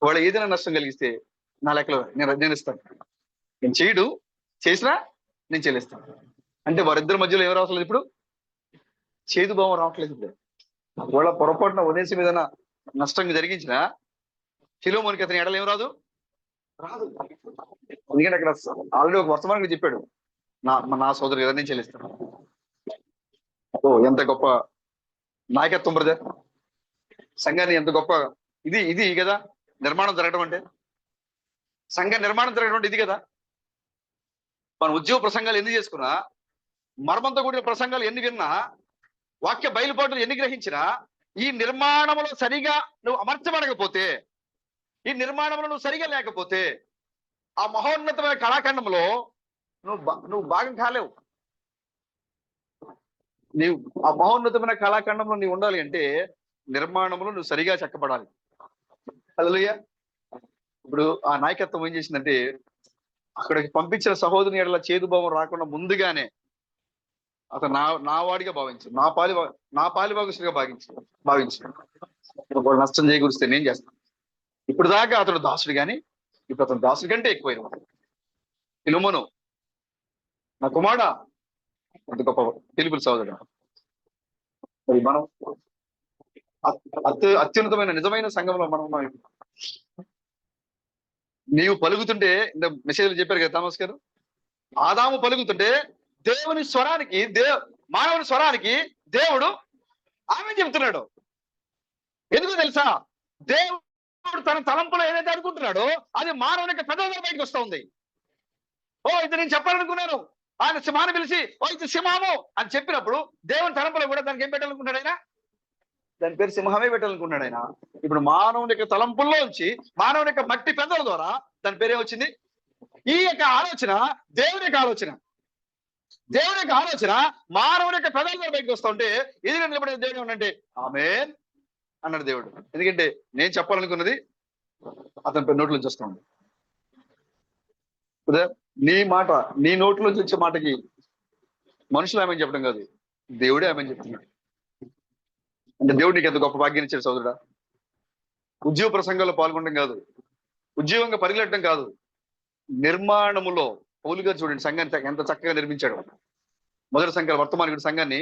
ఒకవేళ ఏదైనా నష్టం కలిగిస్తే నా లెక్కలో నేను ఇస్తాను. నేను చేయడు, చేసినా నేను చెల్లిస్తాను. అంటే వారిద్దరి మధ్యలో ఏం రావట్లేదు ఇప్పుడు? చేదు భావం రావట్లేదు. ఇప్పుడు ఒకవేళ పొరపాటున ఓనేసిము ఏదైనా నష్టం జరిగించినా ఫిలమోనుకి అతని ఎడలు ఏం రాదు. ఎందుకంటే అక్కడ ఆల్రెడీ ఒక వర్తమానం చెప్పాడు, నా సోదరు కదా నేను చెల్లిస్తాను. ఓ ఎంత గొప్ప నాయకత్వం బ్రదర్! సంఘాన్ని ఎంత గొప్ప ఇది కదా నిర్మాణం జరగడం అంటే. సంఘ నిర్మాణం జరగడం అంటే ఇది కదా. మన ఉద్యోగ ప్రసంగాలు ఎన్ని చేసుకున్నా, మర్మంతో కూడిన ప్రసంగాలు ఎన్ని విన్నా, వాక్య బయలుపాటులు ఎన్ని గ్రహించినా, ఈ నిర్మాణంలో సరిగా నువ్వు అమర్చబడకపోతే, ఈ నిర్మాణంలో నువ్వు సరిగా లేకపోతే, ఆ మహోన్నతమైన కళాఖండంలో నువ్వు భాగం కాలేవు. నీవు ఆ మహోన్నతమైన కళాఖండంలో నీవు ఉండాలి అంటే నిర్మాణంలో నువ్వు సరిగా చెక్కబడాలి. హల్లెలూయా. ఇప్పుడు ఆ నాయకత్వం ఏం చేసిందంటే, అక్కడికి పంపించిన సహోదరుని ఎడల చేదు భావం రాకుండా ముందుగానే అతను నా వాడిగా భావించాడు, నా పాలి భాగస్తుడిగా భావించాడు. ఒకవేళ నష్టం చేకూరిస్తే నేను చేస్తాను. ఇప్పుడు దాకా అతడు దాసుడు కానీ ఇప్పుడు అతను దాసుడి కంటే ఎక్కువైన వాడు. ఫిలమోను, నా కుమారుడా, అంత గొప్ప పిలుపులు సహోదరుడు. మరి మనం అత్యున్నతమైన నిజమైన సంఘంలో మనం ఉన్నాం. నీవు పలుకుతుంటే, ఇంత మెసేజ్లు చెప్పారు కదా థామస్ గారు, ఆదాము పలుకుతుంటే దేవుని స్వరానికి మానవుని స్వరానికి దేవుడు ఆమె చెబుతున్నాడు. ఎందుకు తెలుసా? దేవుడు తన తలంపులో ఏదైతే అనుకుంటున్నాడో అది మానవుని యొక్క పెదవుల బయటకు వస్తూ ఉంది. ఓ ఇది నేను చెప్పాలనుకున్నాను, ఆయన సింహాన్ని పిలిచి ఓ ఇది సింహము అని చెప్పినప్పుడు దేవుని తలంపులో కూడా దానికి ఏం పెట్టాలనుకుంటాడు ఆయన? దాని పేరు సింహమే పెట్టాలనుకున్నాడు ఆయన. ఇప్పుడు మానవుని యొక్క తలంపుల్లోంచి, మానవుని యొక్క మట్టి పెదవుల ద్వారా దాని పేరు ఏమొచ్చింది? ఈ యొక్క ఆలోచన దేవుని యొక్క ఆలోచన. దేవుని యొక్క ఆలోచన మానవుని యొక్క పెదవుల ద్వారా బయటకు వస్తూ ఉంటే ఎదురు నిలబడే దేవుడు ఏమనంటే ఆమేన్ అన్నాడు దేవుడు. ఎందుకంటే నేను చెప్పాలనుకున్నది అతని నోట్లోంచి వస్తూ ఉంది. నీ మాట, నీ నోట్లోంచి వచ్చే మాటకి మనుషులు ఆమెను చెప్పడం కాదు, దేవుడే ఆమెను చెప్తున్నాడు. అంటే దేవుడు నీకు ఎంత గొప్ప భాగ్యం ఇచ్చాడు సోదరుడా. ఉద్యోగ ప్రసంగాల్లో పాల్గొనడం కాదు, ఉద్యోగంగా పరిగెట్టడం కాదు, నిర్మాణములో పౌలు గారు చూడండి సంఘాన్ని ఎంత చక్కగా నిర్మించాడు. మొదటి సంఘాలు వర్తమానికుడి సంఘాన్ని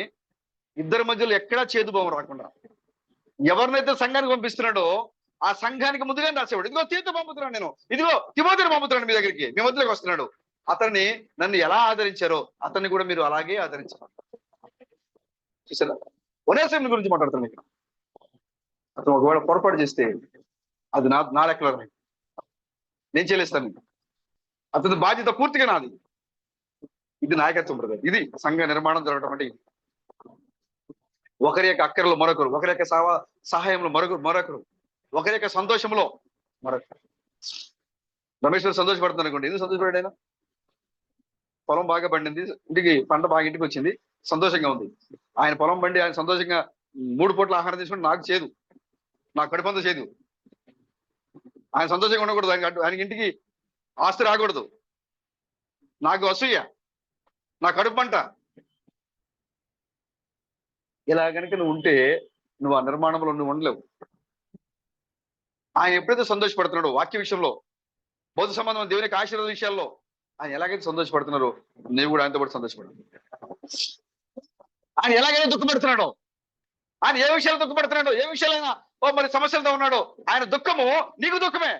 ఇద్దరి మధ్యలో ఎక్కడా చేదుభావం రాకుండా ఎవరినైతే సంఘానికి పంపిస్తున్నాడో ఆ సంఘానికి ముందుగానే రాసేవాడు. ఇదిగో తీర్థ పంపుతున్నాను నేను, ఇదిగో తిమోతిని పంపుతున్నాను మీ దగ్గరికి, మీ మధ్యలోకి వస్తున్నాడు. అతన్ని నన్ను ఎలా ఆదరించారో అతన్ని కూడా మీరు అలాగే ఆదరించారు. చూసారా? ఒనేసిముని గురించి మాట్లాడుతున్నాను ఇక్కడ. అతను ఒకవేళ పొరపాటు చేస్తే అది నా లెక్కలో నేను చెల్లిస్తాను. అతని బాధ్యత పూర్తిగా నాది. ఇది నాయకత్వం బ్రదర్. ఇది సంఘ నిర్మాణం జరగడం అంటే ఇది. ఒకరి యొక్క అక్కరలో మరొకరు, ఒకరి యొక్క సహాయంలో మరొకరు, ఒకరి యొక్క సంతోషంలో మరొకరు. రమేష్ గారు సంతోషపడుతున్నారు అనుకోండి. ఎందుకు సంతోషపడాడు? పొలం బాగా పండింది, ఇంటికి పంట బాగా ఇంటికి వచ్చింది, సంతోషంగా ఉంది. ఆయన పొలం బండి ఆయన సంతోషంగా 3 పూట్ల ఆహారం తీసుకుంటే నాకు చేదు, నాకు కడుపంతా చేదు. ఆయన సంతోషంగా ఉండకూడదు, ఆయనకి ఇంటికి ఆస్తి రాకూడదు, నాకు అసూయ, నా కడుపంట. ఇలా కనుక నువ్వు ఉంటే నువ్వు ఆ నిర్మాణంలో నువ్వు ఉండలేవు. ఆయన ఎప్పుడైతే సంతోషపడుతున్నాడో వాక్య విషయంలో, బౌద్ధ సంబంధం దేవుని యొక్క ఆశీర్వాద విషయాల్లో ఆయన ఎలాగైతే సంతోషపడుతున్నారో నీవు కూడా ఆయనతో పాటు సంతోషపడు. ఆయన ఎలాగైతే దుఃఖపడుతున్నాడో, ఆయన ఏ విషయాలు దుఃఖపడుతున్నాడో, ఏ విషయాలైనా మరి సమస్యలతో ఉన్నాడో ఆయన దుఃఖము నీకు దుఃఖమే.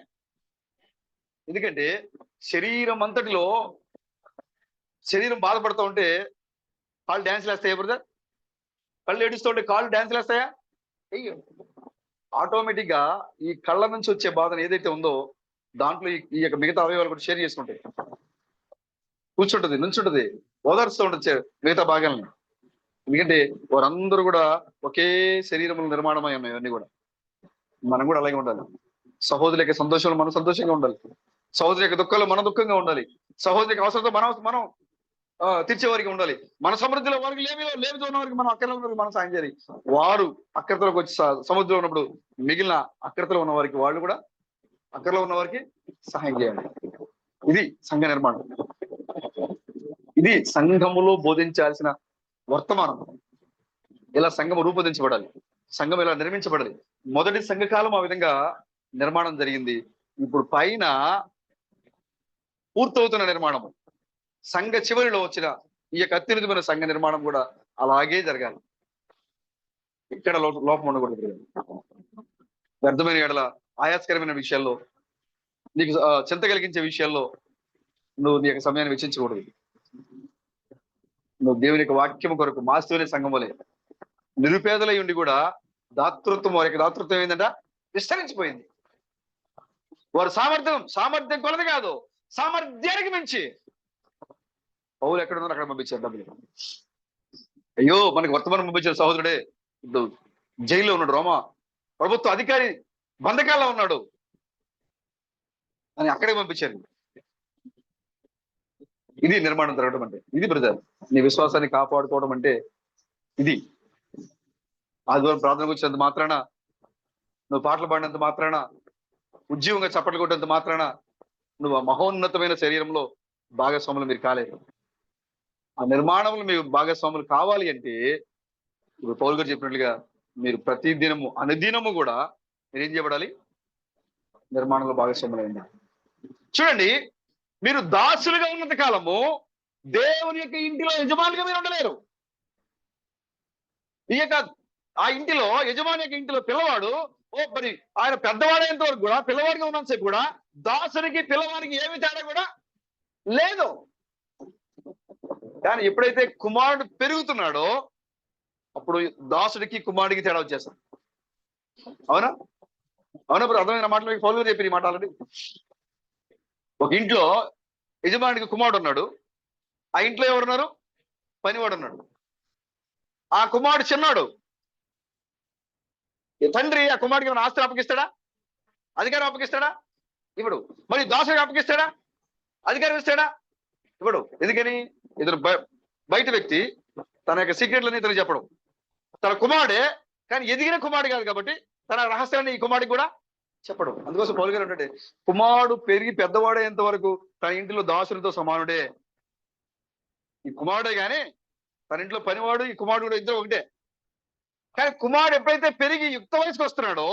ఎందుకంటే శరీరం అంతటిలో శరీరం బాధపడుతూ ఉంటే కాళ్ళు డ్యాన్స్లు వేస్తాయా బ్రదర్? కళ్ళు ఏడుస్తూ ఉంటే కాళ్ళు డ్యాన్స్లు వేస్తాయా? అయ్యో, ఆటోమేటిక్ గా ఈ కళ్ళ నుంచి వచ్చే బాధను ఏదైతే ఉందో దాంట్లో ఈ యొక్క మిగతా అవయవాలు కూడా షేర్ చేసుకుంటాయి. కూర్చుంటది, నుంచుంటది, ఓదార్స్తూ ఉంటుంది మిగతా భాగాలని. ఎందుకంటే వారందరూ కూడా ఒకే శరీరంలో నిర్మాణమై ఉన్నాయి. అన్ని కూడా మనం కూడా అలాగే ఉండాలి. సహోదరు యొక్క సంతోషంలో మనం సంతోషంగా ఉండాలి, సహోదరు యొక్క దుఃఖంలో మనం దుఃఖంగా ఉండాలి, సహోదరు యొక్క అవసరంతో మనం తీర్చేవారికి ఉండాలి. మన సమృద్ధిలో వారికి లేమితో ఉన్న వారికి మనం అక్కర్లో ఉన్న వారికి మనం సాయం చేయాలి. వారు అక్కర్తలోకి వచ్చి సముద్రంలో ఉన్నప్పుడు మిగిలిన అక్కర్తలో ఉన్న వారికి వాళ్ళు కూడా అక్కర్లో ఉన్న వారికి సహాయం చేయాలి. ఇది సంఘ నిర్మాణం. ఇది సంఘములో బోధించాల్సిన వర్తమానం. ఇలా సంఘం రూపొందించబడాలి, సంఘం ఇలా నిర్మించబడాలి. మొదటి సంఘకాలం ఆ విధంగా నిర్మాణం జరిగింది. ఇప్పుడు పైన పూర్తవుతున్న నిర్మాణము, సంఘ చివరిలో వచ్చిన ఈ యొక్క అత్యున్నతమైన సంఘ నిర్మాణం కూడా అలాగే జరగాలి. ఇక్కడ లోపం ఉండకూడదు. వ్యర్థమైన ఎడల, ఆయాస్కరమైన విషయాల్లో, నీకు చింత కలిగించే విషయాల్లో నువ్వు నీ యొక్క సమయాన్ని వెచ్చించకూడదు. నువ్వు దేవుని యొక్క వాక్యం కొరకు మాస్తూనే సంఘం వలె నిరుపేదలై ఉండి కూడా దాతృత్వం, వారి యొక్క దాతృత్వం ఏంటంట విస్తరించిపోయింది. వారు సామర్థ్యం కొలది కాదు, సామర్థ్యానికి మించి పౌలు ఎక్కడ ఉన్నారో అక్కడ పంపించారు డబ్బులు. అయ్యో, మనకి వర్తమానం పంపించారు సహోదరుడే, ఇప్పుడు జైల్లో ఉన్నాడు, రోమా ప్రభుత్వ అధికారి బంధకాల్లో ఉన్నాడు అని అక్కడే పంపించారు. ఇది నిర్మాణం జరగడం అంటే. ఇది బ్రదర్, నీ విశ్వాసాన్ని కాపాడుకోవడం అంటే ఇది. ఆదివారం ప్రార్థనకు వచ్చినంత మాత్రాన, నువ్వు పాటలు పాడినంత మాత్రాన, ఉద్యోగంగా చప్పట్లు కొట్టినంత మాత్రాన నువ్వు ఆ మహోన్నతమైన శరీరంలో భాగస్వాములు మీరు కాలేదు. ఆ నిర్మాణంలో మీరు భాగస్వాములు కావాలి అంటే ఇప్పుడు పౌలు గారు చెప్పినట్లుగా మీరు ప్రతి దినము అనుదినము కూడా మీరు ఏం చేయబడాలి? నిర్మాణంలో భాగస్వాములు అయింది. చూడండి, మీరు దాసులుగా ఉన్నంత కాలము దేవుని యొక్క ఇంటిలో యజమానిగా మీరు ఉండలేరు. ఈ యొక్క ఆ ఇంటిలో యజమాని యొక్క ఇంటిలో పిల్లవాడు మరి ఆయన పెద్దవాడైనంత వరకు కూడా, పిల్లవాడిగా ఉన్నంతసేపు కూడా దాసునికి పిల్లవాడికి ఏమి తేడా కూడా లేదు. కానీ ఎప్పుడైతే కుమారుడు పెరుగుతున్నాడో అప్పుడు దాసుడికి కుమారుడికి తేడా వచ్చేస్తాడు. అవునా? ఇప్పుడు అర్థమైన మాటలు మీకు పౌలు గారు చెప్పిన మాట ఆల్రెడీ. ఒక ఇంట్లో యజమానికి కుమారుడు ఉన్నాడు, ఆ ఇంట్లో ఎవరున్నారు? పనివాడు ఉన్నాడు. ఆ కుమారుడు చిన్నాడు. తండ్రి ఆ కుమారుడికి ఏమైనా ఆస్తులు అప్పగిస్తాడా? అధికారం అప్పగిస్తాడా? ఇప్పుడు మరి దాసుడికి అప్పగిస్తాడా? అధికారం ఇస్తాడా? ఇప్పుడు ఎందుకని? ఇతను బయట వ్యక్తి తన యొక్క సీక్రెట్లని ఇతను చెప్పడం, తన కుమారుడే కానీ ఎదిగిన కుమారుడు కాదు కాబట్టి తన రహస్యాన్ని ఈ కుమారుడికి కూడా చెప్పడం. అందుకోసం పౌలు గారు అంటే కుమారుడు పెరిగి పెద్దవాడేంత వరకు తన ఇంటిలో దాసునితో సమానుడే. ఈ కుమారుడే కానీ తన ఇంట్లో పనివాడు, ఈ కుమారుడు కూడా ఇద్దరు ఒకటే. కానీ కుమారుడు ఎప్పుడైతే పెరిగి యుక్త వయసుకు వస్తున్నాడో,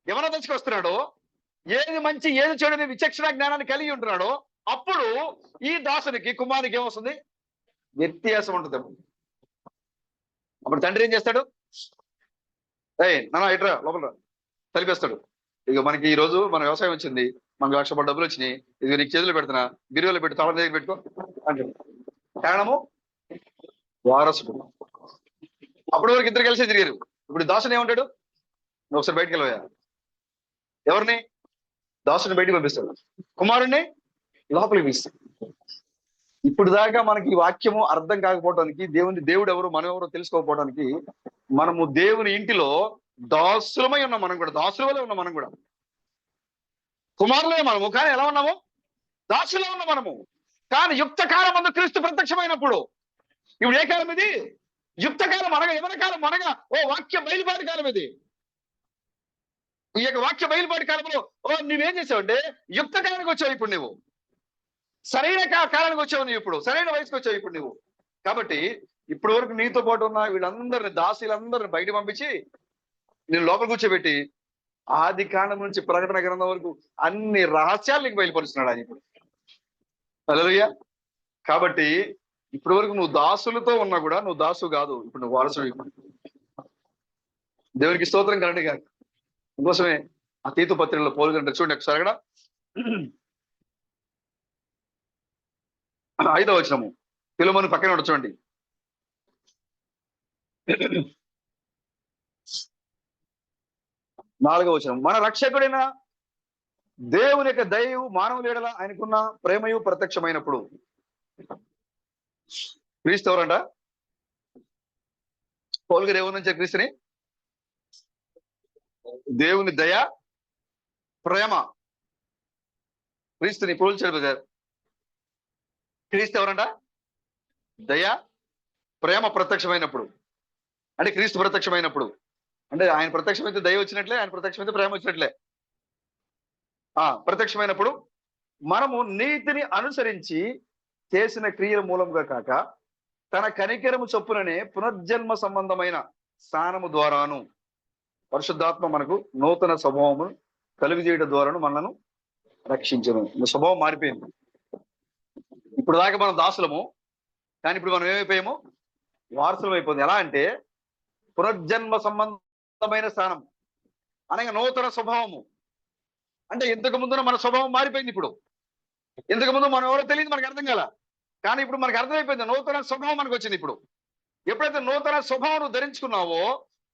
యవన దశకు వస్తున్నాడో, ఏది మంచి ఏది చెడు అనే విచక్షణ జ్ఞానాన్ని కలిగి ఉంటున్నాడో, అప్పుడు ఈ దాసునికి కుమారునికి ఏమొస్తుంది? వ్యత్యాసం ఉంటుంది. అప్పుడు తండ్రి ఏం చేస్తాడు? నాన్న ఇట్రా లోపల తలిపేస్తాడు. ఇక మనకి ఈ రోజు మన వ్యవసాయం వచ్చింది, మనకు లక్ష డబ్బులు వచ్చినాయి, ఇది నీకు చేతులు పెడుతున్నా, బిరువులో పెట్టి తల దగ్గర పెట్టుకో అంటాడు. కారణము వారసుడు. అప్పటి వరకు ఇద్దరు కలిసి తిరిగారు. ఇప్పుడు దాసుని ఏమంటాడు? నువ్వు ఒకసారి బయటకు వెళ్ళవా. ఎవరిని? దాసుని బయటికి పంపిస్తాడు, కుమారుణ్ణి లోపలికి పిలుస్తాడు. ఇప్పుడు దాకా మనకి ఈ వాక్యము అర్థం కాకపోవడానికి, దేవుడు ఎవరు మనం ఎవరో తెలుసుకోకపోవడానికి, మనము దేవుని ఇంటిలో దాసులమై ఉన్నాం. మనం కూడా దాసుల వల్లే ఉన్నాం. మనం కూడా కుమారులే మనము, కానీ ఎలా ఉన్నాము? దాసులే ఉన్నాం మనము. కానీ యుక్త కాలం అందు క్రీస్తు ప్రత్యక్షమైనప్పుడు, ఇప్పుడు ఏ కాలం ఇది? యుక్త కాలం అనగా యవన కాలం అనగా వాక్య బయలుపాటి కాలం ఇది. ఈ యొక్క వాక్య బయలుపాటి కాలంలో నువ్వేం చేసావంటే యుక్త కాలానికి వచ్చావు. ఇప్పుడు నువ్వు సరైన కాలానికి వచ్చావు. నువ్వు ఇప్పుడు సరైన వయసుకు వచ్చావు ఇప్పుడు నువ్వు. కాబట్టి ఇప్పటి వరకు నీతో పాటు ఉన్న వీళ్ళందరిని, దాసులందరిని బయట పంపించి నేను లోపల కూర్చోబెట్టి ఆది కాండం నుంచి ప్రకటన గ్రంథం వరకు అన్ని రహస్యాలు నీకు బయలుపరుస్తున్నాడు ఆయన ఇప్పుడు. హల్లెలూయా. కాబట్టి ఇప్పటి వరకు నువ్వు దాసులతో ఉన్నా కూడా నువ్వు దాసు కాదు, ఇప్పుడు నువ్వు వారసుడు. ఇప్పుడు దేవునికి స్తోత్రం కలండి కాదు. అందుకోసమే ఆ తీతు పత్రికలో పోలుగంటారు. చూడండి ఒకసారి అక్కడ 5వ వచనము ఫిలెమోను పక్కనే ఉండ చూడండి. 4వ వచనం, మన రక్షకుడైన దేవుని యొక్క దయయు మానవుల యెడల ఆయనకున్న ప్రేమయు ప్రత్యక్షమైనప్పుడు. క్రీస్తు ఎవరంట? పౌలు గారు ఎవరి నుంచి క్రీస్తుని? దేవుని దయ, ప్రేమ. క్రీస్తుని పోల్చాడు బ్రదర్. క్రీస్తు ఎవరంట? దయ, ప్రేమ ప్రత్యక్షమైనప్పుడు. అంటే క్రీస్తు ప్రత్యక్షమైనప్పుడు అంటే ఆయన ప్రత్యక్షమైతే దయ వచ్చినట్లే, ఆయన ప్రత్యక్షమైతే ప్రేమ వచ్చినట్లే. ప్రత్యక్షమైనప్పుడు మనము నీతిని అనుసరించి చేసిన క్రియల మూలంగా కాక తన కనికరము చొప్పుననే పునర్జన్మ సంబంధమైన స్నానము ద్వారాను పరిశుద్ధాత్మ మనకు నూతన స్వభావము కలుగు చేయడం ద్వారాను మనను రక్షించను. స్వభావం మారిపోయింది. ఇప్పుడు దాకా మనం దాసులము, కానీ ఇప్పుడు మనం ఏమైపోయాము? వారసులం అయిపోయింది. ఎలా అంటే పునర్జన్మ సంబంధమైన స్థానం అనగా నూతన స్వభావము. అంటే ఇంతకు ముందున మన స్వభావం మారిపోయింది. ఇప్పుడు ఇంతకు ముందు మనం ఎవరో తెలియదు, మనకు అర్థం కాల. కానీ ఇప్పుడు మనకు అర్థమైపోయింది, నూతన స్వభావం మనకు వచ్చింది. ఇప్పుడు ఎప్పుడైతే నూతన స్వభావం ధరించుకున్నావో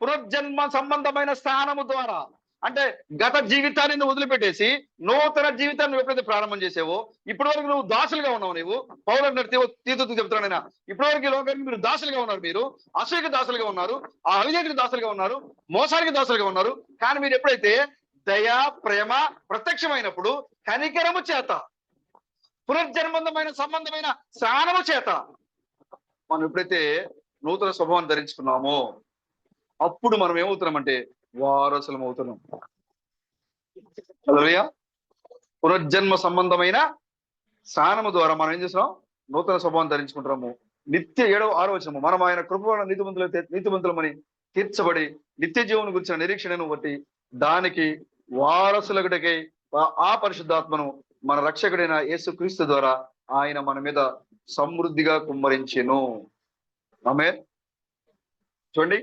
పునర్జన్మ సంబంధమైన స్థానము ద్వారా, అంటే గత జీవితాన్ని నువ్వు వదిలిపెట్టేసి నూతన జీవితాన్ని నువ్వు ఎప్పుడైతే ప్రారంభం చేసావో, ఇప్పటి వరకు నువ్వు దాసులుగా ఉన్నావు. నువ్వు పౌరులు తీతుతూ చెప్తున్నాను నేను, ఇప్పటి వరకు ఈ లోకానికి మీరు దాసులుగా ఉన్నారు. మీరు అసూయకి దాసులుగా ఉన్నారు, ఆ అవినీతికి దాసులుగా ఉన్నారు, మోసానికి దాసులుగా ఉన్నారు. కానీ మీరు ఎప్పుడైతే దయ, ప్రేమ ప్రత్యక్షమైనప్పుడు కనికరము చేత, పునర్జన్మందమైన సంబంధమైన స్నానము చేత మనం ఎప్పుడైతే నూతన స్వభావాన్ని ధరించుకున్నామో అప్పుడు మనం ఏమవుతున్నామంటే వారసులం అవుతున్నాం. హల్లెలూయా. పునర్జన్మ సంబంధమైన స్నానము ద్వారా మనం ఏం చేస్తున్నాం? నూతన స్వభావం ధరించుకుంటున్నాము. నిత్య 6వ వచనము, మనం ఆయన కృప వలన నీతిమంతులమని తీర్చబడి నిత్య జీవనం గురించిన నిరీక్షణను బట్టి దానికి వారసులగుటకై ఆ పరిశుద్ధాత్మను మన రక్షకుడైన యేసుక్రీస్తు ద్వారా ఆయన మన మీద సమృద్ధిగా కుమ్మరించెను. ఆమేన్. చూడండి,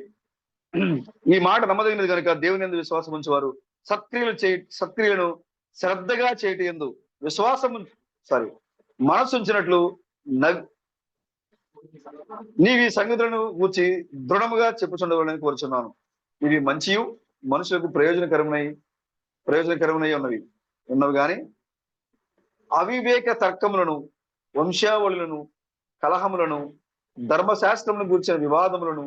ఈ మాట నమ్మదగినది కనుక దేవుని యందు విశ్వాసం ఉంచేవారు సత్క్రియలను శ్రద్ధగా చేయటం యందు మనసు ఉంచినట్లు నీవి సంగతులను గూర్చి దృఢముగా చెప్పుచుండవాలని కోరుచున్నాను. ఇవి మంచియు మనుషులకు ప్రయోజనకరమునై ఉన్నవి కానీ అవివేక తర్కములను, వంశావళులను, కలహములను, ధర్మశాస్త్రమును గూర్చిన వివాదములను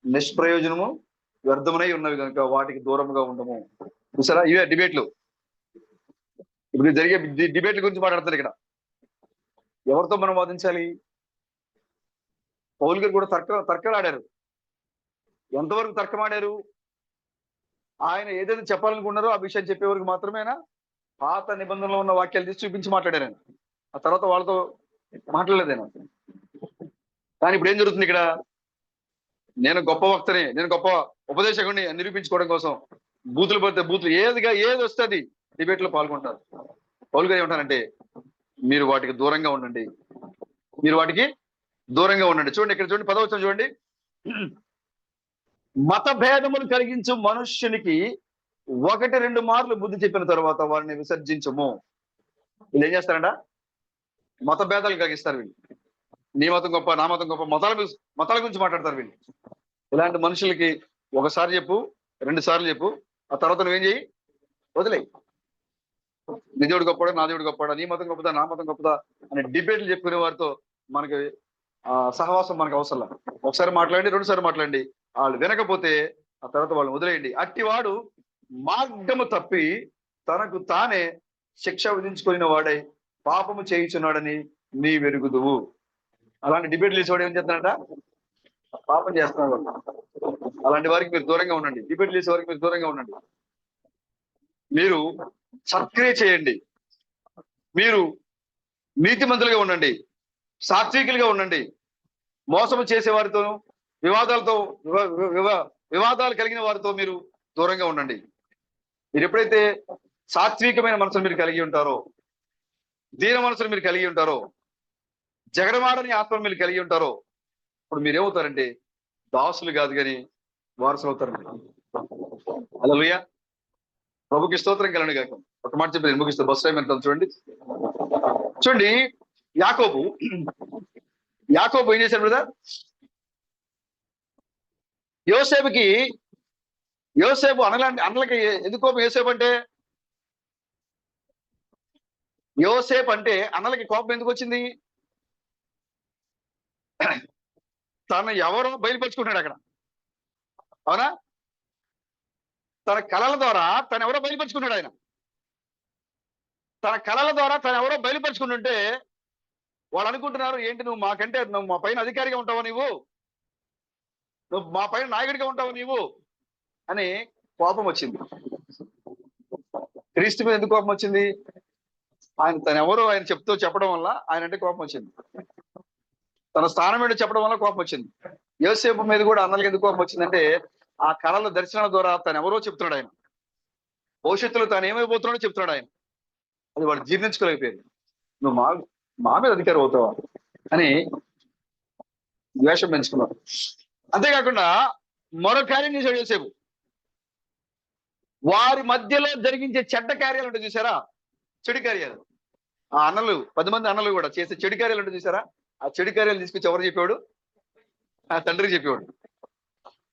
నిష్ప్రయోజనము వ్యర్థమునై ఉన్నవి కనుక వాటికి దూరముగా ఉండము. చూసారా, ఇవే డిబేట్లు. ఇప్పుడు జరిగే డిబేట్ల గురించి మాట్లాడతారు ఇక్కడ. ఎవరితో మనం వాదించాలి? పౌలు గారు కూడా తర్కలాడారు. ఎంతవరకు తర్కమాడారు? ఆయన ఏదైతే చెప్పాలనుకున్నారో ఆ విషయం చెప్పే వరకు మాత్రమేనా పాత నిబంధనలో ఉన్న వాక్యాలు తీసి చూపించి మాట్లాడారు ఆయన. ఆ తర్వాత వాళ్ళతో మాట్లాడలేదేనా? కానీ ఇప్పుడు ఏం జరుగుతుంది ఇక్కడ? నేను గొప్ప వక్తని, నేను గొప్ప ఉపదేశకుడిని నిరూపించుకోవడం కోసం బూతులు పడితే బూతులు ఏది వస్తుంది డిబేట్ లో పాల్గొంటారు. పౌలు గారు ఏమంటారంటే మీరు వాటికి దూరంగా ఉండండి. మీరు వాటికి దూరంగా ఉండండి. చూడండి ఇక్కడ చూడండి 10వ వచనం చూడండి. మత భేదములు కలిగించు మనుష్యునికి 1-2 మార్లు బుద్ధి చెప్పిన తర్వాత వారిని విసర్జించము. వీళ్ళు ఏం చేస్తారంట? మత భేదాలు కలిగిస్తారు వీళ్ళు. నీ మతం గొప్ప, నా మతం గొప్ప, మతాల గురించి మాట్లాడతారు వీళ్ళు. ఇలాంటి మనుషులకి ఒకసారి చెప్పు, 2 సార్లు చెప్పు, ఆ తర్వాత నువ్వేం చేయి? వదిలేయి. నీ దేవుడు గొప్పడా, నా దేవుడు గొప్పడా, నీ మతం గొప్పదా, నా మతం గొప్పదా అనే డిబేట్లు చెప్పుకునే వారితో మనకి సహవాసం మనకు అవసరం. ఒకసారి మాట్లాడండి, 2 సార్లు మాట్లాడండి. వాళ్ళు వినకపోతే ఆ తర్వాత వాళ్ళని వదిలేయండి. అట్టివాడు మార్గము తప్పి తనకు తానే శిక్ష విధించుకుని వాడై పాపము చేయుచున్నాడని నీ వెరుగుదువు. అలాంటి డిబేట్లు చేసేవాడు ఏం చేస్తున్నాడ? పాపం చేస్తున్నాడు. అలాంటి వారికి మీరు దూరంగా ఉండండి. డిబేట్లు చేసే వారికి మీరు దూరంగా ఉండండి. మీరు సత్క్రియ చేయండి. మీరు నీతిమంతులుగా ఉండండి, సాత్వికులుగా ఉండండి. మోసము చేసే వారితో, వివాదాలు కలిగిన వారితో మీరు దూరంగా ఉండండి. మీరు ఎప్పుడైతే సాత్వికమైన మనసును మీరు కలిగి ఉంటారో, దీన మనసును మీరు కలిగి ఉంటారో, జగడమాడని ఆత్మను మీరు కలిగి ఉంటారో, ఇప్పుడు మీరేమవుతారంటే దాసులు కాదు కానీ వారసులు అవుతారండి. హల్లెలూయా. ప్రభుకి స్తోత్రం కలండి కాక. ఒక మాట చెప్పి నేను ముగిస్తాను. బస్ టైం ఎంత చూడండి. చూడండి యాకోబు ఏం చేశాడు బ్రదర్? యోసేపు అన్నలకి ఎందుకు కోపం? యోసేపు అంటే అన్నలకి కోపం ఎందుకు వచ్చింది? తను ఎవరో బయలుపరుచుకుంటాడు అక్కడ. అవునా? తన కళల ద్వారా తను ఎవరో బయలుపరుచుకున్నాడు. ఆయన తన కళల ద్వారా తను ఎవరో బయలుపరుచుకుంటుంటే వాళ్ళు అనుకుంటున్నారు, ఏంటి నువ్వు మా పైన అధికారిగా ఉంటావా, నువ్వు మా పైన నాయకుడిగా ఉంటావా నీవు అని కోపం వచ్చింది. క్రీస్తు మీద ఎందుకు కోపం వచ్చింది? తను ఎవరో ఆయన చెప్పడం వల్ల ఆయన అంటే కోపం వచ్చింది. తన స్థానం ఏంటో చెప్పడం వల్ల కోపం వచ్చింది. యోసేపు మీద కూడా అన్నలకి ఎందుకు కోపం వచ్చిందంటే ఆ కళల దర్శనాల ద్వారా తను ఎవరో చెప్తున్నాడు. ఆయన భవిష్యత్తులో తాను ఏమైపోతున్నాడో చెప్తున్నాడు ఆయన. అది వాడు జీర్ణించుకోలేకపోయారు. నువ్వు మా మీద అధికారం అవుతావా అని ద్వేషం పెంచుకున్నాడు. అంతేకాకుండా మరో కార్యం చేశాడు యోసేపు. వారి మధ్యలో జరిగించే చెడ్డ కార్యాలు ఉంటాయి చూసారా, చెడు కార్యాలు. ఆ 10 మంది అన్నలు కూడా చేసే చెడు కార్యాలు ఉంటాయి చూసారా, ఆ చెడు కార్యాలు తీసుకొచ్చి ఎవరు చెప్పేవాడు? ఆ తండ్రికి చెప్పేవాడు.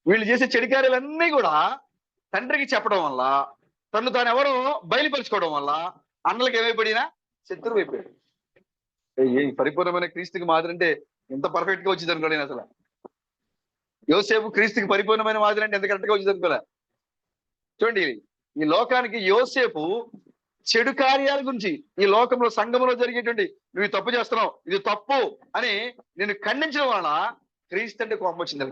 వీళ్ళు చేసే చెడు కార్యాలన్నీ కూడా తండ్రికి చెప్పడం వల్ల, తాను ఎవరో బయలుపరుచుకోవడం వల్ల అన్నలకు ఏమైపడినా శత్రువు అయిపోయాడు. పరిపూర్ణమైన క్రీస్తుకి మాదిరి అంటే ఎంత పర్ఫెక్ట్ గా వచ్చింది అనుకోండి. అసలు యోసేపు క్రీస్తుకి పరిపూర్ణమైన మాదిరి అంటే ఎంత కరెక్ట్ గా వచ్చింది అనుకోలే. చూడండి, ఈ లోకానికి యోసేపు చెడు కార్యాల గురించి, ఈ లోకంలో సంఘంలో జరిగేటువంటి నువ్వు తప్పు చేస్తున్నావు, ఇది తప్పు అని నేను ఖండించడం వలన క్రీస్తు అంటే కోపం వచ్చింది.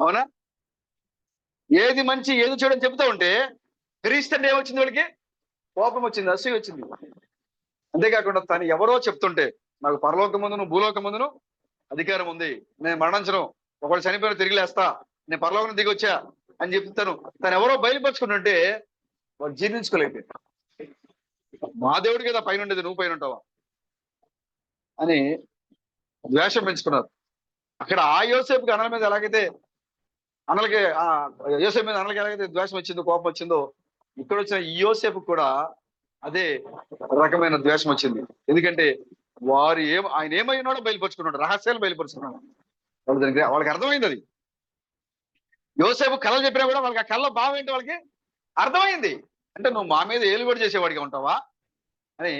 అవునా? ఏది మంచి ఏది చెడు అని చెప్తా ఉంటే క్రీస్తు అంటే ఏమొచ్చింది? వాడికి కోపం వచ్చింది, అసూయ వచ్చింది. అంతేకాకుండా తను ఎవరో చెప్తుంటే నాకు పరలోకం ముందును భూలోకం ముందును అధికారం ఉంది, నేను మరణించను, ఒకళ్ళు చనిపోయిన తిరిగి లేస్తా, నేను పరలోకం దిగి వచ్చా అని చెప్తాను. తను ఎవరో బయలుపరుచుకుంటుంటే వాడు జీర్ణించుకోలేకపోయాడు. మా దేవుడి కదా పైన ఉండేది, నువ్వు పైన ఉంటావా అని ద్వేషం పెంచుకున్నారు. అక్కడ ఆ యోసేపుకి అన్నల మీద ఎలాగైతే యోసేపు మీద అన్నలకి ఎలాగైతే ద్వేషం వచ్చిందో, కోపం వచ్చిందో, ఇక్కడ వచ్చిన ఈ యోసేపు కూడా అదే రకమైన ద్వేషం వచ్చింది. ఎందుకంటే ఆయన ఏమై ఉన్నాడో బయలుపరుచుకున్నాడు, రహస్యాలు బయలుపరుచుకున్నాడు. వాళ్ళకి అర్థమైంది. అది యోసేపు కళలు చెప్పినా కూడా వాళ్ళకి ఆ కళ్ళ భావం ఏంటి వాళ్ళకి అర్థమైంది. అంటే నువ్వు మా మీద ఏలుబడి చేసేవాడిగా ఉంటావా అని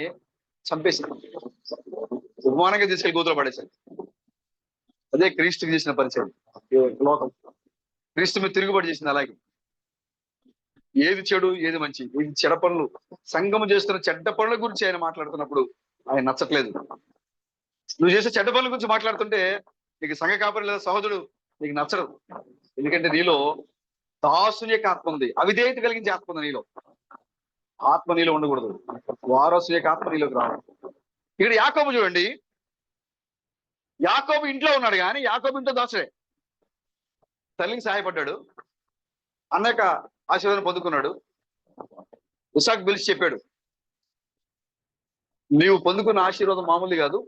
చంపేసి ఉపమానంగా తీసుకెళ్లి కూతురు పడేశాడు. అదే క్రీస్తుకి చేసిన పరిచయం. లోకం క్రీస్తు మీద తిరుగుబడి చేసింది. అలాగే ఏది చెడు ఏది మంచి, ఏది చెడ పనులు, సంఘము చేస్తున్న చెడ్డ పనుల గురించి ఆయన మాట్లాడుతున్నప్పుడు ఆయన నచ్చట్లేదు. నువ్వు చేసే చెడ్డ పనుల గురించి మాట్లాడుతుంటే నీకు సంఘ కాపరి లేదా సహోదరుడు నీకు నచ్చడు. ఎందుకంటే నీలో దాసుని యొక్క ఆత్మ ఉంది, అవిధేయత కలిగించే ఆత్మ ఉంది నీలో. ఆత్మ నీలో ఉండకూడదు, వారసు యొక్క ఆత్మ నీలోకి రావాలి. ఇక్కడ యాకోబు చూడండి, యాకోబు ఇంట్లో ఉన్నాడు కానీ యాకోబు ఇంట్లో దాసుడే. తల్లికి సహాయపడ్డాడు, అన్నక ఆశీర్వాదం పొందుకున్నాడు. ఇస్సాకు పిలిచి చెప్పాడు, నీవు పొందుకున్న ఆశీర్వాదం మామూలు కాదు.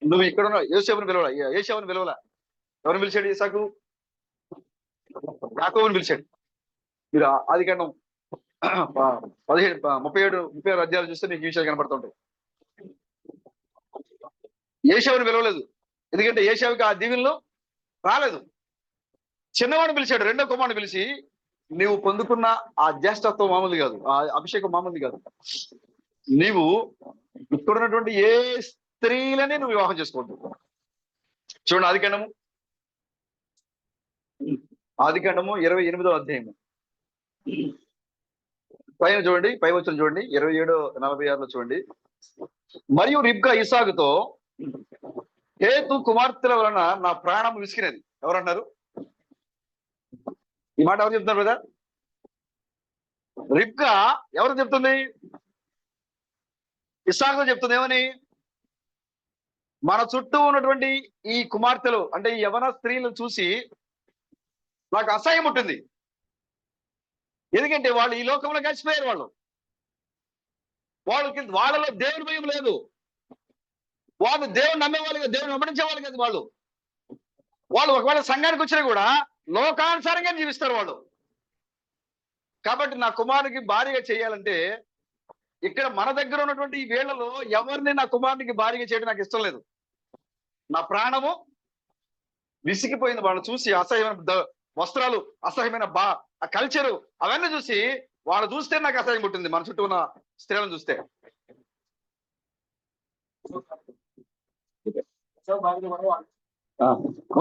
నువ్వు ఇక్కడ ఉన్న యోసేపుని పిలవలా, ఏశావుని పిలవలా. ఎవరిని పిలిచాడు? ఇసాకు యాకోబుని పిలిచాడు. మీరు ఆదికాండం 37 అధ్యాయాలు చూస్తే మీకు ఈ విషయాలు కనపడుతుంటాయి. ఏశావుని పిలవలేదు, ఎందుకంటే ఏశావుకి ఆ దీవెనలు రాలేదు. చిన్నవాడిని పిలిచాడు, రెండో కుమారుని పిలిచి, నీవు పొందుకున్న ఆ జ్యేష్ఠత్వం మామూలు కాదు, ఆ అభిషేకం మామూలు కాదు. నీవు ఇక్కడ ఉన్నటువంటి ఏ స్త్రీలని నువ్వు వివాహం చేసుకోవద్దు. చూడండి ఆదికాండము 28వ అధ్యాయము పైన చూడండి, పై వచ్చిన చూడండి, 27:46 చూడండి. మరియు రిబ్కా ఇసాకుతో, హేతు కుమార్తెల వలన నా ప్రాణం విసికినది. ఎవరన్నారు ఈ మాట? ఎవరు చెప్తున్నారు కదా? రిబ్కా ఎవరు చెప్తుంది? ఇస్సాకుతో చెప్తుంది. ఏమని? మన చుట్టూ ఉన్నటువంటి ఈ కుమార్తెలు, అంటే ఈ యవన స్త్రీలను చూసి నాకు అసహ్యం ఉంటుంది. ఎందుకంటే వాళ్ళు ఈ లోకంలో కలిసిపోయారు. వాళ్ళలో దేవుని భయం లేదు. వాళ్ళు దేవుని నమ్మేవాళ్ళు కాదు, దేవుని వెంబడించే వాళ్ళు కాదు. వాళ్ళు ఒకవేళ సంఘానికి వచ్చినా కూడా లోకానుసారంగా జీవిస్తారు వాళ్ళు. కాబట్టి నా కుమారునికి భార్యగా చేయాలంటే, ఇక్కడ మన దగ్గర ఉన్నటువంటి ఈ వేళ్లలో ఎవరిని నా కుమారునికి భార్యగా చేయడం నాకు ఇష్టం లేదు. నా ప్రాణము విసిగిపోయింది వాళ్ళు చూసి. అసహ్యమైన వస్త్రాలు, అసహ్యమైన ఆ కల్చరు, అవన్నీ చూసి వాళ్ళు చూస్తే నాకు అసహ్యం పుట్టింది, మన చుట్టూ ఉన్న స్త్రీలను చూస్తే.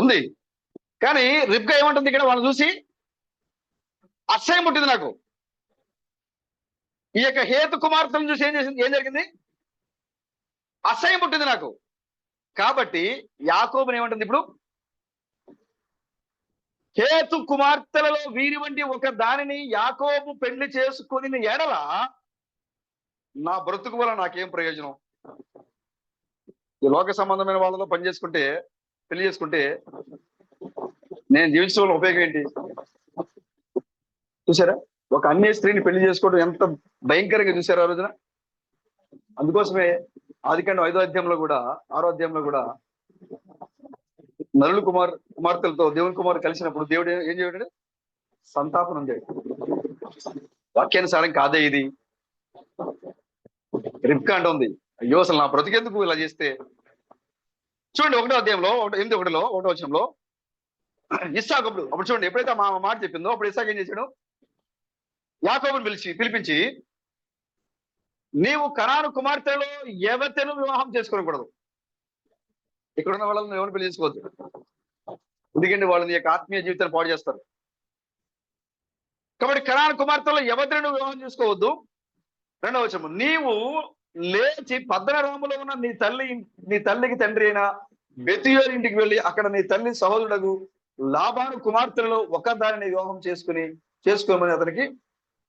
ఉంది. కానీ రిబ్కా ఏమంటుంది ఇక్కడ? వాళ్ళని చూసి అసహ్యం పుట్టింది నాకు. ఈ యొక్క హేతు కుమార్తెలను చూసి ఏం జరిగింది? అసహ్యం పుట్టింది నాకు. కాబట్టి యాకోబుని ఏమంటుంది ఇప్పుడు? హేతు కుమార్తెలలో వీరి వంటి ఒక దానిని యాకోబు పెళ్లి చేసుకుని ఎడల నా బ్రతుకు వల్ల నాకేం ప్రయోజనం? ఈ లోక సంబంధమైన వాళ్ళలో పెళ్లి చేసుకుంటే నేను జీవించడం వల్ల ఉపయోగం ఏంటి? చూసారా, ఒక అన్య స్త్రీని పెళ్లి చేసుకోవడం ఎంత భయంకరంగా చూసారా ఆ రోజున. అందుకోసమే ఆదికాండం 5వ అధ్యాయంలో కూడా 6వ అధ్యాయంలో కూడా నరులు కుమార్తెలతో దేవుని కుమారు కలిసినప్పుడు దేవుడు ఏం చేయడు? సంతాపనం చేయడు. వాక్యానుసారం కాదే ఇది. రిబ్కా అంటుంది, అయ్యో అసలు నా బ్రతికెందుకు ఇలా చేస్తే. చూడండి 1వ అధ్యాయంలో 8:1 వచనంలో ఇస్సాకు అప్పుడు చూడండి, ఎప్పుడైతే మా మాట చెప్పిందో అప్పుడు ఇస్సాకు ఏం చేశాడు? యాకోబుని పిలిపించి, నీవు కనాను కుమార్తెలో ఎవరితేను వివాహం చేసుకోకూడదు. ఇక్కడున్న వాళ్ళని ఎవరిని పెళ్లి చేసుకోవద్దు, ఎందుకంటే వాళ్ళు నీ యొక్క ఆత్మీయ జీవితాన్ని పాడు చేస్తారు. కాబట్టి కనాను కుమార్తెలో ఎవరిని వివాహం చేసుకోవద్దు. 2వ వచనం, నీవు లేచి పద్దనరాములో ఉన్న నీ తల్లికి తండ్రి అయిన బెతూయేలు ఇంటికి వెళ్ళి అక్కడ నీ తల్లి సహోదరుడు లాబాను కుమార్తెలలో ఒకదానిని వివాహం చేసుకోమని అతనికి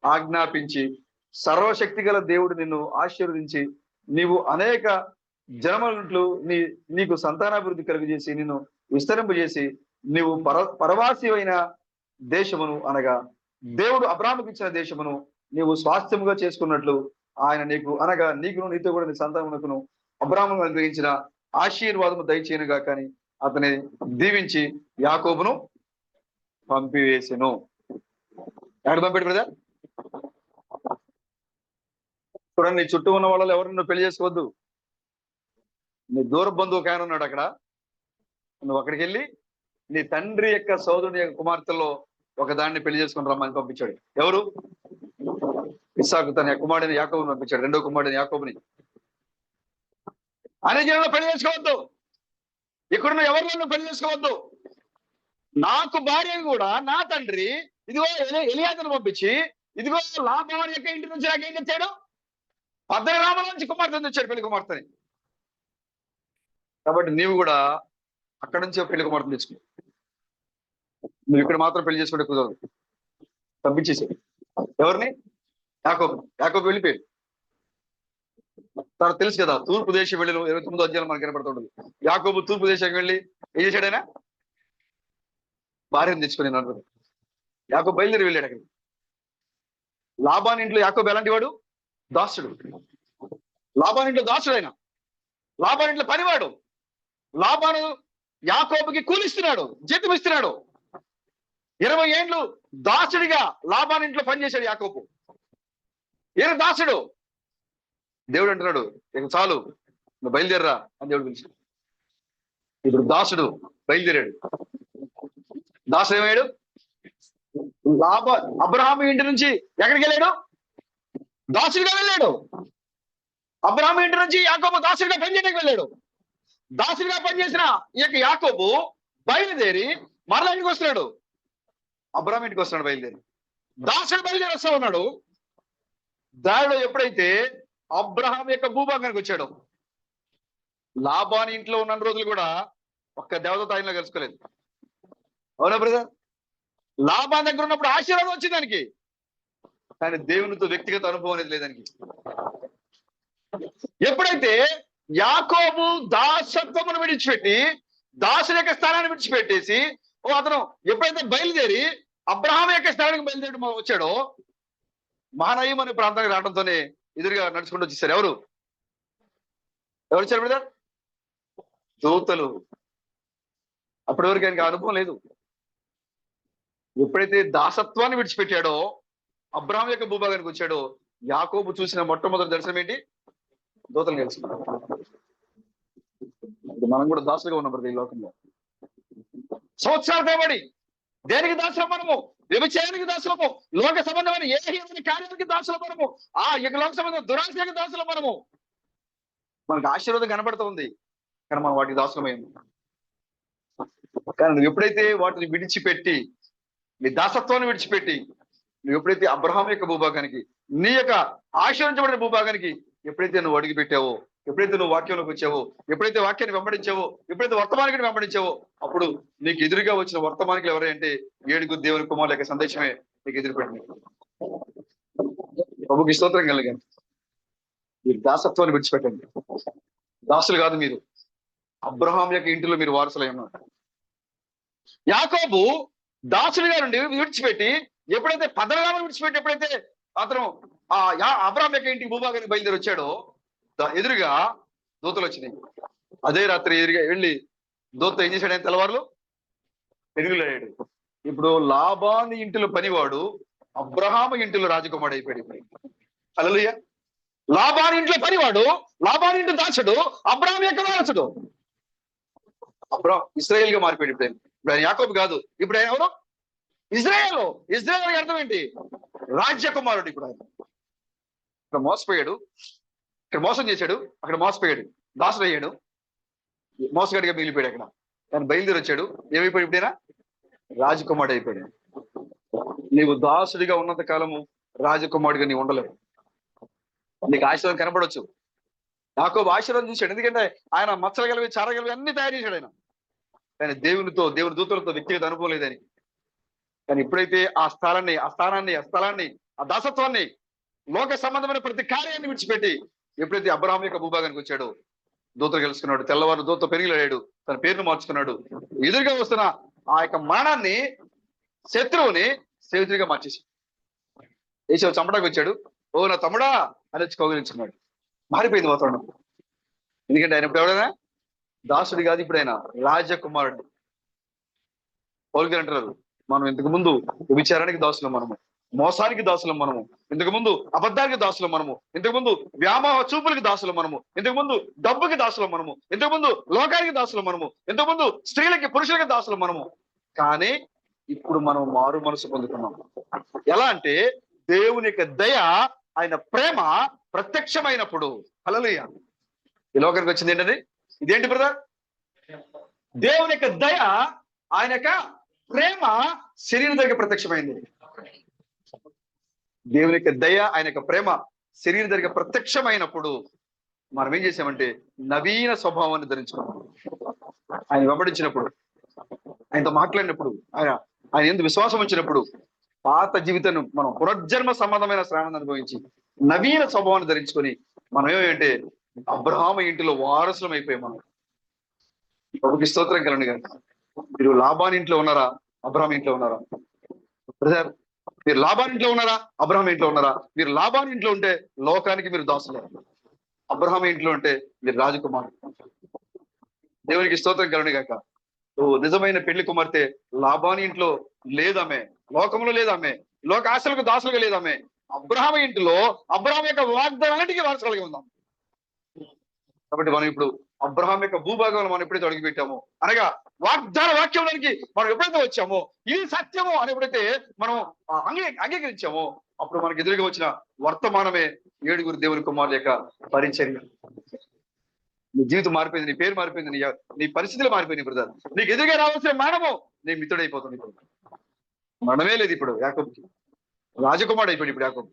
ఆజ్ఞాపించి, సర్వశక్తి గల దేవుడు నిన్ను ఆశీర్వదించి నీవు అనేక జనములు నీకు సంతానాభివృద్ధి కలుగజేసి నిన్ను విస్తరింపజేసి నీవు పరవాసి అయిన దేశమును, అనగా దేవుడు అబ్రాహాముకు ఇచ్చిన దేశమును నీవు స్వాస్థ్యముగా చేసుకున్నట్లు ఆయన నీతో కూడా నీ సంతానమునకును అబ్రాహామును అనుగ్రహించిన ఆశీర్వాదము దయచేయనుగా కానీ అతని దీవించి యాకోబును పంపివేసెను. ఎక్కడ పంపాడు బ్రదర్? చూడండి, నీ చుట్టూ ఉన్న వాళ్ళు ఎవరిని నువ్వు పెళ్లి చేసుకోవద్దు. నీ దూర బంధువు ఒక ఆయన ఉన్నాడు అక్కడ, నువ్వు అక్కడికి వెళ్ళి నీ తండ్రి యొక్క సోదరుని యొక్క కుమార్తెలో ఒక దాన్ని పెళ్లి చేసుకుని రమ్మని పంపించాడు. ఎవరు? ఇస్సాకు తన కుమారుడిని యాకోబుని పంపించాడు, 2వ కుమారుడిని యాకోబుని. అనే జనంలో పెళ్లి చేసుకోవద్దు, ఇక్కడున్న ఎవరిలో పెళ్లి చేసుకోవద్దు. నాకు భార్యను కూడా నా తండ్రి ఇదిగో ఎలియాజరును పంపించి, ఇదిగో లాబాను యొక్క ఇంటి నుంచి నాకేం తెచ్చాడు? పద్దనరాముల నుంచి కుమార్తెను తెచ్చాడు, పెళ్లి కుమార్తెని. కాబట్టి నీవు కూడా అక్కడి నుంచి పెళ్లి కుమార్తెను తెచ్చుకో. నువ్వు ఇక్కడ మాత్రం పెళ్లి చేసుకుంటే కుదరదు. పంపించేసాడు ఎవరిని? యాకోబు వెళ్ళిపోయాడు. తనకు తెలుసు కదా, తూర్పు దేశం వెళ్ళి 29వ అధ్యాయం మనకు కనపడుతుంటుంది. యాకోబు తూర్పు దేశానికి వెళ్ళి ఏం చేశాడైనా? భార్యను తెచ్చుకుని అన్నాడు. యాకోబు బయలుదేరి వెళ్ళాడు అక్కడికి. లాబాను ఇంట్లో యాకోబు ఎలాంటి వాడు? దాసుడు. లాబాను ఇంట్లో దాసుడైన, లాబాను ఇంట్లో పనివాడు. లాబాను యాకోబుకి కూలిస్తున్నాడు, జీతం ఇస్తున్నాడు. 20 ఏండ్లు దాసుడిగా లాబాను ఇంట్లో పనిచేశాడు యాకోబు. ఈయన దాసుడు. దేవుడు అంటున్నాడు, ఇక చాలు, నువ్వు బయలుదేరరా అని దేవుడు పిలిచాడు. ఇప్పుడు దాసుడు బయలుదేరాడు. దాసుడు ఏమయ్యాడు? అబ్రహాము ఇంటి నుంచి ఎక్కడికి వెళ్ళాడు? దాసుడిగా వెళ్ళాడు. అబ్రహాము ఇంటి నుంచి యాకోబు దాసుడిగా పనిచేయడానికి వెళ్ళాడు. దాసుడిగా పనిచేసిన ఈ యొక్క యాకోబు బయలుదేరి మరలా ఇంటికి వస్తున్నాడు. అబ్రహాం ఇంటికి వస్తున్నాడు బయలుదేరి. దాసుడు బయలుదేరి వస్తా ఉన్నాడు. దారిలో ఎప్పుడైతే అబ్రహాం యొక్క భూభాగానికి వచ్చాడు, లాబాను ఇంట్లో ఉన్న రోజులు కూడా ఒక్క దేవదూత ఆయనలో కలుసుకోలేదు. అవునా బ్రదర్? లాబాను దగ్గర ఉన్నప్పుడు ఆశీర్వాదం వచ్చింది దానికి, కానీ దేవునితో వ్యక్తిగత అనుభవం అనేది లేదానికి. ఎప్పుడైతే యాకోబు దాసత్వమును విడిచిపెట్టి దాసుని యొక్క స్థానాన్ని విడిచిపెట్టేసి అతను ఎప్పుడైతే బయలుదేరి అబ్రహాం యొక్క స్థానానికి బయలుదేరి వచ్చాడో, మహానయం అనే ప్రాంతానికి రావడంతోనే ఎదురుగా నడుచుకుంటూ వచ్చేసారు. ఎవరు వచ్చారు బ్రదర్? దూతలు. అప్పటి వరకు ఆయనకి అనుభవం లేదు. ఎప్పుడైతే దాసత్వాన్ని విడిచిపెట్టాడో, అబ్రహాం యొక్క భూభాగానికి వచ్చాడో, యాకోబు చూసిన మొట్టమొదటి దర్శనం ఏంటి? దూతలు తెలుసుకున్నాడు. మనం కూడా దాసులుగా ఉన్నాం ప్రతి లోకంలో. సంవత్సరాలు తేబడి దేనికి దాసులం మనము? వ్యభిచారానికి దాసులము, లోక సంబంధమైన ఏ హీనమైన కార్యానికి దాసులం మనము, ఆ లోక సంబంధమైన దురాశకి దాసులం మనము. మనకు ఆశీర్వాదం కనబడుతుంది, కానీ మనం వాటికి దాసులమైంది. కానీ నువ్వు ఎప్పుడైతే వాటిని విడిచిపెట్టి, నీ దాసత్వాన్ని విడిచిపెట్టి, నువ్వు ఎప్పుడైతే అబ్రహాం యొక్క భూభాగానికి, నీ యొక్క ఆశీర్వదించబడిన భూభాగానికి ఎప్పుడైతే నువ్వు అడుగు పెట్టావో, ఎప్పుడైతే నువ్వు వాక్యంలోకి వచ్చావో, ఎప్పుడైతే వాక్యాన్ని వెంబడించావో, ఎప్పుడైతే వర్తమానికిని వెంబడించావో, అప్పుడు నీకు ఎదురుగా వచ్చిన వర్తమానికులు ఎవరంటే 7 దేవుని కుమారుల యొక్క సందేశమే నీకు ఎదురుపెట్టింది. ప్రభుకి స్తోత్రం కలిగాను. మీరు దాసత్వాన్ని విడిచిపెట్టండి. దాసులు కాదు మీరు, అబ్రహాం యొక్క ఇంటిలో మీరు వారసులై ఉన్నారు. యాకోబు దాసులుగా నుండి విడిచిపెట్టి ఎప్పుడైతే పదనాలను విడిచిపెట్టి ఎప్పుడైతే అతను అబ్రహాం యొక్క ఇంటికి భూభాగానికి బయలుదేరి వచ్చాడో, ఎదురుగా దూతలు వచ్చినాయి. అదే రాత్రి ఎదురుగా వెళ్ళి దూత ఏం చేశాడు? ఆయన తెల్లవారులు పెరుగులాడాడు. ఇప్పుడు లాబాను ఇంటిలో పనివాడు అబ్రహాము ఇంటిలో రాజకుమారుడు అయిపోయాడు. హల్లెలూయా. లాబాను ఇంట్లో పనివాడు, లాబాను ఇంటి దాసుడు, అబ్రహాం యొక్క వారసుడు. అబ్రహాం ఇశ్రాయేల్ గా మారిపోయాడు. ఇప్పుడు ఆయన యాకోబు కాదు, ఇప్పుడు ఆయన ఎవరు? ఇజ్రాయేల్. ఇజ్రాయేల్ అర్థం ఏంటి? రాజ్యకుమారుడు. ఇప్పుడు ఆయన ఇక్కడ మోసపోయాడు, ఇక్కడ మోసం చేశాడు, అక్కడ మోసపోయాడు, దాసుడు అయ్యాడు, మోసగాడిగా మిగిలిపోయాడు. అక్కడ ఆయన బయలుదేరి వచ్చాడు, ఏమైపోయాడు? ఇప్పుడైనా రాజకుమారుడు అయిపోయాడు. నీవు దాసుడిగా ఉన్నంత కాలము రాజకుమారుడిగా నీవు ఉండలేవు. నీకు ఆశీర్వాదం కనపడవచ్చు. యాకోబు ఆశీర్వాదం చూశాడు, ఎందుకంటే ఆయన మచ్చలు కలిపి చార కలిపి అన్ని తయారు చేశాడు ఆయన. కానీ దేవునితో, దేవుని దూతలతో వ్యక్తిగత అనుభవం లేదని. కానీ ఎప్పుడైతే ఆ స్థలాన్ని ఆ దాసత్వాన్ని, లోక సంబంధమైన ప్రతి కార్యాన్ని విడిచిపెట్టి ఎప్పుడైతే అబ్రహాం యొక్క భూభాగానికి వచ్చాడో, దూతలు కలుసుకున్నాడు. తెల్లవారు దూత పెరిగిలాడాడు, తన పేరును మార్చుకున్నాడు. ఎదురుగా వస్తున్న ఆ యొక్క మరణాన్ని, శత్రువుని సేవితుడిగా మార్చేసి ఏసావు చంపడానికి వచ్చాడు. ఓ నా తమ్ముడా అని వచ్చి కౌగిలించుకున్నాడు. మారిపోయింది వాతావరణం. ఎందుకంటే ఆయన ఇప్పుడు ఎవడైనా దాసుడు కాదు, ఇప్పుడు ఆయన రాజకుమారుడు. పౌలు గారు అంటారు, మనం ఇంతకు ముందు విచారానికి దాసులం మనము, మోసానికి దాసులం మనము, ఇంతకు ముందు అబద్ధానికి దాసులం మనము, ఇంతకు ముందు వ్యామోహ చూపులకి దాసులం మనము, ఇంతకు ముందు డబ్బుకి దాసులం మనము, ఇంతకు ముందు లోకానికి దాసులం మనము, ఇంతకు ముందు స్త్రీలకి పురుషులకి దాసులం మనము. కానీ ఇప్పుడు మనం మారు మనసు పొందుతున్నాం. ఎలా అంటే దేవుని యొక్క దయ, ఆయన ప్రేమ ప్రత్యక్షమైనప్పుడు. హల్లెలూయా. ఈ లోకానికి వచ్చింది ఏంటది? ఇదేంటి బ్రదర్? దేవుని యొక్క దయ, ఆయన యొక్క ప్రేమ శరీరం దగ్గర ప్రత్యక్షమైంది. దేవుని యొక్క దయ, ఆయన యొక్క ప్రేమ శరీరం దగ్గర ప్రత్యక్షమైనప్పుడు మనం ఏం చేసామంటే నవీన స్వభావాన్ని ధరించుకున్నాం. ఆయన వెంబడించినప్పుడు, ఆయనతో మాట్లాడినప్పుడు, ఆయన ఎందుకు విశ్వాసం వచ్చినప్పుడు, పాత జీవితాన్ని మనం పునర్జన్మ సంబంధమైన శ్రావణాన్ని అనుభవించి నవీన స్వభావాన్ని ధరించుకొని మనం ఏమంటే అబ్రహాము ఇంటిలో వారసులం అయిపోయాం. మనం ప్రభుకి స్తోత్రం కలండి. గారు మీరు లాబాను ఇంట్లో ఉన్నారా? అబ్రహాం ఇంట్లో ఉన్నారా? బ్రదర్, మీరు లాబాను ఇంట్లో ఉన్నారా? అబ్రహాం ఇంట్లో ఉన్నారా? మీరు లాబాను ఇంట్లో ఉంటే లోకానికి మీరు దాసులు. అబ్రహాం ఇంట్లో ఉంటే మీరు రాజకుమారుడు. దేవునికి స్తోత్రం కలుగును గాక. ఓ నిజమైన పెళ్లి కుమార్తె లాబాని ఇంట్లో లేదామె, లోకంలో లేదామె, లోక ఆశలకు దాసులుగా లేదామె. అబ్రహాం ఇంటిలో అబ్రహాం యొక్క వాగ్దానానికి వారసులుగా ఉందాం. కాబట్టి మనం ఇప్పుడు అబ్రహాం యొక్క భూభాగంలో మనం ఎప్పుడైతే అడుగు పెట్టామో, అనగా వాగ్దాన వాక్యంలోనికి మనం ఎప్పుడైతే వచ్చామో, ఇది సత్యము అని ఎప్పుడైతే మనం అంగీకరించామో, అప్పుడు మనకు ఎదురుగా వచ్చిన వర్తమానమే 7 దేవుని కుమారుల యొక్క పరిచర్య. నీ జీవితం మారిపోయింది, నీ పేరు మారిపోయింది, నీ పరిస్థితులు మారిపోయింది బ్రదర్. నీకు ఎదురుగా రావాల్సిన మరణము నీ మిత్రుడైపోతుంది. ఇప్పుడు మరణమే లేదు. ఇప్పుడు యాకోబుకి రాజకుమారుడు అయిపోయాడు ఇప్పుడు యాకోబు.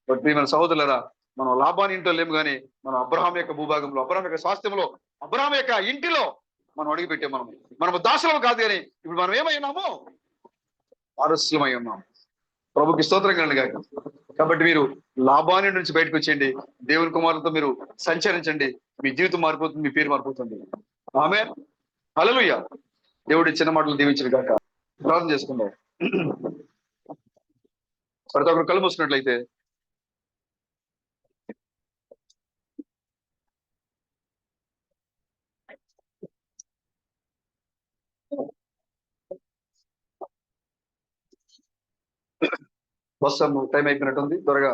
బట్ మన సహోదరులరా, మనం లాబాని ఇంట్లో లేము కానీ మనం అబ్రహాం యొక్క భూభాగంలో, అబ్రహాం యొక్క స్వాస్థ్యంలో, అబ్రహాం యొక్క ఇంటిలో మనం అడుగు పెట్టాం. మనము దాసులం కాదు కానీ ఇప్పుడు మనం ఏమై ఉన్నామో వారసులమై ఉన్నాం. ప్రభుకి స్తోత్రం కలండి గాక. కాబట్టి మీరు లాబాని నుంచి బయటకు వచ్చేయండి, దేవుని కుమారులతో మీరు సంచరించండి. మీ జీవితం మారిపోతుంది, మీ పేరు మారిపోతుంది. ఆమేన్, హల్లెలూయా. దేవుడి చిన్న మాటలు దీవించిన గాక. ప్రార్థన చేసుకుందాం. ప్రతి ఒక్కరు కళ్ళు మూసుకున్నట్లయితే వస్తాము, టైం అయిపోయినట్టుంది. త్వరగా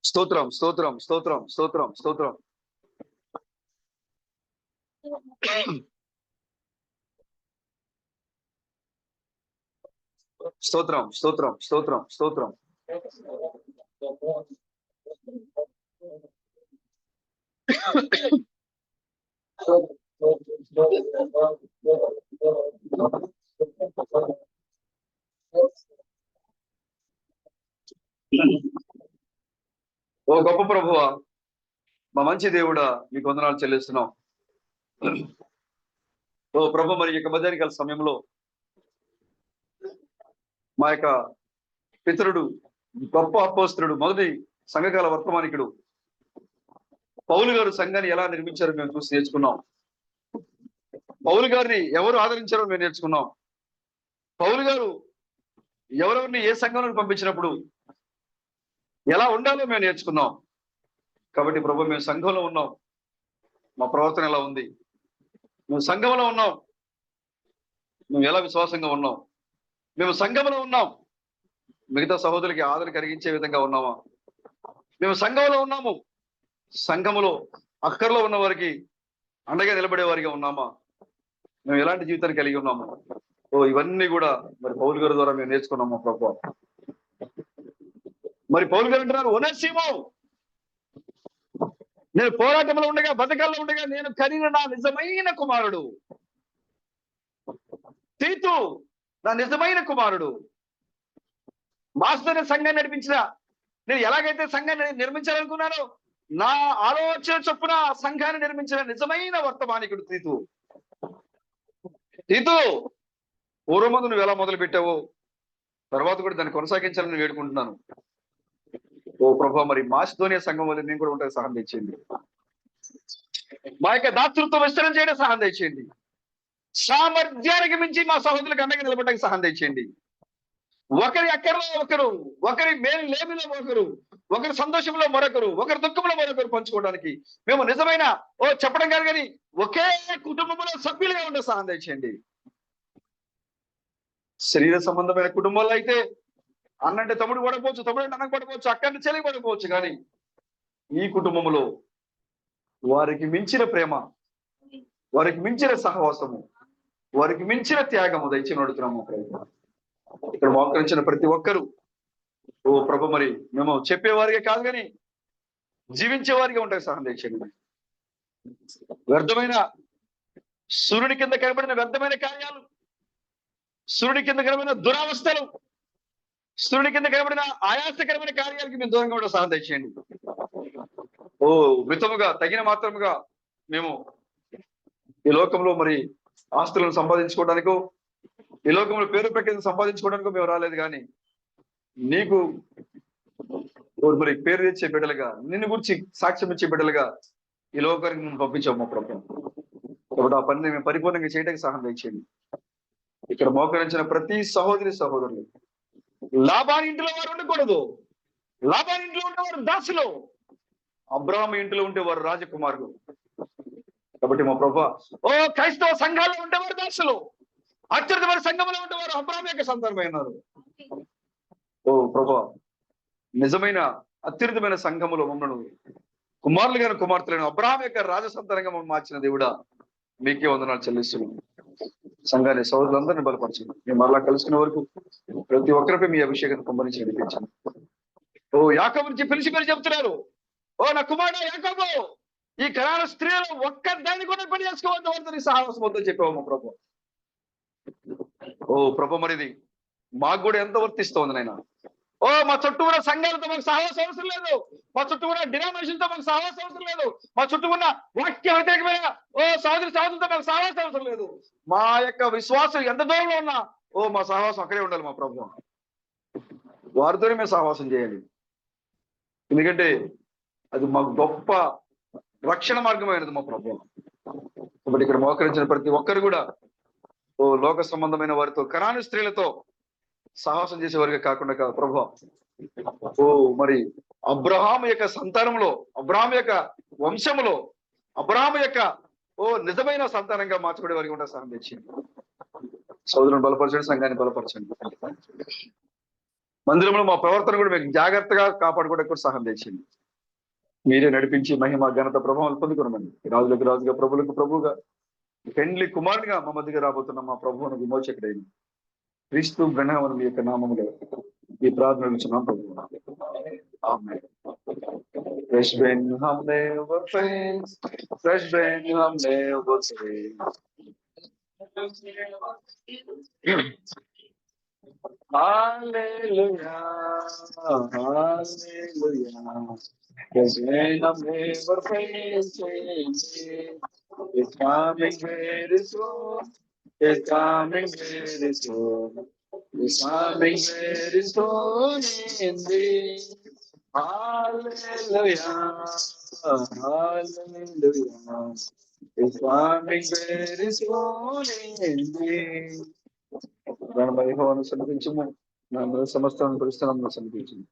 స్తోత్రం స్తోత్రం స్తోత్రం స్తోత్రం స్తోత్రం. స్తోత్రం స్తోత్రం స్తోత్రం స్తోత్రం. ఓ గొప్ప ప్రభువా, మా మంచి దేవుడా, మీకు వందనాలు చెల్లిస్తున్నాం. ఓ ప్రభు, మరి యొక్క మధ్యాహ్నకాల సమయంలో మా యొక్క పితరుడు, గొప్ప అపోస్తలుడు, మొదటి సంఘకాల వర్తమానికుడు పౌలు గారు సంఘాన్ని ఎలా నిర్మించారో మేము చూసి నేర్చుకున్నాం. పౌలు గారిని ఎవరు ఆదరించారో మేము నేర్చుకున్నాం. పౌలు గారు ఎవరెవరిని ఏ సంఘంలో పంపించినప్పుడు ఎలా ఉండాలో మేము నేర్చుకున్నాం. కాబట్టి ప్రభు, మేము సంఘంలో ఉన్నాం, మా ప్రవర్తన ఎలా ఉంది? మేము సంఘంలో ఉన్నాం, మేము ఎలా విశ్వాసంగా ఉన్నాం? మేము సంఘంలో ఉన్నాం, మిగతా సహోదరులకి ఆదరణ కలిగించే విధంగా ఉన్నామా? మేము సంఘంలో ఉన్నాము, సంఘములో అక్కర్లో ఉన్న వారికి అండగా నిలబడే వారిగా ఉన్నామా? మేము ఎలాంటి జీవితాన్ని కలిగి ఉన్నాము? ఓ ఇవన్నీ కూడా మరి పౌలు గారి ద్వారా మేము నేర్చుకున్నాము ప్రభు. మరి పౌలు గారు అంటున్నారు, ఒనేసిమో, నేను పోరాటంలో ఉండగా, బతకాల్లో ఉండగా నేను కనిన నా నిజమైన కుమారుడు. తీతు నా నిజమైన కుమారుడు. మాస్టర్ సంఘాన్ని నడిపించిన, నేను ఎలాగైతే సంఘాన్ని నిర్మించాలనుకున్నానో నా ఆలోచన చొప్పున సంఘాన్ని నిర్మించిన నిజమైన వర్తమానికుడు తీతు. తీతు, పూర్వమందు నువ్వు ఎలా మొదలు పెట్టావో తర్వాత కూడా దాన్ని కొనసాగించాలని వేడుకుంటున్నాను. ఓ ప్రభు, మరి మాసిదోనియా సంఘం వల్ల నేను కూడా ఉంటే సహాయం తెచ్చేయండి. మా యొక్క దాతృత్వం విస్తరణ చేయడం సహాయం తెచ్చేయండి. సామర్థ్యానికి మించి మా సహోదరులకు అండగా నిలబడడానికి సహాయం తెచ్చేయండి. ఒకరి అక్కర్లో ఒకరు, ఒకరి మేలు లేమిలో ఒకరు, ఒకరి సంతోషంలో మరొకరు, ఒకరి దుఃఖంలో మరొకరు పంచుకోవడానికి మేము నిజమైన చెప్పడం కాదు కానీ ఒకే కుటుంబంలో సభ్యులుగా ఉండే సహాయం తెచ్చేయండి. శరీర సంబంధమైన కుటుంబాల్లో అయితే అన్నంటే తమ్ముడు పడకపోవచ్చు, తమ్ముడు అన్నం పడకపోవచ్చు, అక్కడి చెల్లి పడకపోవచ్చు, కానీ ఈ కుటుంబంలో వారికి మించిన ప్రేమ, వారికి మించిన సహవాసము, వారికి మించిన త్యాగము దయచేసి అడుగుతున్నాము. ఇక్కడ మోకరించిన ప్రతి ఒక్కరూ ఓ ప్రభు, మరి మేము చెప్పేవారిగా కాదు కానీ జీవించే వారిగా ఉంటాయి సహాయం తెచ్చేయండి. వ్యర్థమైన సూర్యుని కింద కనబడిన వ్యర్థమైన కార్యాలు, సూర్యుని కింద కనబడిన దురావస్థలు, సూర్యుని కింద కనబడిన ఆయాసకరమైన కార్యాలకి మేము దూరంగా కూడా సహాయం తెచ్చేయండి. ఓ మితముగా తగిన మాత్రముగా మేము ఈ లోకంలో మరి ఆస్తులను సంపాదించుకోవడానికో, ఈ లోకంలో పేరు ప్రఖ్యాతి సంపాదించుకోవడానికో మేము రాలేదు, కానీ నీకు మరి పేరు తెచ్చే బిడ్డలుగా, నిన్ను గురించి సాక్ష్యం ఇచ్చే బిడ్డలుగా ఈ లోకానికి మేము పంపించాము మా ప్రభుత్వం. కాబట్టి ఆ పనిని మేము పరిపూర్ణంగా చేయడానికి సహాయం తెచ్చేయండి. ఇక్కడ మోకరించిన ప్రతి సహోదరి సహోదరులు, లాబాను ఇంటిలో వారు ఉండకూడదు. లాబాను ఇంట్లో ఉండేవారు దాసులు, అబ్రాహాము ఇంటిలో ఉండేవారు రాజకుమారులు. కాబట్టి మా ప్రభా, ఓ క్రైస్తవ సంఘాల్లో ఉండేవారు దాసులు, అత్యున్నతమైన సంఘంలో ఉండేవారు అబ్రాహాము యొక్క సంతానమైనారు. ఓ ప్రభా, నిజమైన అత్యున్నతమైన సంఘములో మమ్మల్ని కుమారులు గారి కుమార్తెలను అబ్రాహాం యొక్క రాజసంతానంగా మమ్మల్ని మార్చిన దేవుడా, మీకే వందనాలు చెల్లిస్తున్నాం. సంఘాన్ని సోదరులందరినీ బలపరచండి. మేము మరలా కలుసుకునే వరకు ప్రతి ఒక్కరిపై మీ అభిషేకం కుమ్మరించి నడిపించండి. ఓ యాకోబు నుంచి పిలిచి మీరు చెప్తున్నారు, ఓ నా కుమారుడు యాకోబు, ఈ కరాల స్త్రీలు ఒక్క దాన్ని కూడా పెళ్లి చేసుకోవద్దు, సాహసం వద్దని చెప్పాము ప్రభు. ఓ ప్రభు, మరిది మాకు కూడా ఎంత వర్తిస్తోంది నాయన. ఓ మా చుట్టూ ఉన్న సంఘాలతో మాకు సహవాసం అవసరం లేదు, మా చుట్టూ ఉన్న డినామినేషన్తో మాకు సహవాసం అవసరం లేదు, మా చుట్టూ ఉన్న వాక్య వ్యతిరేకమైన సహోదరులతో మాకు సహవాసం అవసరం లేదు. మా యొక్క విశ్వాసం ఎంత దూరంలో ఉన్నా ఓ మా సహవాసం అక్కడే ఉండాలి మా ప్రభు. వారితోనే మేము సహవాసం చేయాలి, ఎందుకంటే అది మాకు గొప్ప రక్షణ మార్గమైనది మా ప్రభు. కాబట్టి ఇక్కడ మోకరించిన ప్రతి ఒక్కరు కూడా ఓ లోక సంబంధమైన వారితో, కనాను స్త్రీలతో సాహసం చేసేవారిగా కాకుండా కాదు ప్రభు. ఓ మరి అబ్రహాము యొక్క సంతానంలో, అబ్రహాము యొక్క వంశములో, అబ్రహాము యొక్క ఓ నిజమైన సంతానంగా మార్చబడే వారికి కూడా సహాయం తెచ్చింది. సోదరులను బలపరచండి, సంఘాన్ని బలపరచండి. మందిరంలో మా ప్రవర్తన కూడా మీకు జాగ్రత్తగా కాపాడుకోవడానికి కూడా సహాయం తెచ్చింది. మీరే నడిపించి మహిమ ఘనత ప్రభావాలు పొందుకున్నామండి. రాజులకు రాజుగా, ప్రభులకు ప్రభుగా, పెండ్లి కుమారునిగా మా మధ్యగా రాబోతున్న మా ప్రభువును విమోచకుడైన క్రీస్తు గణవరం యొక్క నామములో ఈ ప్రార్థన ఇచ్చున్నాం ప్రభు. ఆమేన్. Fresh wind hum never fails, fresh wind hum never fails. Hallelujah, hallelujah. Fresh wind hum never fails. It's coming very soon. It's coming very soon. It's coming very soon indeed. Hallelujah, hallelujah. It's coming very soon indeed. గణమయహోను సమర్పించము, నా సమస్తం పరిస్థితులను సమర్పించింది.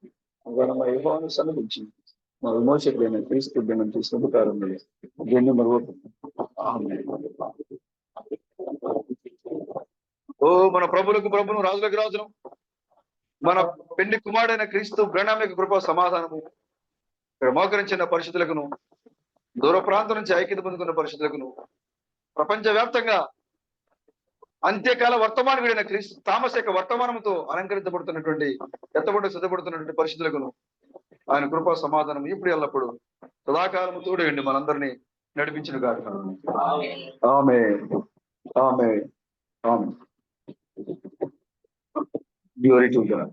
గణమయహోను సమర్పించింది. మా విమోచకుడైన క్రీస్తు దినం తీసుకుని ప్రారంభం దీన్ని మరొక. ఓ మన ప్రభులకు ప్రభును, రాజులకు రాజును, మన పెండి కుమారుడైన క్రీస్తు గణామిక కృప సమాధానము మోకరించిన పరిస్థితులకును, దూర ప్రాంతం నుంచి ఐక్యత పొందుకున్న పరిస్థితులకును, ప్రపంచ వ్యాప్తంగా అంత్యకాల వర్తమానమైన క్రీస్తు తామస్ యొక్క వర్తమానంతో అలంకరించబడుతున్నటువంటి, ఎత్తబడి సిద్ధపడుతున్నటువంటి పరిస్థితులకును ఆయన కృపా సమాధానం ఇప్పుడు ఎల్లప్పుడు సదాకాలము తోడేయండి, మనందరినీ నడిపించిన గాక. ఆమేన్, ఆమేన్, ఆమేన్. Glory to God.